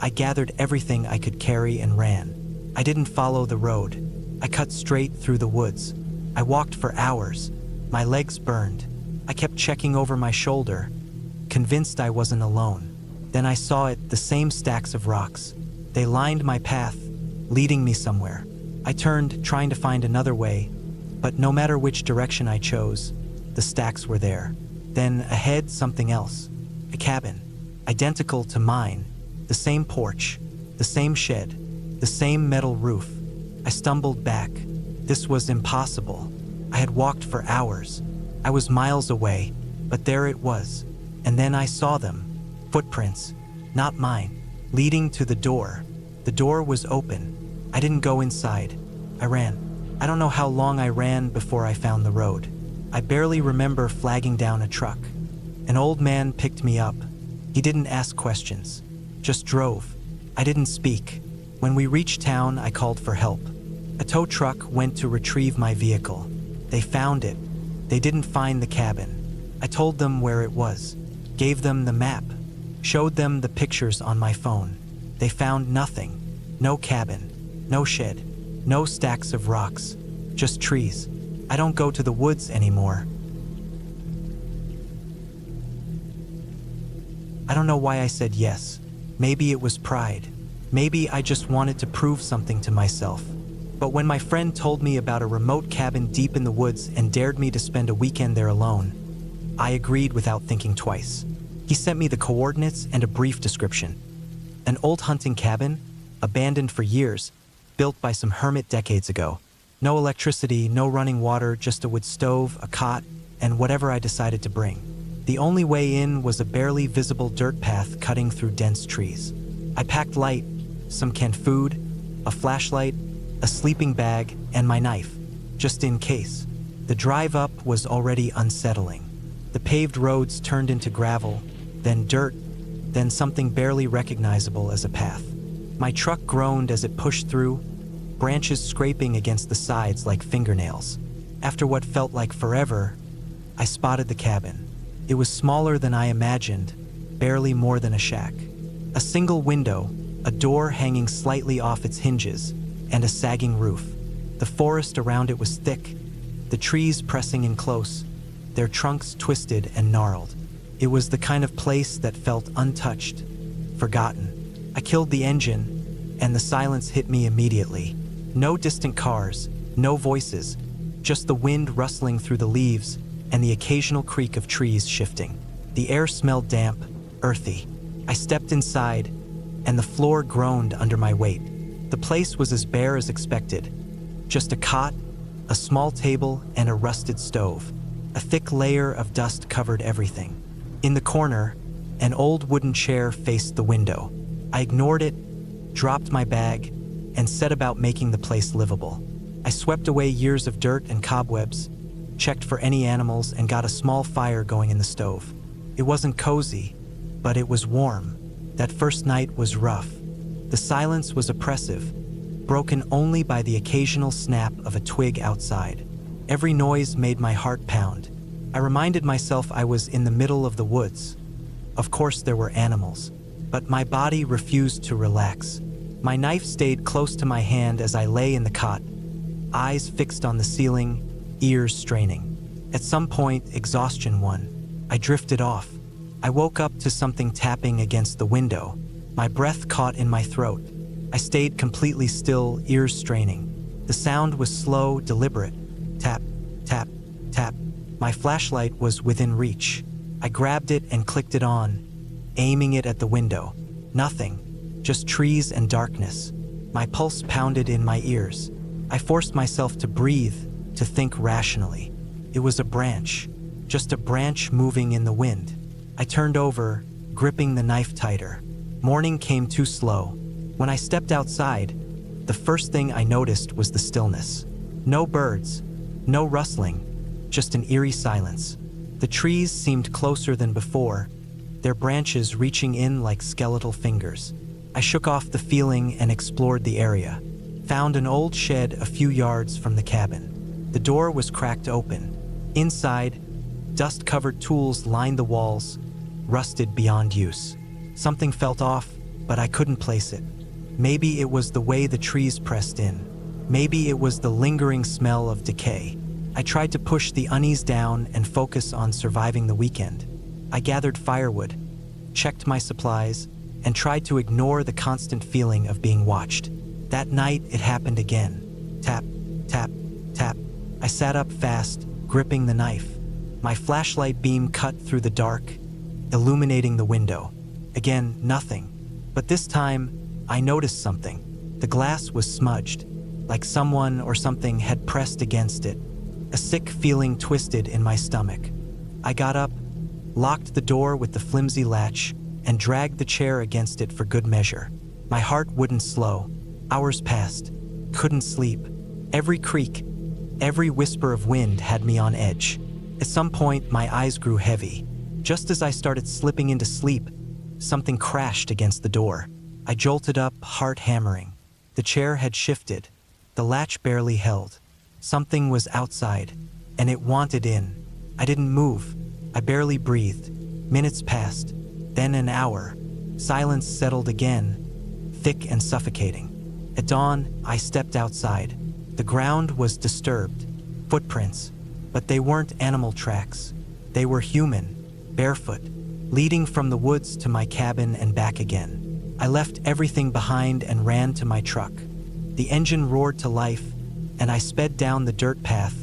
I gathered everything I could carry and ran. I didn't follow the road. I cut straight through the woods. I walked for hours. My legs burned. I kept checking over my shoulder, convinced I wasn't alone. Then I saw it, the same stacks of rocks. They lined my path, leading me somewhere. I turned, trying to find another way, but no matter which direction I chose, the stacks were there. Then ahead, something else. A cabin, identical to mine. The same porch, the same shed, the same metal roof. I stumbled back. This was impossible. I had walked for hours. I was miles away, but there it was. And then I saw them. Footprints, not mine, leading to the door. The door was open. I didn't go inside. I ran. I don't know how long I ran before I found the road. I barely remember flagging down a truck. An old man picked me up. He didn't ask questions, just drove. I didn't speak. When we reached town, I called for help. A tow truck went to retrieve my vehicle. They found it. They didn't find the cabin. I told them where it was, gave them the map, showed them the pictures on my phone. They found nothing. No cabin, no shed, no stacks of rocks, just trees. I don't go to the woods anymore. I don't know why I said yes. Maybe it was pride. Maybe I just wanted to prove something to myself. But when my friend told me about a remote cabin deep in the woods and dared me to spend a weekend there alone, I agreed without thinking twice. He sent me the coordinates and a brief description. An old hunting cabin, abandoned for years, built by some hermit decades ago. No electricity, no running water, just a wood stove, a cot, and whatever I decided to bring. The only way in was a barely visible dirt path cutting through dense trees. I packed light, some canned food, a flashlight, a sleeping bag, and my knife, just in case. The drive up was already unsettling. The paved roads turned into gravel, then dirt, then something barely recognizable as a path. My truck groaned as it pushed through, branches scraping against the sides like fingernails. After what felt like forever, I spotted the cabin. It was smaller than I imagined, barely more than a shack. A single window, a door hanging slightly off its hinges, and a sagging roof. The forest around it was thick, the trees pressing in close, their trunks twisted and gnarled. It was the kind of place that felt untouched, forgotten. I killed the engine, and the silence hit me immediately. No distant cars, no voices, just the wind rustling through the leaves and the occasional creak of trees shifting. The air smelled damp, earthy. I stepped inside, and the floor groaned under my weight. The place was as bare as expected. Just a cot, a small table, and a rusted stove. A thick layer of dust covered everything. In the corner, an old wooden chair faced the window. I ignored it, dropped my bag, and set about making the place livable. I swept away years of dirt and cobwebs, checked for any animals, and got a small fire going in the stove. It wasn't cozy, but it was warm. That first night was rough. The silence was oppressive, broken only by the occasional snap of a twig outside. Every noise made my heart pound. I reminded myself I was in the middle of the woods. Of course there were animals, but my body refused to relax. My knife stayed close to my hand as I lay in the cot, eyes fixed on the ceiling, ears straining. At some point, exhaustion won. I drifted off. I woke up to something tapping against the window. My breath caught in my throat. I stayed completely still, ears straining. The sound was slow, deliberate. Tap, tap, tap. My flashlight was within reach. I grabbed it and clicked it on, aiming it at the window. Nothing, just trees and darkness. My pulse pounded in my ears. I forced myself to breathe, to think rationally. It was a branch, just a branch moving in the wind. I turned over, gripping the knife tighter. Morning came too slow. When I stepped outside, the first thing I noticed was the stillness. No birds, no rustling, just an eerie silence. The trees seemed closer than before, their branches reaching in like skeletal fingers. I shook off the feeling and explored the area. Found an old shed a few yards from the cabin. The door was cracked open. Inside, dust-covered tools lined the walls, rusted beyond use. Something felt off, but I couldn't place it. Maybe it was the way the trees pressed in. Maybe it was the lingering smell of decay. I tried to push the unease down and focus on surviving the weekend. I gathered firewood, checked my supplies, and tried to ignore the constant feeling of being watched. That night, it happened again. Tap, tap, tap. I sat up fast, gripping the knife. My flashlight beam cut through the dark, illuminating the window. Again, nothing. But this time, I noticed something. The glass was smudged, like someone or something had pressed against it. A sick feeling twisted in my stomach. I got up, locked the door with the flimsy latch, and dragged the chair against it for good measure. My heart wouldn't slow. Hours passed. Couldn't sleep. Every creak, every whisper of wind had me on edge. At some point, my eyes grew heavy. Just as I started slipping into sleep, something crashed against the door. I jolted up, heart hammering. The chair had shifted. The latch barely held. Something was outside, and it wanted in. I didn't move. I barely breathed. Minutes passed, then an hour. Silence settled again, thick and suffocating. At dawn, I stepped outside. The ground was disturbed. Footprints, but they weren't animal tracks. They were human, barefoot, leading from the woods to my cabin and back again. I left everything behind and ran to my truck. The engine roared to life, and I sped down the dirt path,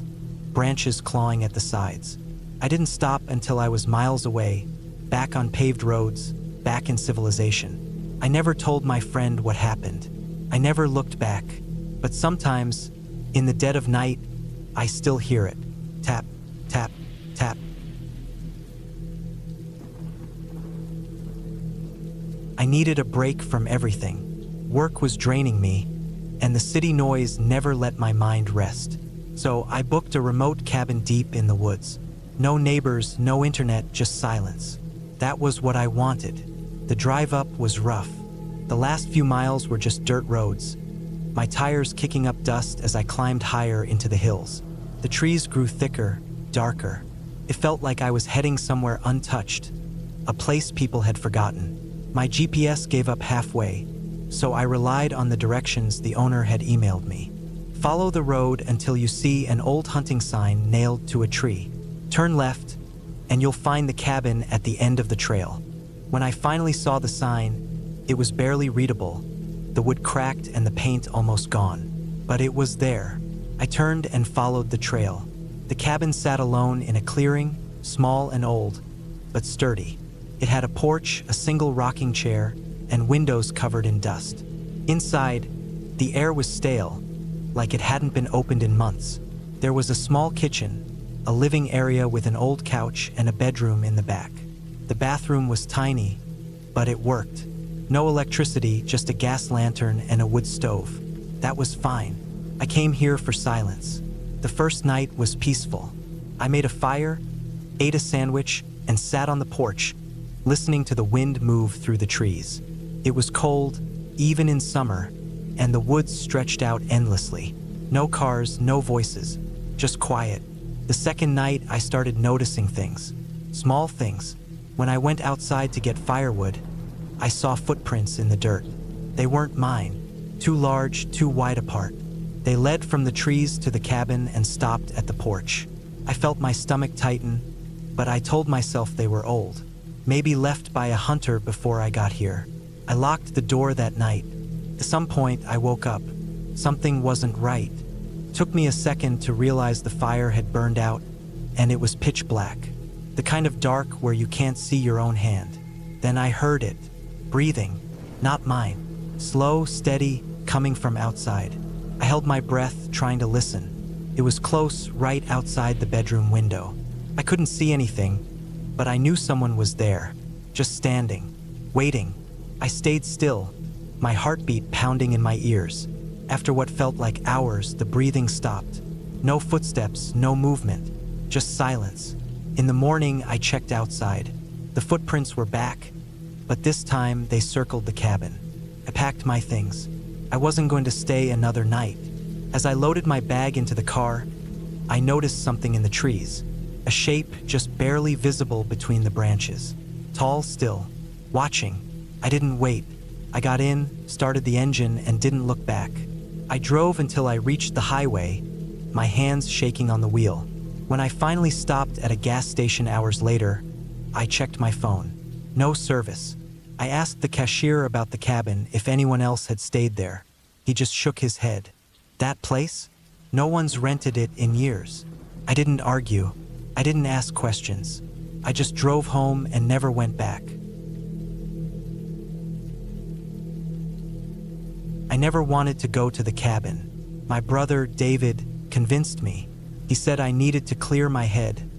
branches clawing at the sides. I didn't stop until I was miles away, back on paved roads, back in civilization. I never told my friend what happened. I never looked back, but sometimes, in the dead of night, I still hear it. Tap, tap, tap. I needed a break from everything. Work was draining me, and the city noise never let my mind rest. So I booked a remote cabin deep in the woods. No neighbors, no internet, just silence. That was what I wanted. The drive up was rough. The last few miles were just dirt roads, my tires kicking up dust as I climbed higher into the hills. The trees grew thicker, darker. It felt like I was heading somewhere untouched, a place people had forgotten. My GPS gave up halfway, so I relied on the directions the owner had emailed me. Follow the road until you see an old hunting sign nailed to a tree. Turn left, and you'll find the cabin at the end of the trail. When I finally saw the sign, it was barely readable, the wood cracked and the paint almost gone. But it was there. I turned and followed the trail. The cabin sat alone in a clearing, small and old, but sturdy. It had a porch, a single rocking chair, and windows covered in dust. Inside, the air was stale, like it hadn't been opened in months. There was a small kitchen, a living area with an old couch and a bedroom in the back. The bathroom was tiny, but it worked. No electricity, just a gas lantern and a wood stove. That was fine. I came here for silence. The first night was peaceful. I made a fire, ate a sandwich, and sat on the porch, listening to the wind move through the trees. It was cold, even in summer, and the woods stretched out endlessly. No cars, no voices, just quiet. The second night, I started noticing things. Small things. When I went outside to get firewood, I saw footprints in the dirt. They weren't mine. Too large, too wide apart. They led from the trees to the cabin and stopped at the porch. I felt my stomach tighten, but I told myself they were old. Maybe left by a hunter before I got here. I locked the door that night. At some point, I woke up. Something wasn't right. Took me a second to realize the fire had burned out, and it was pitch black. The kind of dark where you can't see your own hand. Then I heard it. Breathing. Not mine. Slow, steady, coming from outside. I held my breath, trying to listen. It was close, right outside the bedroom window. I couldn't see anything, but I knew someone was there, just standing, waiting. I stayed still, my heartbeat pounding in my ears. After what felt like hours, the breathing stopped. No footsteps, no movement, just silence. In the morning, I checked outside. The footprints were back, but this time they circled the cabin. I packed my things. I wasn't going to stay another night. As I loaded my bag into the car, I noticed something in the trees. A shape just barely visible between the branches. Tall still, watching. I didn't wait. I got in, started the engine, and didn't look back. I drove until I reached the highway, my hands shaking on the wheel. When I finally stopped at a gas station hours later, I checked my phone. No service. I asked the cashier about the cabin if anyone else had stayed there. He just shook his head. That place? No one's rented it in years. I didn't argue. I didn't ask questions. I just drove home and never went back. I never wanted to go to the cabin. My brother, David, convinced me. He said I needed to clear my head,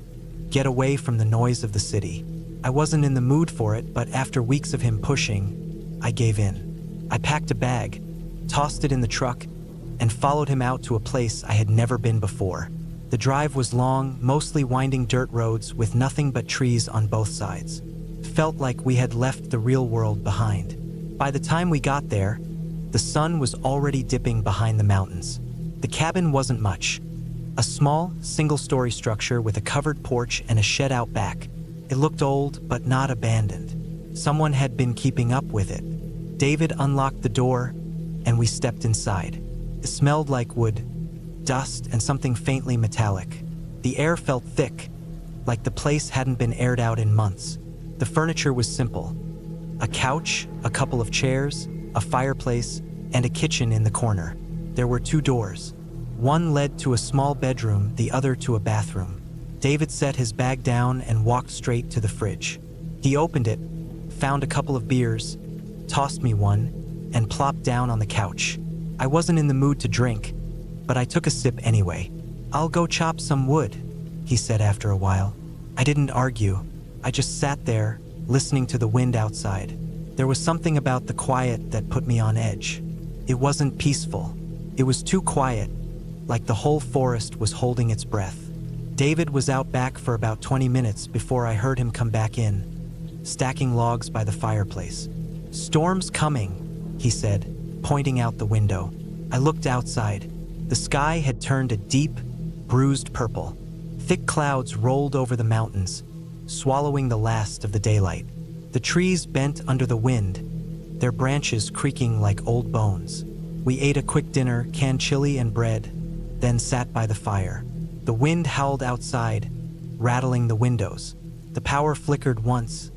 get away from the noise of the city. I wasn't in the mood for it, but after weeks of him pushing, I gave in. I packed a bag, tossed it in the truck, and followed him out to a place I had never been before. The drive was long, mostly winding dirt roads with nothing but trees on both sides. It felt like we had left the real world behind. By the time we got there, the sun was already dipping behind the mountains. The cabin wasn't much. A small, single-story structure with a covered porch and a shed out back. It looked old, but not abandoned. Someone had been keeping up with it. David unlocked the door, and we stepped inside. It smelled like wood, dust, and something faintly metallic. The air felt thick, like the place hadn't been aired out in months. The furniture was simple. A couch, a couple of chairs, a fireplace, and a kitchen in the corner. There were 2 doors. One led to a small bedroom, the other to a bathroom. David set his bag down and walked straight to the fridge. He opened it, found a couple of beers, tossed me one, and plopped down on the couch. I wasn't in the mood to drink, but I took a sip anyway. "I'll go chop some wood," he said after a while. I didn't argue. I just sat there, listening to the wind outside. There was something about the quiet that put me on edge. It wasn't peaceful. It was too quiet, like the whole forest was holding its breath. David was out back for about 20 minutes before I heard him come back in, stacking logs by the fireplace. "Storm's coming," he said, pointing out the window. I looked outside. The sky had turned a deep, bruised purple. Thick clouds rolled over the mountains, swallowing the last of the daylight. The trees bent under the wind, their branches creaking like old bones. We ate a quick dinner, canned chili and bread, then sat by the fire. The wind howled outside, rattling the windows. The power flickered once,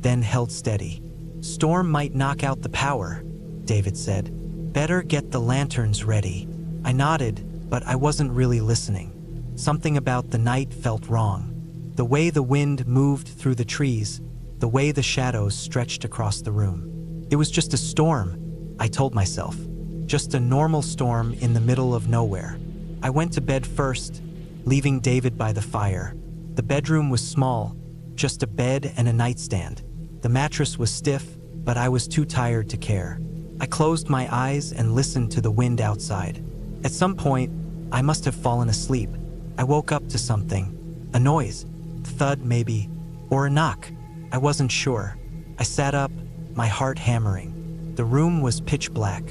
then held steady. "Storm might knock out the power," David said. "Better get the lanterns ready." I nodded, but I wasn't really listening. Something about the night felt wrong. The way the wind moved through the trees, the way the shadows stretched across the room. It was just a storm, I told myself. Just a normal storm in the middle of nowhere. I went to bed first, leaving David by the fire. The bedroom was small, just a bed and a nightstand. The mattress was stiff, but I was too tired to care. I closed my eyes and listened to the wind outside. At some point, I must have fallen asleep. I woke up to something. A noise. Thud, maybe. Or a knock. I wasn't sure. I sat up, my heart hammering. The room was pitch black.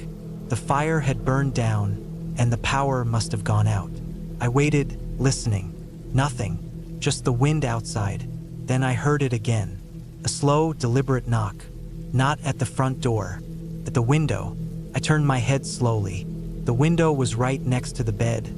The fire had burned down, and the power must have gone out. I waited, listening. Nothing. Just the wind outside. Then I heard it again. A slow, deliberate knock. Not at the front door. At the window. I turned my head slowly. The window was right next to the bed,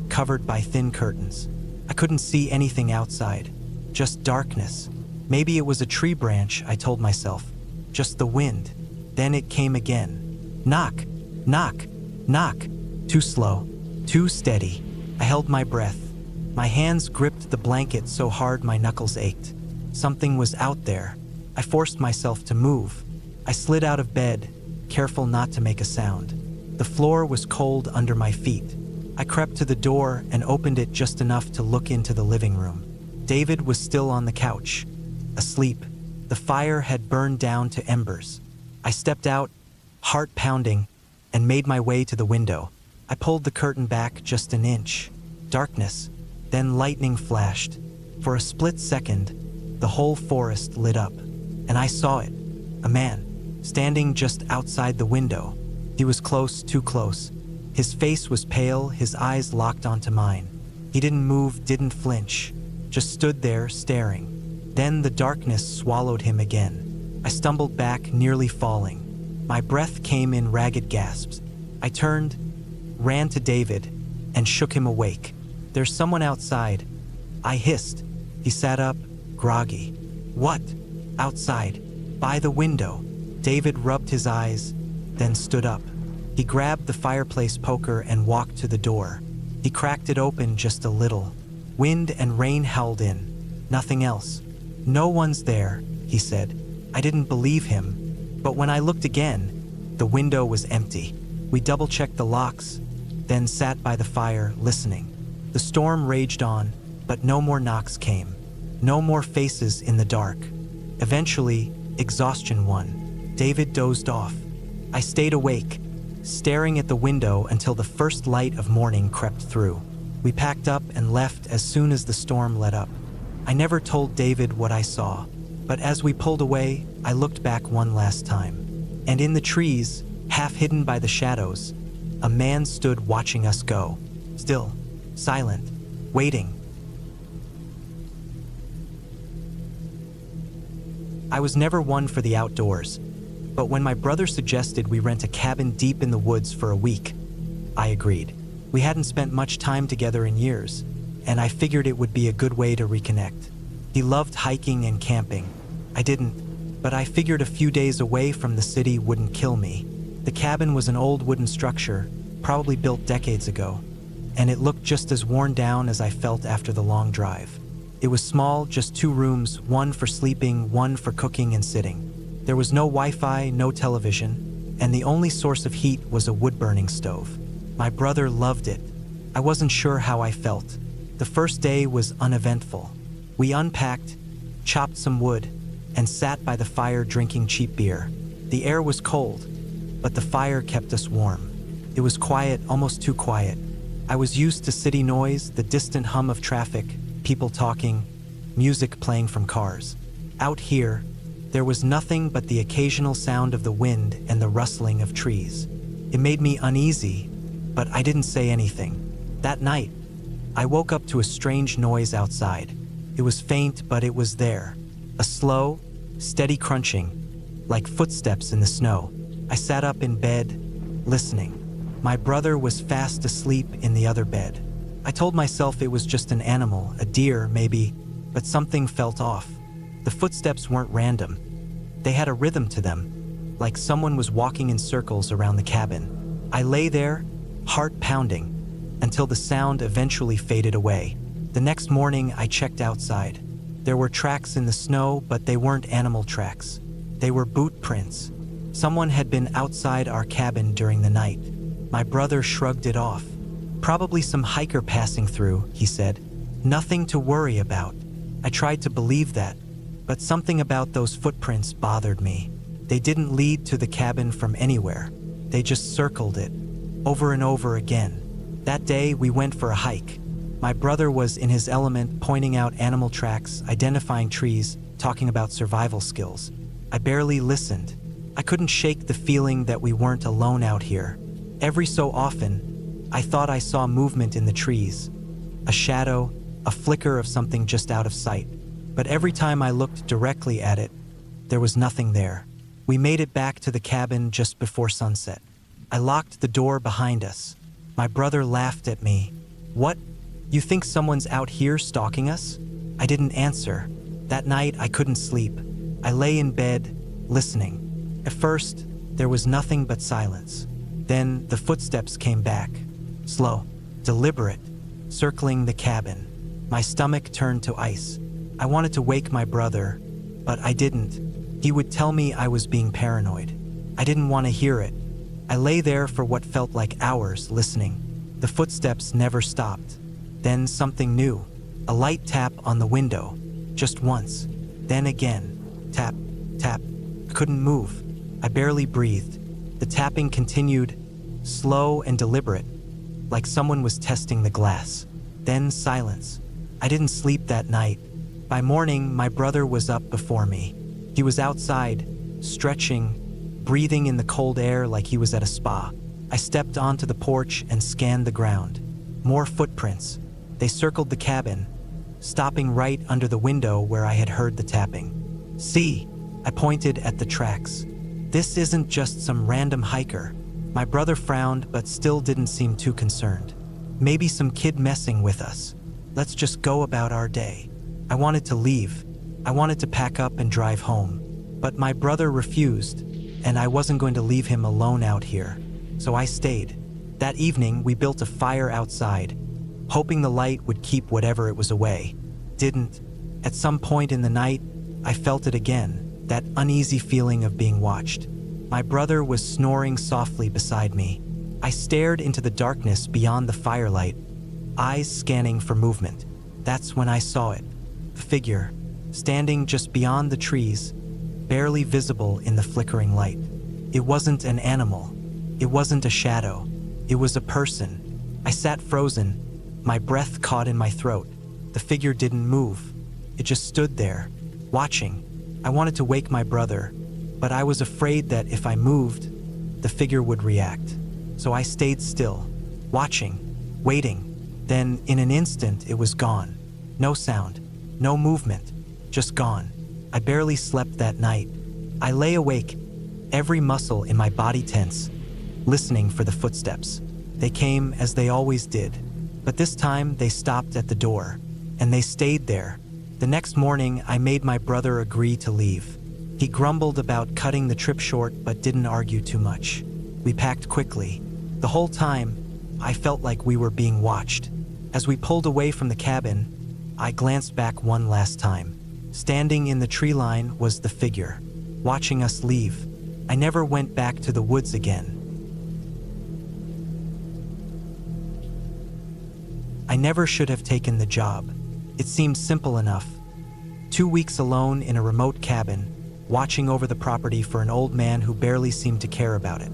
covered by thin curtains. I couldn't see anything outside. Just darkness. Maybe it was a tree branch, I told myself. Just the wind. Then it came again. Knock, knock, knock. Too slow, too steady. I held my breath. My hands gripped the blanket so hard my knuckles ached. Something was out there. I forced myself to move. I slid out of bed, careful not to make a sound. The floor was cold under my feet. I crept to the door and opened it just enough to look into the living room. David was still on the couch, asleep. The fire had burned down to embers. I stepped out, heart pounding, and made my way to the window. I pulled the curtain back just an inch. Darkness, then lightning flashed. For a split second, the whole forest lit up, and I saw it. A man, standing just outside the window. He was close, too close. His face was pale, his eyes locked onto mine. He didn't move, didn't flinch, just stood there, staring. Then the darkness swallowed him again. I stumbled back, nearly falling. My breath came in ragged gasps. I turned, ran to David, and shook him awake. "There's someone outside," I hissed. He sat up, groggy. "What?" "Outside, by the window." David rubbed his eyes, then stood up. He grabbed the fireplace poker and walked to the door. He cracked it open just a little. Wind and rain howled in. Nothing else. "No one's there," he said. I didn't believe him, but when I looked again, the window was empty. We double-checked the locks, then sat by the fire, listening. The storm raged on, but no more knocks came. No more faces in the dark. Eventually, exhaustion won. David dozed off. I stayed awake, staring at the window until the first light of morning crept through. We packed up and left as soon as the storm let up. I never told David what I saw, but as we pulled away, I looked back one last time. And in the trees, half hidden by the shadows, a man stood watching us go. Still, silent, waiting. I was never one for the outdoors, but when my brother suggested we rent a cabin deep in the woods for a week, I agreed. We hadn't spent much time together in years, and I figured it would be a good way to reconnect. He loved hiking and camping. I didn't, but I figured a few days away from the city wouldn't kill me. The cabin was an old wooden structure, probably built decades ago, and it looked just as worn down as I felt after the long drive. It was small, just 2 rooms, one for sleeping, one for cooking and sitting. There was no Wi-Fi, no television, and the only source of heat was a wood-burning stove. My brother loved it. I wasn't sure how I felt. The first day was uneventful. We unpacked, chopped some wood, and sat by the fire drinking cheap beer. The air was cold, but the fire kept us warm. It was quiet, almost too quiet. I was used to city noise, the distant hum of traffic, people talking, music playing from cars. Out here, there was nothing but the occasional sound of the wind and the rustling of trees. It made me uneasy, but I didn't say anything. That night, I woke up to a strange noise outside. It was faint, but it was there. A slow, steady crunching, like footsteps in the snow. I sat up in bed, listening. My brother was fast asleep in the other bed. I told myself it was just an animal, a deer maybe, but something felt off. The footsteps weren't random. They had a rhythm to them, like someone was walking in circles around the cabin. I lay there, heart pounding, until the sound eventually faded away. The next morning, I checked outside. There were tracks in the snow, but they weren't animal tracks. They were boot prints. Someone had been outside our cabin during the night. My brother shrugged it off. Probably some hiker passing through, he said. Nothing to worry about. I tried to believe that, but something about those footprints bothered me. They didn't lead to the cabin from anywhere. They just circled it, over and over again. That day, we went for a hike. My brother was in his element, pointing out animal tracks, identifying trees, talking about survival skills. I barely listened. I couldn't shake the feeling that we weren't alone out here. Every so often, I thought I saw movement in the trees. A shadow, a flicker of something just out of sight. But every time I looked directly at it, there was nothing there. We made it back to the cabin just before sunset. I locked the door behind us. My brother laughed at me. "What? You think someone's out here stalking us?" I didn't answer. That night, I couldn't sleep. I lay in bed, listening. At first, there was nothing but silence. Then the footsteps came back. Slow, deliberate, circling the cabin. My stomach turned to ice. I wanted to wake my brother, but I didn't. He would tell me I was being paranoid. I didn't want to hear it. I lay there for what felt like hours, listening. The footsteps never stopped. Then something new. A light tap on the window. Just once. Then again. Tap, tap. I couldn't move. I barely breathed. The tapping continued, slow and deliberate, like someone was testing the glass. Then silence. I didn't sleep that night. By morning, my brother was up before me. He was outside, stretching, breathing in the cold air like he was at a spa. I stepped onto the porch and scanned the ground. More footprints. They circled the cabin, stopping right under the window where I had heard the tapping. "See," I pointed at the tracks. "This isn't just some random hiker." My brother frowned, but still didn't seem too concerned. "Maybe some kid messing with us. Let's just go about our day." I wanted to leave. I wanted to pack up and drive home. But my brother refused, and I wasn't going to leave him alone out here. So I stayed. That evening, we built a fire outside, hoping the light would keep whatever it was away. Didn't. At some point in the night, I felt it again, that uneasy feeling of being watched. My brother was snoring softly beside me. I stared into the darkness beyond the firelight, eyes scanning for movement. That's when I saw it. A figure, standing just beyond the trees, barely visible in the flickering light. It wasn't an animal. It wasn't a shadow. It was a person. I sat frozen, my breath caught in my throat. The figure didn't move. It just stood there, watching. I wanted to wake my brother, but I was afraid that if I moved, the figure would react. So I stayed still, watching, waiting. Then, in an instant, it was gone. No sound, no movement, just gone. I barely slept that night. I lay awake, every muscle in my body tense, listening for the footsteps. They came as they always did, but this time they stopped at the door, and they stayed there. The next morning, I made my brother agree to leave. He grumbled about cutting the trip short, but didn't argue too much. We packed quickly. The whole time, I felt like we were being watched. As we pulled away from the cabin, I glanced back one last time. Standing in the tree line was the figure, watching us leave. I never went back to the woods again. I never should have taken the job. It seemed simple enough. 2 weeks alone in a remote cabin, watching over the property for an old man who barely seemed to care about it.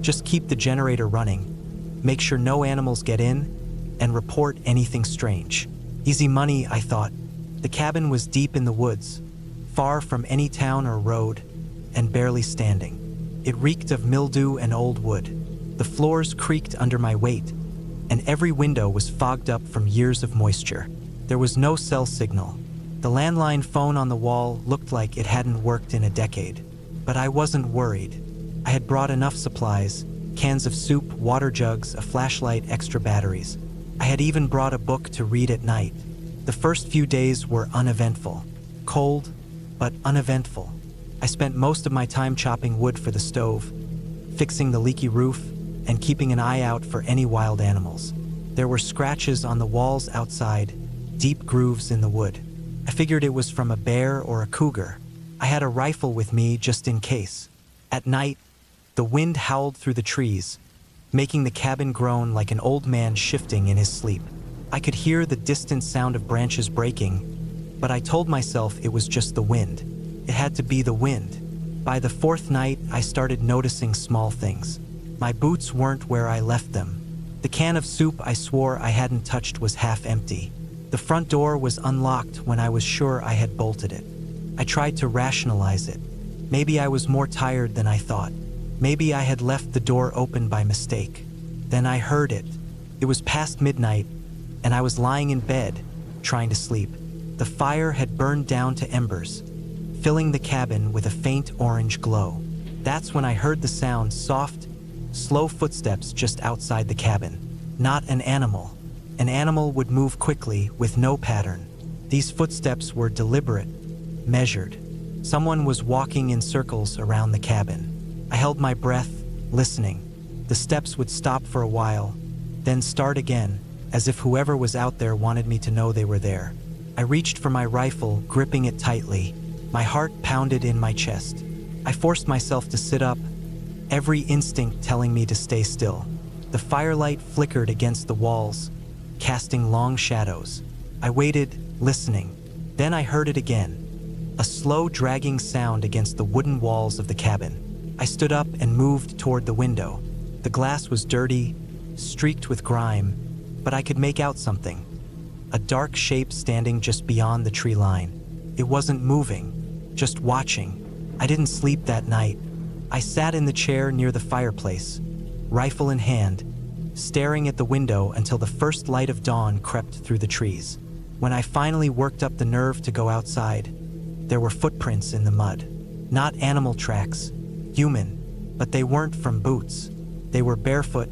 Just keep the generator running, make sure no animals get in, and report anything strange. Easy money, I thought. The cabin was deep in the woods, far from any town or road, and barely standing. It reeked of mildew and old wood. The floors creaked under my weight, and every window was fogged up from years of moisture. There was no cell signal. The landline phone on the wall looked like it hadn't worked in a decade. But I wasn't worried. I had brought enough supplies: cans of soup, water jugs, a flashlight, extra batteries. I had even brought a book to read at night. The first few days were uneventful. Cold, but uneventful. I spent most of my time chopping wood for the stove, fixing the leaky roof, and keeping an eye out for any wild animals. There were scratches on the walls outside, deep grooves in the wood. I figured it was from a bear or a cougar. I had a rifle with me just in case. At night, the wind howled through the trees, making the cabin groan like an old man shifting in his sleep. I could hear the distant sound of branches breaking, but I told myself it was just the wind. It had to be the wind. By the fourth night, I started noticing small things. My boots weren't where I left them. The can of soup I swore I hadn't touched was half empty. The front door was unlocked when I was sure I had bolted it. I tried to rationalize it. Maybe I was more tired than I thought. Maybe I had left the door open by mistake. Then I heard it. It was past midnight, and I was lying in bed, trying to sleep. The fire had burned down to embers, filling the cabin with a faint orange glow. That's when I heard the sound: soft, slow footsteps just outside the cabin. Not an animal. An animal would move quickly, with no pattern. These footsteps were deliberate, measured. Someone was walking in circles around the cabin. I held my breath, listening. The steps would stop for a while, then start again, as if whoever was out there wanted me to know they were there. I reached for my rifle, gripping it tightly. My heart pounded in my chest. I forced myself to sit up, every instinct telling me to stay still. The firelight flickered against the walls, casting long shadows. I waited, listening. Then I heard it again. A slow, dragging sound against the wooden walls of the cabin. I stood up and moved toward the window. The glass was dirty, streaked with grime, but I could make out something. A dark shape standing just beyond the tree line. It wasn't moving, just watching. I didn't sleep that night. I sat in the chair near the fireplace, rifle in hand, staring at the window until the first light of dawn crept through the trees. When I finally worked up the nerve to go outside, there were footprints in the mud. Not animal tracks, human, but they weren't from boots. They were barefoot,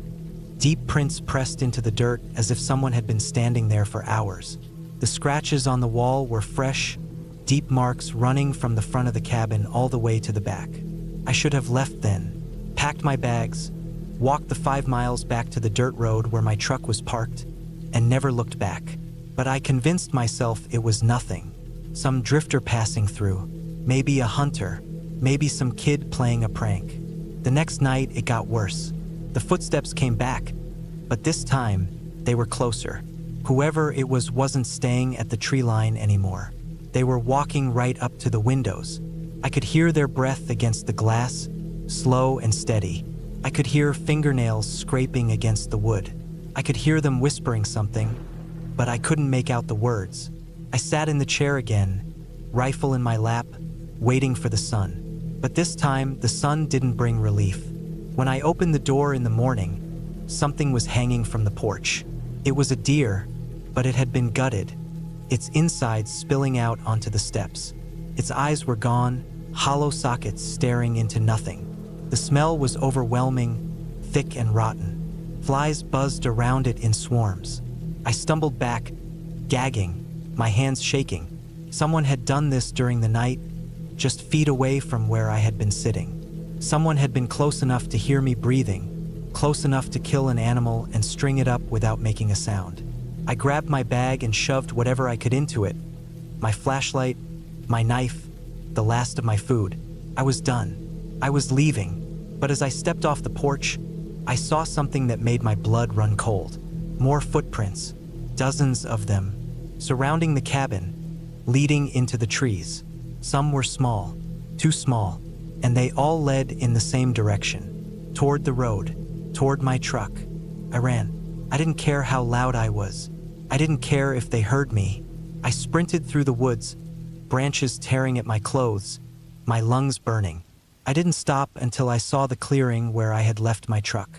deep prints pressed into the dirt as if someone had been standing there for hours. The scratches on the wall were fresh, deep marks running from the front of the cabin all the way to the back. I should have left then, packed my bags, walked the 5 miles back to the dirt road where my truck was parked, and never looked back. But I convinced myself it was nothing. Some drifter passing through, maybe a hunter, maybe some kid playing a prank. The next night, it got worse. The footsteps came back, but this time, they were closer. Whoever it was wasn't staying at the tree line anymore. They were walking right up to the windows. I could hear their breath against the glass, slow and steady. I could hear fingernails scraping against the wood. I could hear them whispering something, but I couldn't make out the words. I sat in the chair again, rifle in my lap, waiting for the sun. But this time, the sun didn't bring relief. When I opened the door in the morning, something was hanging from the porch. It was a deer, but it had been gutted, its insides spilling out onto the steps. Its eyes were gone, hollow sockets staring into nothing. The smell was overwhelming, thick and rotten. Flies buzzed around it in swarms. I stumbled back, gagging, my hands shaking. Someone had done this during the night, just feet away from where I had been sitting. Someone had been close enough to hear me breathing, close enough to kill an animal and string it up without making a sound. I grabbed my bag and shoved whatever I could into it. My flashlight, my knife, the last of my food. I was done. I was leaving. But as I stepped off the porch, I saw something that made my blood run cold. More footprints, dozens of them, surrounding the cabin, leading into the trees. Some were small, too small, and they all led in the same direction, toward the road, toward my truck. I ran. I didn't care how loud I was. I didn't care if they heard me. I sprinted through the woods, branches tearing at my clothes, my lungs burning. I didn't stop until I saw the clearing where I had left my truck.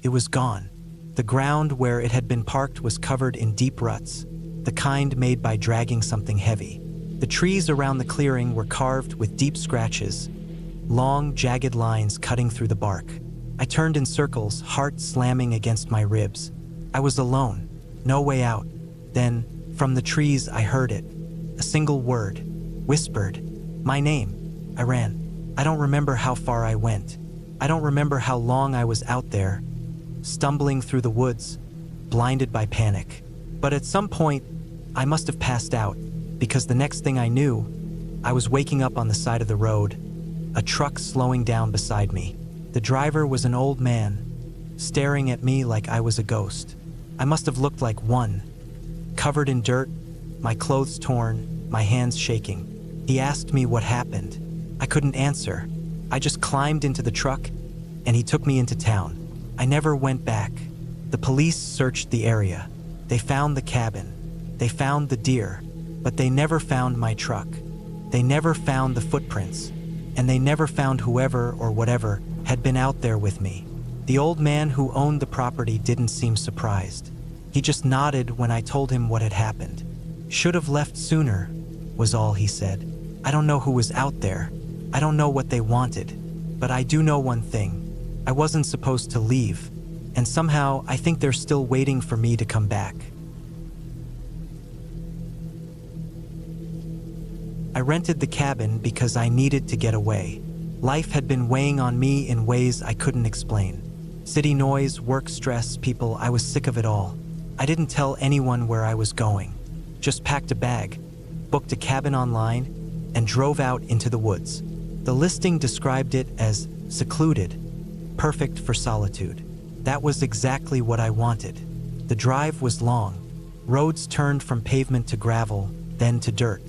It was gone. The ground where it had been parked was covered in deep ruts, the kind made by dragging something heavy. The trees around the clearing were carved with deep scratches, long, jagged lines cutting through the bark. I turned in circles, heart slamming against my ribs. I was alone, no way out. Then, from the trees, I heard it. A single word, whispered, my name. I ran. I don't remember how far I went. I don't remember how long I was out there, stumbling through the woods, blinded by panic. But at some point, I must have passed out, because the next thing I knew, I was waking up on the side of the road, a truck slowing down beside me. The driver was an old man, staring at me like I was a ghost. I must have looked like one, covered in dirt, my clothes torn, my hands shaking. He asked me what happened. I couldn't answer. I just climbed into the truck, and he took me into town. I never went back. The police searched the area. They found the cabin. They found the deer, but they never found my truck. They never found the footprints, and they never found whoever or whatever had been out there with me. The old man who owned the property didn't seem surprised. He just nodded when I told him what had happened. Should have left sooner, was all he said. I don't know who was out there. I don't know what they wanted. But I do know one thing. I wasn't supposed to leave, and somehow I think they're still waiting for me to come back. I rented the cabin because I needed to get away. Life had been weighing on me in ways I couldn't explain. City noise, work stress, people, I was sick of it all. I didn't tell anyone where I was going. Just packed a bag, booked a cabin online, and drove out into the woods. The listing described it as secluded, perfect for solitude. That was exactly what I wanted. The drive was long. Roads turned from pavement to gravel, then to dirt.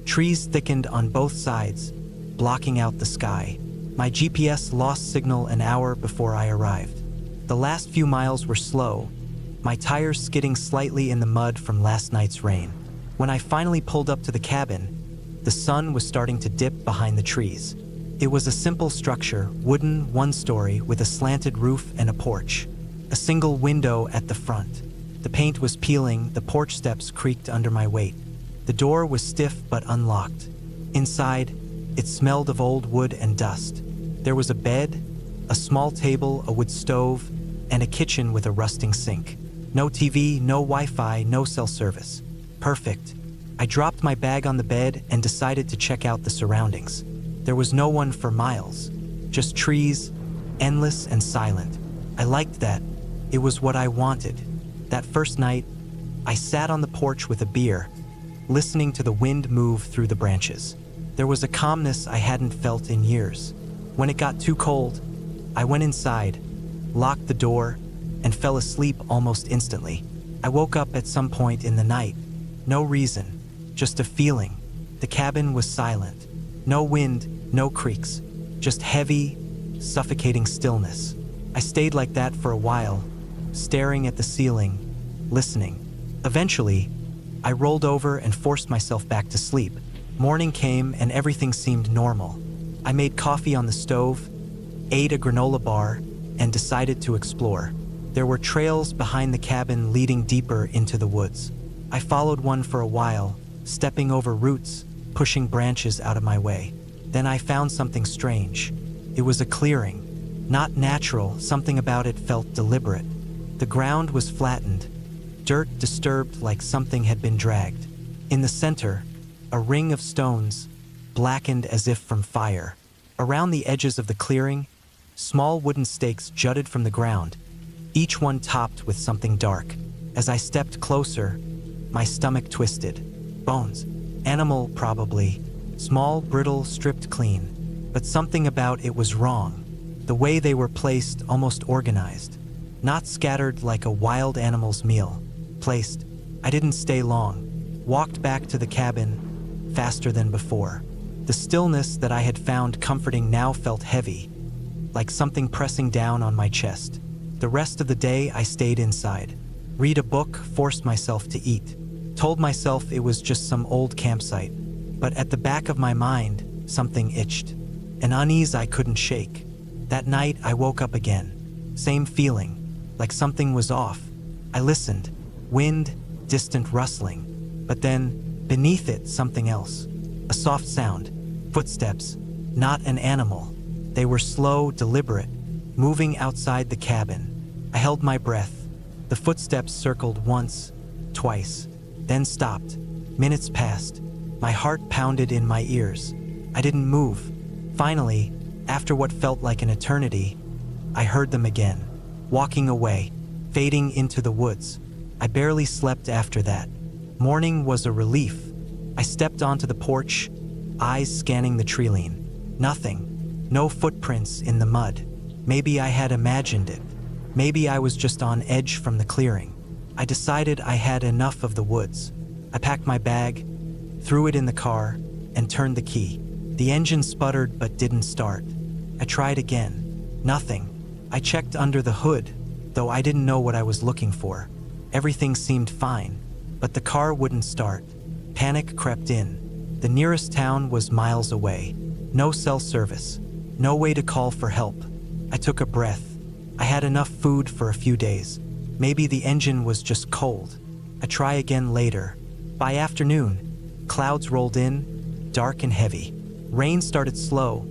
Trees thickened on both sides, blocking out the sky. My GPS lost signal an hour before I arrived. The last few miles were slow, my tires skidding slightly in the mud from last night's rain. When I finally pulled up to the cabin, the sun was starting to dip behind the trees. It was a simple structure, wooden, one-story, with a slanted roof and a porch. A single window at the front. The paint was peeling, the porch steps creaked under my weight. The door was stiff but unlocked. Inside, it smelled of old wood and dust. There was a bed, a small table, a wood stove, and a kitchen with a rusting sink. No TV, no Wi-Fi, no cell service. Perfect. I dropped my bag on the bed and decided to check out the surroundings. There was no one for miles, just trees, endless and silent. I liked that. It was what I wanted. That first night, I sat on the porch with a beer, listening to the wind move through the branches. There was a calmness I hadn't felt in years. When it got too cold, I went inside, locked the door, and fell asleep almost instantly. I woke up at some point in the night. No reason, just a feeling. The cabin was silent. No wind, no creaks, just heavy, suffocating stillness. I stayed like that for a while, staring at the ceiling, listening. Eventually, I rolled over and forced myself back to sleep. Morning came and everything seemed normal. I made coffee on the stove, ate a granola bar, and decided to explore. There were trails behind the cabin leading deeper into the woods. I followed one for a while, stepping over roots, pushing branches out of my way. Then I found something strange. It was a clearing. Not natural, something about it felt deliberate. The ground was flattened, dirt disturbed like something had been dragged. In the center, a ring of stones, blackened as if from fire. Around the edges of the clearing, small wooden stakes jutted from the ground, each one topped with something dark. As I stepped closer, my stomach twisted. Bones. Animal, probably. Small, brittle, stripped clean. But something about it was wrong. The way they were placed, almost organized. Not scattered like a wild animal's meal. Placed. I didn't stay long. Walked back to the cabin, faster than before. The stillness that I had found comforting now felt heavy, like something pressing down on my chest. The rest of the day I stayed inside. Read a book, forced myself to eat. Told myself it was just some old campsite. But at the back of my mind, something itched. An unease I couldn't shake. That night I woke up again. Same feeling, like something was off. I listened. Wind, distant rustling. But then, beneath it, something else. A soft sound. Footsteps. Not an animal. They were slow, deliberate, moving outside the cabin. I held my breath. The footsteps circled once, twice, then stopped. Minutes passed. My heart pounded in my ears. I didn't move. Finally, after what felt like an eternity, I heard them again, walking away, fading into the woods. I barely slept after that. Morning was a relief. I stepped onto the porch, eyes scanning the treeline. Nothing. No footprints in the mud. Maybe I had imagined it. Maybe I was just on edge from the clearing. I decided I had enough of the woods. I packed my bag, threw it in the car, and turned the key. The engine sputtered but didn't start. I tried again. Nothing. I checked under the hood, though I didn't know what I was looking for. Everything seemed fine, but the car wouldn't start. Panic crept in. The nearest town was miles away. No cell service. No way to call for help. I took a breath. I had enough food for a few days. Maybe the engine was just cold. I try again later. By afternoon, clouds rolled in, dark and heavy. Rain started slow,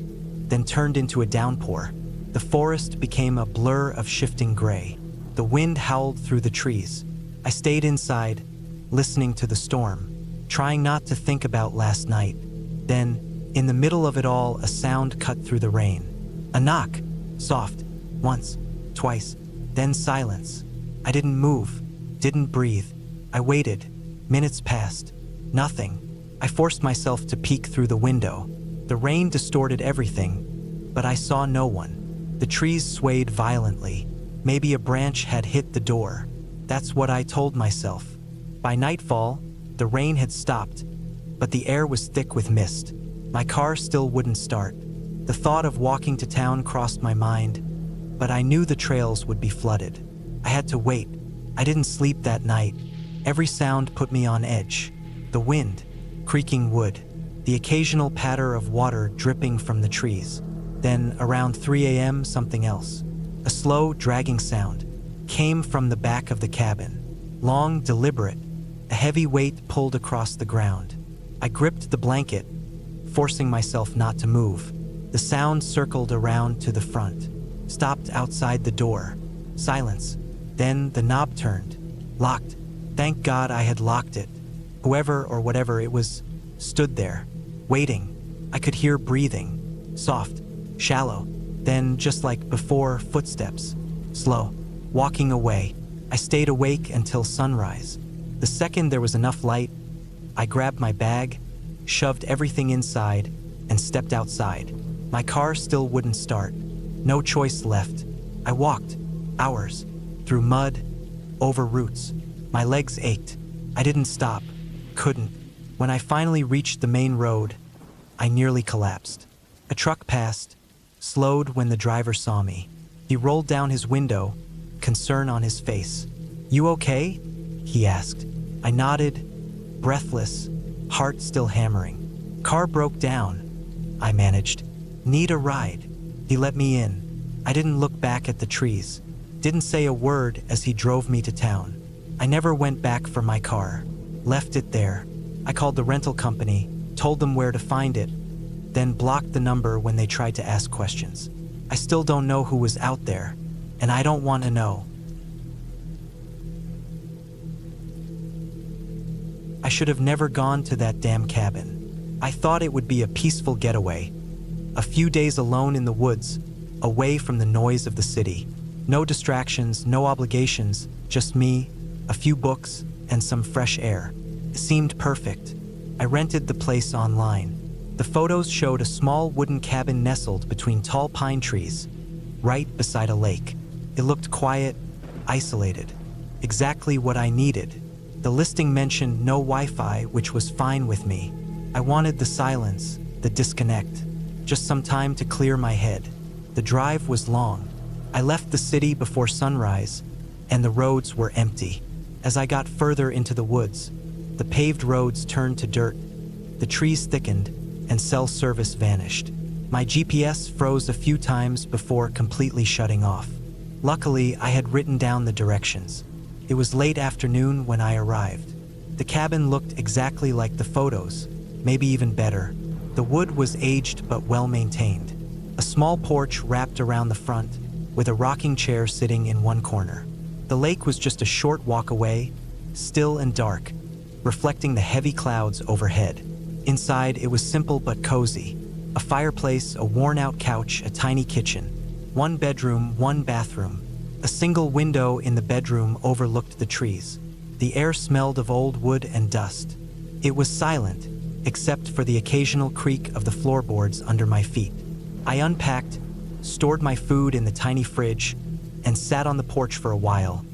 then turned into a downpour. The forest became a blur of shifting gray. The wind howled through the trees. I stayed inside, listening to the storm, trying not to think about last night. Then, in the middle of it all, a sound cut through the rain. A knock, soft, once, twice, then silence. I didn't move, didn't breathe. I waited. Minutes passed. Nothing. I forced myself to peek through the window. The rain distorted everything, but I saw no one. The trees swayed violently. Maybe a branch had hit the door. That's what I told myself. By nightfall, the rain had stopped, but the air was thick with mist. My car still wouldn't start. The thought of walking to town crossed my mind, but I knew the trails would be flooded. I had to wait. I didn't sleep that night. Every sound put me on edge. The wind, creaking wood, the occasional patter of water dripping from the trees. Then, around 3 a.m., something else. A slow, dragging sound came from the back of the cabin. Long, deliberate, a heavy weight pulled across the ground. I gripped the blanket, forcing myself not to move. The sound circled around to the front, stopped outside the door. Silence. Then the knob turned. Locked. Thank God I had locked it. Whoever or whatever it was stood there, waiting. I could hear breathing. Soft, shallow. Then, just like before, footsteps. Slow. Walking away. I stayed awake until sunrise. The second there was enough light, I grabbed my bag, shoved everything inside, and stepped outside. My car still wouldn't start. No choice left. I walked, hours, through mud, over roots. My legs ached. I didn't stop. Couldn't. When I finally reached the main road, I nearly collapsed. A truck passed, slowed when the driver saw me. He rolled down his window, concern on his face. "You okay?" he asked. I nodded, breathless, heart still hammering. "Car broke down," I managed. "Need a ride." He let me in. I didn't look back at the trees, didn't say a word as he drove me to town. I never went back for my car, left it there. I called the rental company, told them where to find it, then blocked the number when they tried to ask questions. I still don't know who was out there, and I don't want to know. I should have never gone to that damn cabin. I thought it would be a peaceful getaway. A few days alone in the woods, away from the noise of the city. No distractions, no obligations, just me, a few books, and some fresh air. It seemed perfect. I rented the place online. The photos showed a small wooden cabin nestled between tall pine trees, right beside a lake. It looked quiet, isolated, exactly what I needed. The listing mentioned no Wi-Fi, which was fine with me. I wanted the silence, the disconnect, just some time to clear my head. The drive was long. I left the city before sunrise, and the roads were empty. As I got further into the woods, the paved roads turned to dirt, the trees thickened, and cell service vanished. My GPS froze a few times before completely shutting off. Luckily, I had written down the directions. It was late afternoon when I arrived. The cabin looked exactly like the photos, maybe even better. The wood was aged but well maintained. A small porch wrapped around the front, with a rocking chair sitting in one corner. The lake was just a short walk away, still and dark, reflecting the heavy clouds overhead. Inside, it was simple but cozy. A fireplace, a worn-out couch, a tiny kitchen. One bedroom, one bathroom. A single window in the bedroom overlooked the trees. The air smelled of old wood and dust. It was silent, except for the occasional creak of the floorboards under my feet. I unpacked, stored my food in the tiny fridge, and sat on the porch for a while,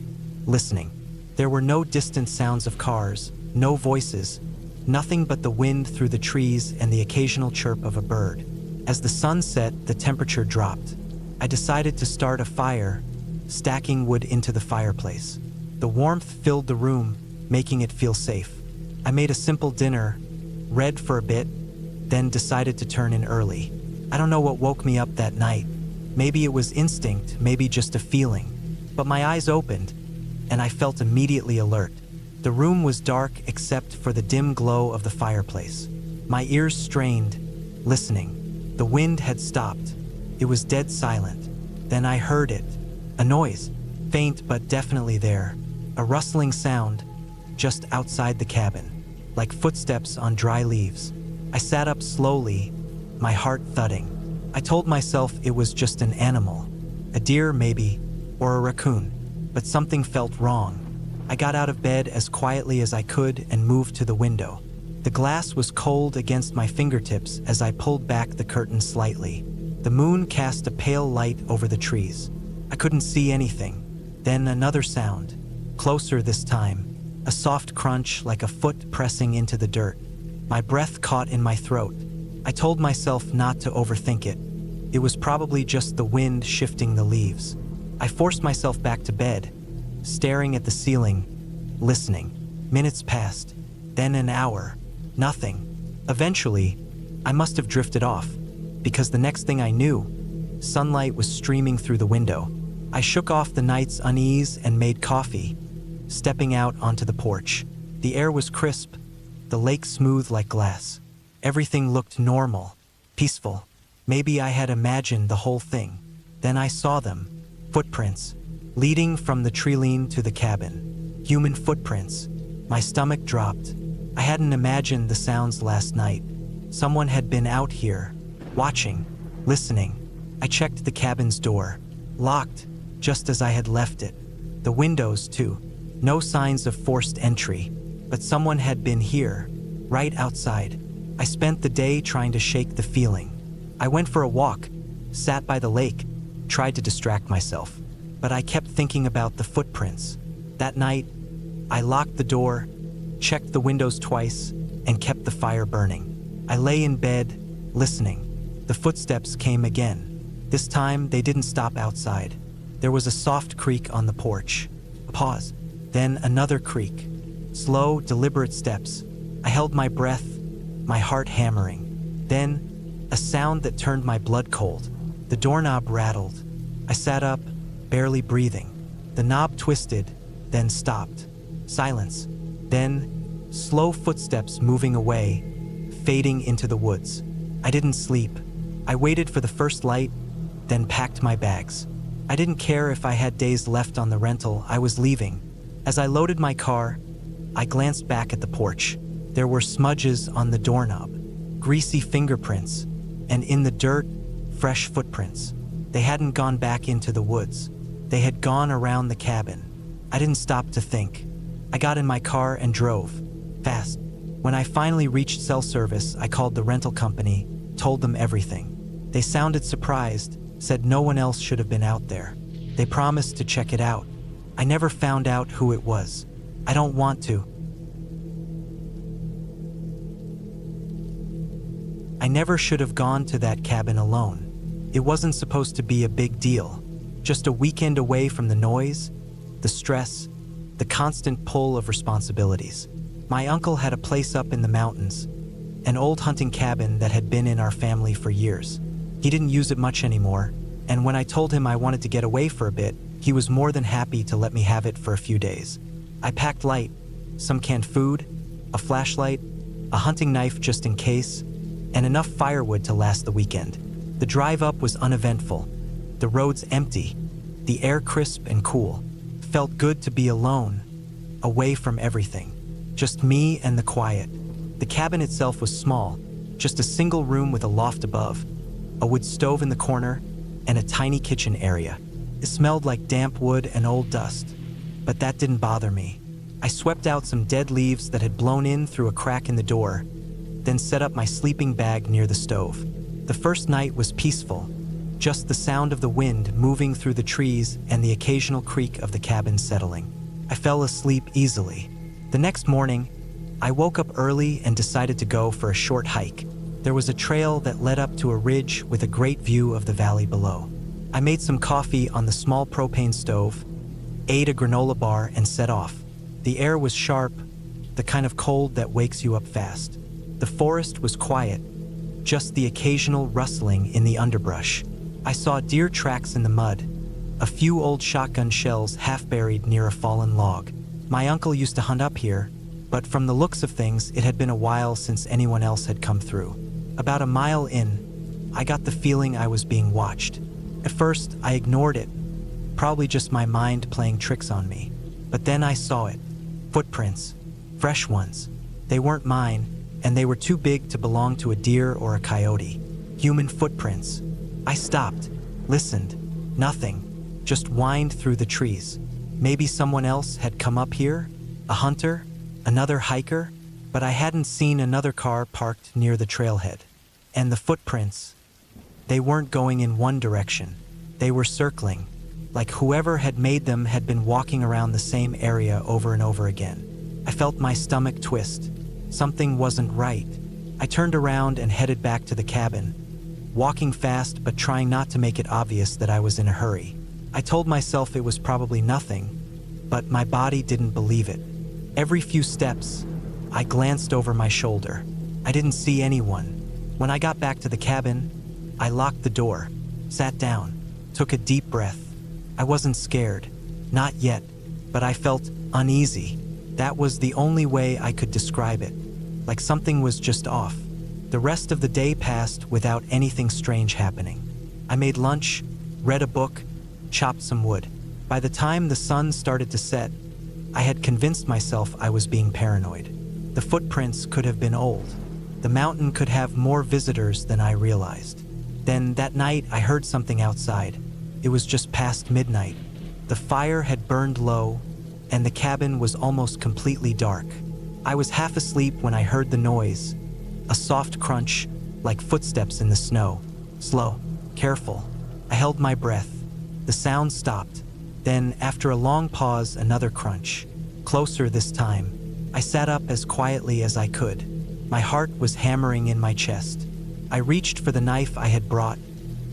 listening. There were no distant sounds of cars, no voices, nothing but the wind through the trees and the occasional chirp of a bird. As the sun set, the temperature dropped. I decided to start a fire, stacking wood into the fireplace. The warmth filled the room, making it feel safe. I made a simple dinner, read for a bit, then decided to turn in early. I don't know what woke me up that night. Maybe it was instinct, maybe just a feeling. But my eyes opened, and I felt immediately alert. The room was dark except for the dim glow of the fireplace. My ears strained, listening. The wind had stopped. It was dead silent. Then I heard it. A noise, faint but definitely there. A rustling sound, just outside the cabin, like footsteps on dry leaves. I sat up slowly, my heart thudding. I told myself it was just an animal, a deer maybe, or a raccoon, but something felt wrong. I got out of bed as quietly as I could and moved to the window. The glass was cold against my fingertips as I pulled back the curtain slightly. The moon cast a pale light over the trees. I couldn't see anything. Then another sound, closer this time, a soft crunch like a foot pressing into the dirt. My breath caught in my throat. I told myself not to overthink it. It was probably just the wind shifting the leaves. I forced myself back to bed, staring at the ceiling, listening. Minutes passed, then an hour. Nothing. Eventually, I must have drifted off, because the next thing I knew, sunlight was streaming through the window. I shook off the night's unease and made coffee, stepping out onto the porch. The air was crisp, the lake smooth like glass. Everything looked normal, peaceful. Maybe I had imagined the whole thing. Then I saw them, footprints, leading from the treeline to the cabin. Human footprints. My stomach dropped. I hadn't imagined the sounds last night. Someone had been out here, watching, listening. I checked the cabin's door, locked, just as I had left it. The windows, too. No signs of forced entry, but someone had been here, right outside. I spent the day trying to shake the feeling. I went for a walk, sat by the lake, tried to distract myself, but I kept thinking about the footprints. That night, I locked the door, checked the windows twice, and kept the fire burning. I lay in bed, listening. The footsteps came again. This time, they didn't stop outside. There was a soft creak on the porch. A pause. Then another creak. Slow, deliberate steps. I held my breath, my heart hammering. Then, a sound that turned my blood cold. The doorknob rattled. I sat up, barely breathing. The knob twisted, then stopped. Silence. Then, slow footsteps moving away, fading into the woods. I didn't sleep. I waited for the first light, then packed my bags. I didn't care if I had days left on the rental. I was leaving. As I loaded my car, I glanced back at the porch. There were smudges on the doorknob, greasy fingerprints, and in the dirt, fresh footprints. They hadn't gone back into the woods. They had gone around the cabin. I didn't stop to think. I got in my car and drove, fast. When I finally reached cell service, I called the rental company, told them everything. They sounded surprised, said no one else should have been out there. They promised to check it out. I never found out who it was. I don't want to. I never should have gone to that cabin alone. It wasn't supposed to be a big deal. Just a weekend away from the noise, the stress, the constant pull of responsibilities. My uncle had a place up in the mountains, an old hunting cabin that had been in our family for years. He didn't use it much anymore, and when I told him I wanted to get away for a bit, he was more than happy to let me have it for a few days. I packed light, some canned food, a flashlight, a hunting knife just in case, and enough firewood to last the weekend. The drive up was uneventful. The roads empty, the air crisp and cool. Felt good to be alone, away from everything. Just me and the quiet. The cabin itself was small, just a single room with a loft above, a wood stove in the corner, and a tiny kitchen area. It smelled like damp wood and old dust, but that didn't bother me. I swept out some dead leaves that had blown in through a crack in the door, then set up my sleeping bag near the stove. The first night was peaceful, just the sound of the wind moving through the trees and the occasional creak of the cabin settling. I fell asleep easily. The next morning, I woke up early and decided to go for a short hike. There was a trail that led up to a ridge with a great view of the valley below. I made some coffee on the small propane stove, ate a granola bar, and set off. The air was sharp, the kind of cold that wakes you up fast. The forest was quiet, just the occasional rustling in the underbrush. I saw deer tracks in the mud, a few old shotgun shells half buried near a fallen log. My uncle used to hunt up here, but from the looks of things, it had been a while since anyone else had come through. About a mile in, I got the feeling I was being watched. At first, I ignored it, probably just my mind playing tricks on me. But then I saw it. Footprints. Fresh ones. They weren't mine, and they were too big to belong to a deer or a coyote. Human footprints. I stopped, listened. Nothing. Just whined through the trees. Maybe someone else had come up here? A hunter? Another hiker? But I hadn't seen another car parked near the trailhead. And the footprints, they weren't going in one direction. They were circling, like whoever had made them had been walking around the same area over and over again. I felt my stomach twist. Something wasn't right. I turned around and headed back to the cabin, walking fast but trying not to make it obvious that I was in a hurry. I told myself it was probably nothing, but my body didn't believe it. Every few steps, I glanced over my shoulder. I didn't see anyone. When I got back to the cabin, I locked the door, sat down, took a deep breath. I wasn't scared, not yet, but I felt uneasy. That was the only way I could describe it, like something was just off. The rest of the day passed without anything strange happening. I made lunch, read a book, chopped some wood. By the time the sun started to set, I had convinced myself I was being paranoid. The footprints could have been old. The mountain could have more visitors than I realized. Then that night I heard something outside. It was just past midnight. The fire had burned low, and the cabin was almost completely dark. I was half asleep when I heard the noise, a soft crunch, like footsteps in the snow. Slow, careful. I held my breath. The sound stopped. Then, after a long pause, another crunch. Closer this time. I sat up as quietly as I could. My heart was hammering in my chest. I reached for the knife I had brought,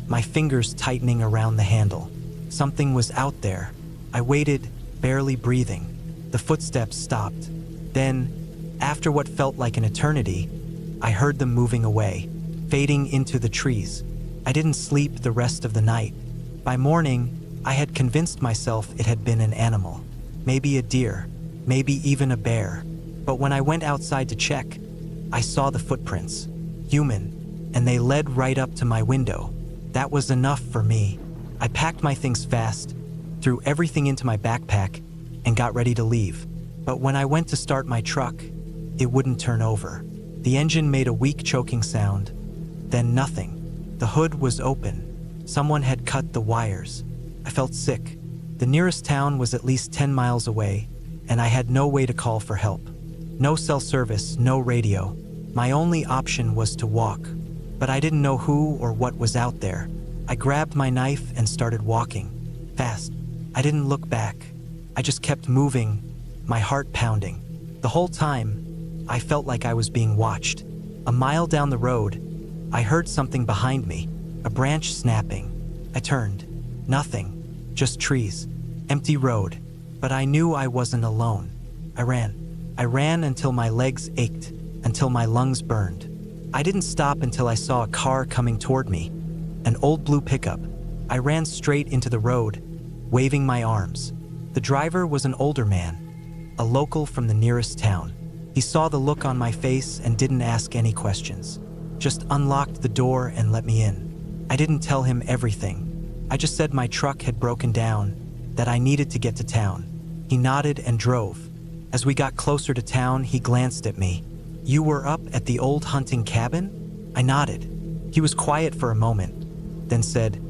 my fingers tightening around the handle. Something was out there. I waited, barely breathing. The footsteps stopped. Then, after what felt like an eternity, I heard them moving away, fading into the trees. I didn't sleep the rest of the night. By morning, I had convinced myself it had been an animal. Maybe a deer, maybe even a bear. But when I went outside to check, I saw the footprints, human, and they led right up to my window. That was enough for me. I packed my things fast, threw everything into my backpack, and got ready to leave. But when I went to start my truck, it wouldn't turn over. The engine made a weak choking sound, then nothing. The hood was open. Someone had cut the wires. I felt sick. The nearest town was at least 10 miles away, and I had no way to call for help. No cell service, no radio. My only option was to walk, but I didn't know who or what was out there. I grabbed my knife and started walking, fast. I didn't look back. I just kept moving, my heart pounding. The whole time, I felt like I was being watched. A mile down the road, I heard something behind me, a branch snapping. I turned. Nothing, just trees, empty road. But I knew I wasn't alone. I ran. I ran until my legs ached, until my lungs burned. I didn't stop until I saw a car coming toward me, an old blue pickup. I ran straight into the road, waving my arms. The driver was an older man, a local from the nearest town. He saw the look on my face and didn't ask any questions, just unlocked the door and let me in. I didn't tell him everything. I just said my truck had broken down, that I needed to get to town. He nodded and drove. As we got closer to town, he glanced at me. "You were up at the old hunting cabin?" I nodded. He was quiet for a moment, then said,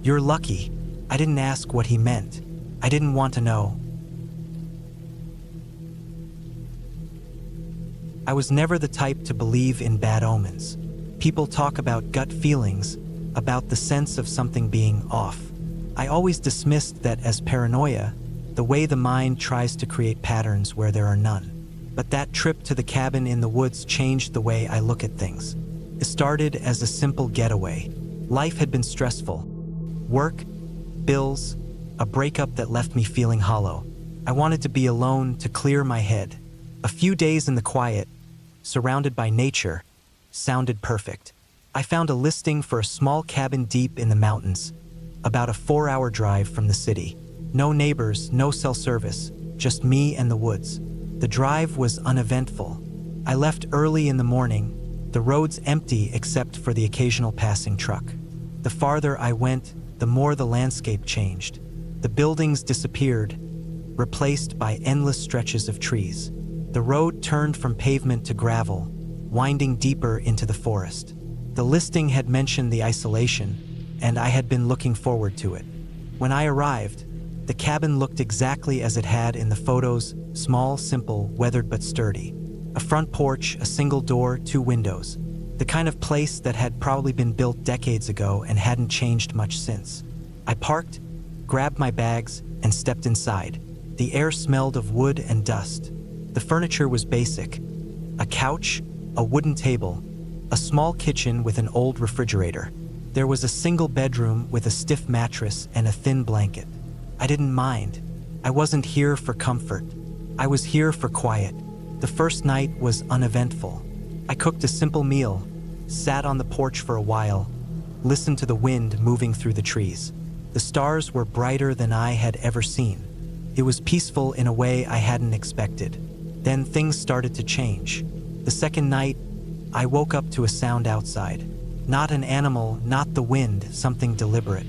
"You're lucky." I didn't ask what he meant. I didn't want to know. I was never the type to believe in bad omens. People talk about gut feelings, about the sense of something being off. I always dismissed that as paranoia, the way the mind tries to create patterns where there are none. But that trip to the cabin in the woods changed the way I look at things. It started as a simple getaway. Life had been stressful. Work, bills, a breakup that left me feeling hollow. I wanted to be alone, to clear my head. A few days in the quiet, surrounded by nature, sounded perfect. I found a listing for a small cabin deep in the mountains, about a 4-hour drive from the city. No neighbors, no cell service, just me and the woods. The drive was uneventful. I left early in the morning, the roads empty except for the occasional passing truck. The farther I went, the more the landscape changed. The buildings disappeared, replaced by endless stretches of trees. The road turned from pavement to gravel, winding deeper into the forest. The listing had mentioned the isolation, and I had been looking forward to it. When I arrived, the cabin looked exactly as it had in the photos, small, simple, weathered but sturdy. A front porch, a single door, 2 windows. The kind of place that had probably been built decades ago and hadn't changed much since. I parked, grabbed my bags, and stepped inside. The air smelled of wood and dust. The furniture was basic. A couch, a wooden table, a small kitchen with an old refrigerator. There was a single bedroom with a stiff mattress and a thin blanket. I didn't mind. I wasn't here for comfort. I was here for quiet. The first night was uneventful. I cooked a simple meal, sat on the porch for a while, listened to the wind moving through the trees. The stars were brighter than I had ever seen. It was peaceful in a way I hadn't expected. Then things started to change. The second night, I woke up to a sound outside. Not an animal, not the wind, something deliberate.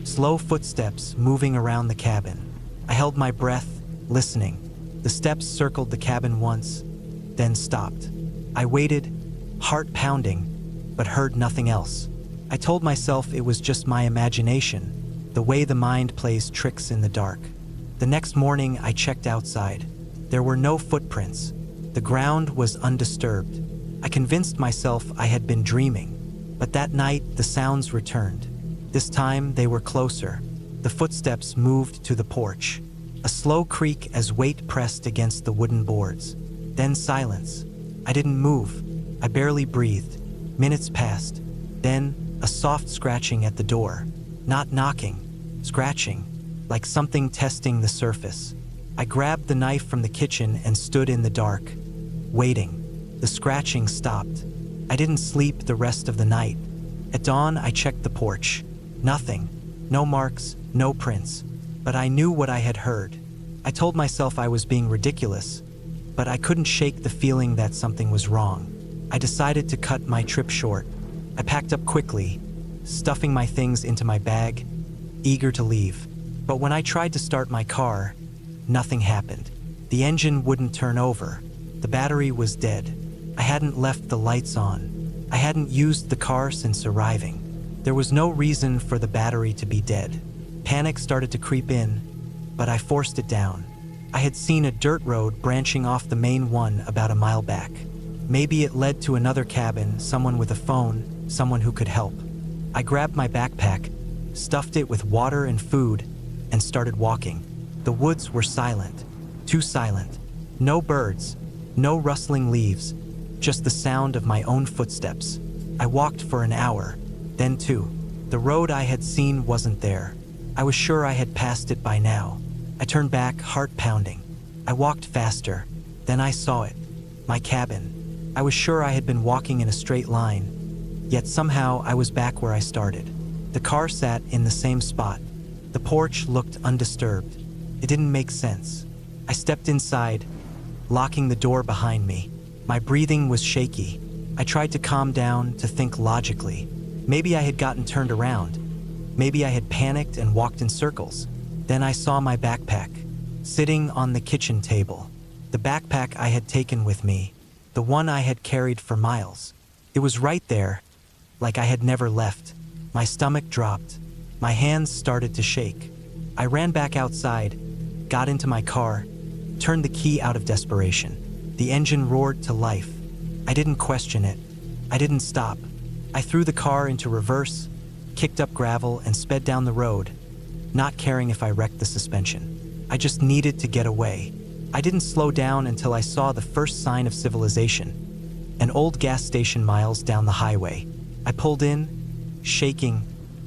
Slow footsteps moving around the cabin. I held my breath, listening. The steps circled the cabin once, then stopped. I waited, heart pounding, but heard nothing else. I told myself it was just my imagination, the way the mind plays tricks in the dark. The next morning, I checked outside. There were no footprints. The ground was undisturbed. I convinced myself I had been dreaming. But that night, the sounds returned. This time, they were closer. The footsteps moved to the porch. A slow creak as weight pressed against the wooden boards. Then silence. I didn't move. I barely breathed. Minutes passed. Then, a soft scratching at the door. Not knocking, scratching, like something testing the surface. I grabbed the knife from the kitchen and stood in the dark, waiting. The scratching stopped. I didn't sleep the rest of the night. At dawn, I checked the porch. Nothing. No marks, no prints. But I knew what I had heard. I told myself I was being ridiculous, but I couldn't shake the feeling that something was wrong. I decided to cut my trip short. I packed up quickly, stuffing my things into my bag, eager to leave. But when I tried to start my car, nothing happened. The engine wouldn't turn over. The battery was dead. I hadn't left the lights on. I hadn't used the car since arriving. There was no reason for the battery to be dead. Panic started to creep in, but I forced it down. I had seen a dirt road branching off the main one about a mile back. Maybe it led to another cabin, someone with a phone, someone who could help. I grabbed my backpack, stuffed it with water and food, and started walking. The woods were silent, too silent. No birds, no rustling leaves, just the sound of my own footsteps. I walked for an hour, then 2. The road I had seen wasn't there. I was sure I had passed it by now. I turned back, heart pounding. I walked faster. Then I saw it. My cabin. I was sure I had been walking in a straight line, yet somehow I was back where I started. The car sat in the same spot. The porch looked undisturbed. It didn't make sense. I stepped inside, locking the door behind me. My breathing was shaky. I tried to calm down, to think logically. Maybe I had gotten turned around. Maybe I had panicked and walked in circles. Then I saw my backpack, sitting on the kitchen table. The backpack I had taken with me, the one I had carried for miles. It was right there, like I had never left. My stomach dropped. My hands started to shake. I ran back outside, got into my car, turned the key out of desperation. The engine roared to life. I didn't question it. I didn't stop. I threw the car into reverse, kicked up gravel, and sped down the road, not caring if I wrecked the suspension. I just needed to get away. I didn't slow down until I saw the first sign of civilization, an old gas station miles down the highway. I pulled in, shaking,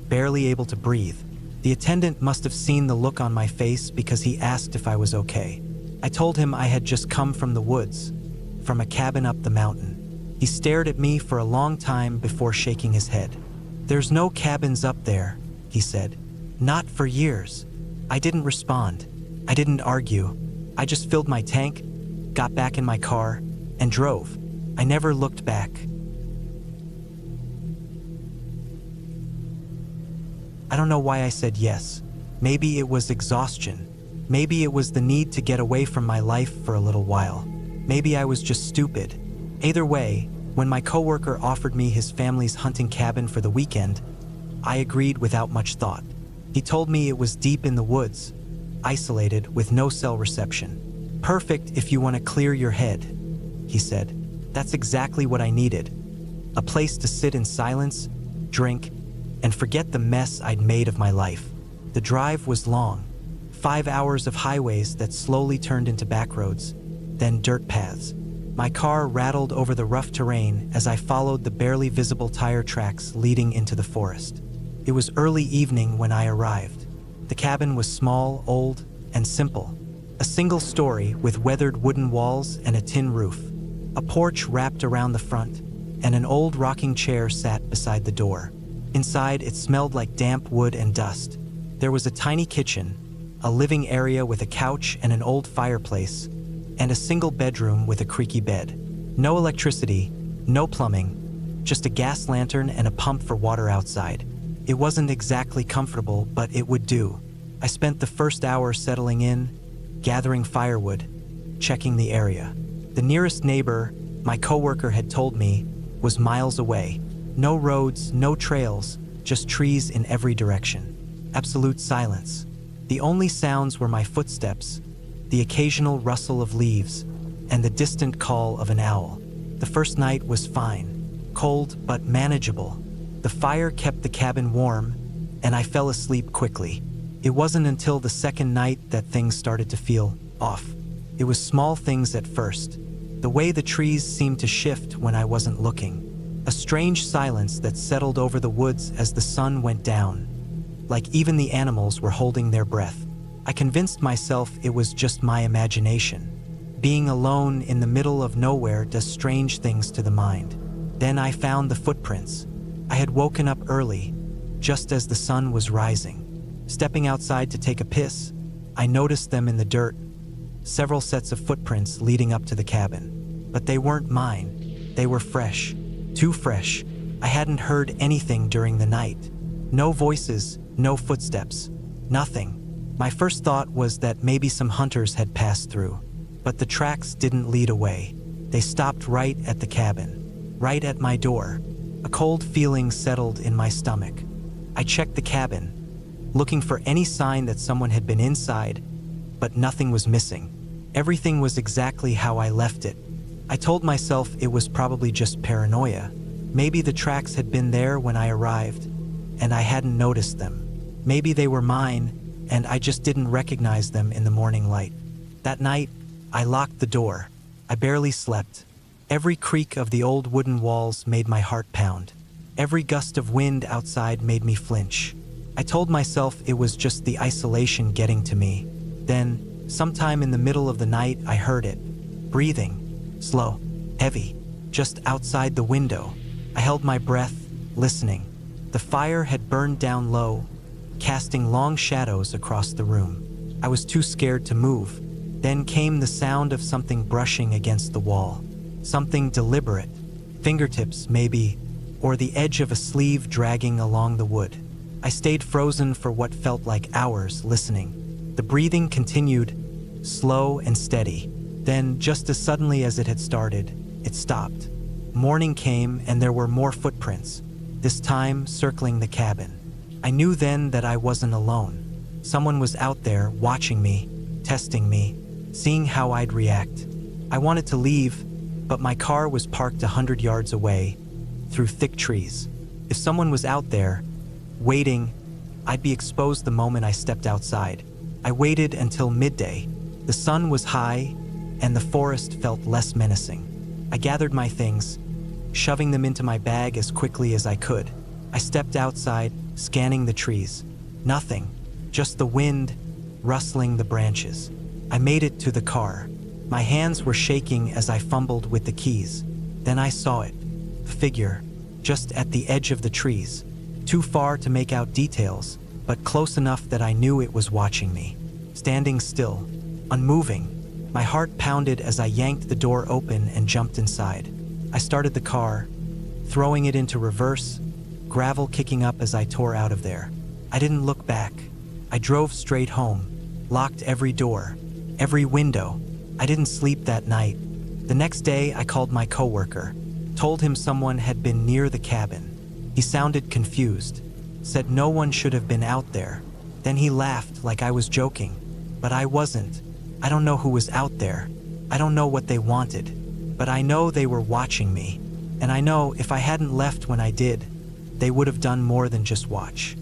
barely able to breathe. The attendant must have seen the look on my face because he asked if I was okay. I told him I had just come from the woods, from a cabin up the mountain. He stared at me for a long time before shaking his head. "There's no cabins up there," he said. "Not for years." I didn't respond. I didn't argue. I just filled my tank, got back in my car, and drove. I never looked back. I don't know why I said yes. Maybe it was exhaustion. Maybe it was the need to get away from my life for a little while. Maybe I was just stupid. Either way, when my coworker offered me his family's hunting cabin for the weekend, I agreed without much thought. He told me it was deep in the woods, isolated with no cell reception. "Perfect if you want to clear your head," he said. That's exactly what I needed. A place to sit in silence, drink, and forget the mess I'd made of my life. The drive was long, 5 hours of highways that slowly turned into back roads, then dirt paths. My car rattled over the rough terrain as I followed the barely visible tire tracks leading into the forest. It was early evening when I arrived. The cabin was small, old, and simple. A single story with weathered wooden walls and a tin roof. A porch wrapped around the front, and an old rocking chair sat beside the door. Inside, it smelled like damp wood and dust. There was a tiny kitchen, a living area with a couch and an old fireplace, and a single bedroom with a creaky bed. No electricity, no plumbing, just a gas lantern and a pump for water outside. It wasn't exactly comfortable, but it would do. I spent the first hour settling in, gathering firewood, checking the area. The nearest neighbor, my coworker had told me, was miles away. No roads, no trails, just trees in every direction. Absolute silence. The only sounds were my footsteps, the occasional rustle of leaves, and the distant call of an owl. The first night was fine, cold but manageable. The fire kept the cabin warm, and I fell asleep quickly. It wasn't until the second night that things started to feel off. It was small things at first. The way the trees seemed to shift when I wasn't looking. A strange silence that settled over the woods as the sun went down, like even the animals were holding their breath. I convinced myself it was just my imagination. Being alone in the middle of nowhere does strange things to the mind. Then I found the footprints. I had woken up early, just as the sun was rising. Stepping outside to take a piss, I noticed them in the dirt, several sets of footprints leading up to the cabin. But they weren't mine. They were fresh. Too fresh. I hadn't heard anything during the night. No voices, no footsteps, nothing. My first thought was that maybe some hunters had passed through. But the tracks didn't lead away. They stopped right at the cabin, right at my door. A cold feeling settled in my stomach. I checked the cabin, looking for any sign that someone had been inside, but nothing was missing. Everything was exactly how I left it. I told myself it was probably just paranoia. Maybe the tracks had been there when I arrived, and I hadn't noticed them. Maybe they were mine, and I just didn't recognize them in the morning light. That night, I locked the door. I barely slept. Every creak of the old wooden walls made my heart pound. Every gust of wind outside made me flinch. I told myself it was just the isolation getting to me. Then, sometime in the middle of the night, I heard it. Breathing. Slow. Heavy. Just outside the window. I held my breath, listening. The fire had burned down low, casting long shadows across the room. I was too scared to move. Then came the sound of something brushing against the wall. Something deliberate. Fingertips, maybe, or the edge of a sleeve dragging along the wood. I stayed frozen for what felt like hours, listening. The breathing continued, slow and steady. Then, just as suddenly as it had started, it stopped. Morning came and there were more footprints, this time circling the cabin. I knew then that I wasn't alone. Someone was out there watching me, testing me, seeing how I'd react. I wanted to leave, but my car was parked 100 yards away, through thick trees. If someone was out there, waiting, I'd be exposed the moment I stepped outside. I waited until midday. The sun was high, and the forest felt less menacing. I gathered my things, shoving them into my bag as quickly as I could. I stepped outside, scanning the trees. Nothing, just the wind rustling the branches. I made it to the car. My hands were shaking as I fumbled with the keys. Then I saw it, a figure, just at the edge of the trees, too far to make out details, but close enough that I knew it was watching me. Standing still, unmoving, my heart pounded as I yanked the door open and jumped inside. I started the car, throwing it into reverse, gravel kicking up as I tore out of there. I didn't look back. I drove straight home, locked every door, every window. I didn't sleep that night. The next day, I called my coworker, told him someone had been near the cabin. He sounded confused, said no one should have been out there. Then he laughed like I was joking, but I wasn't. I don't know who was out there. I don't know what they wanted, but I know they were watching me, and I know if I hadn't left when I did, they would have done more than just watch.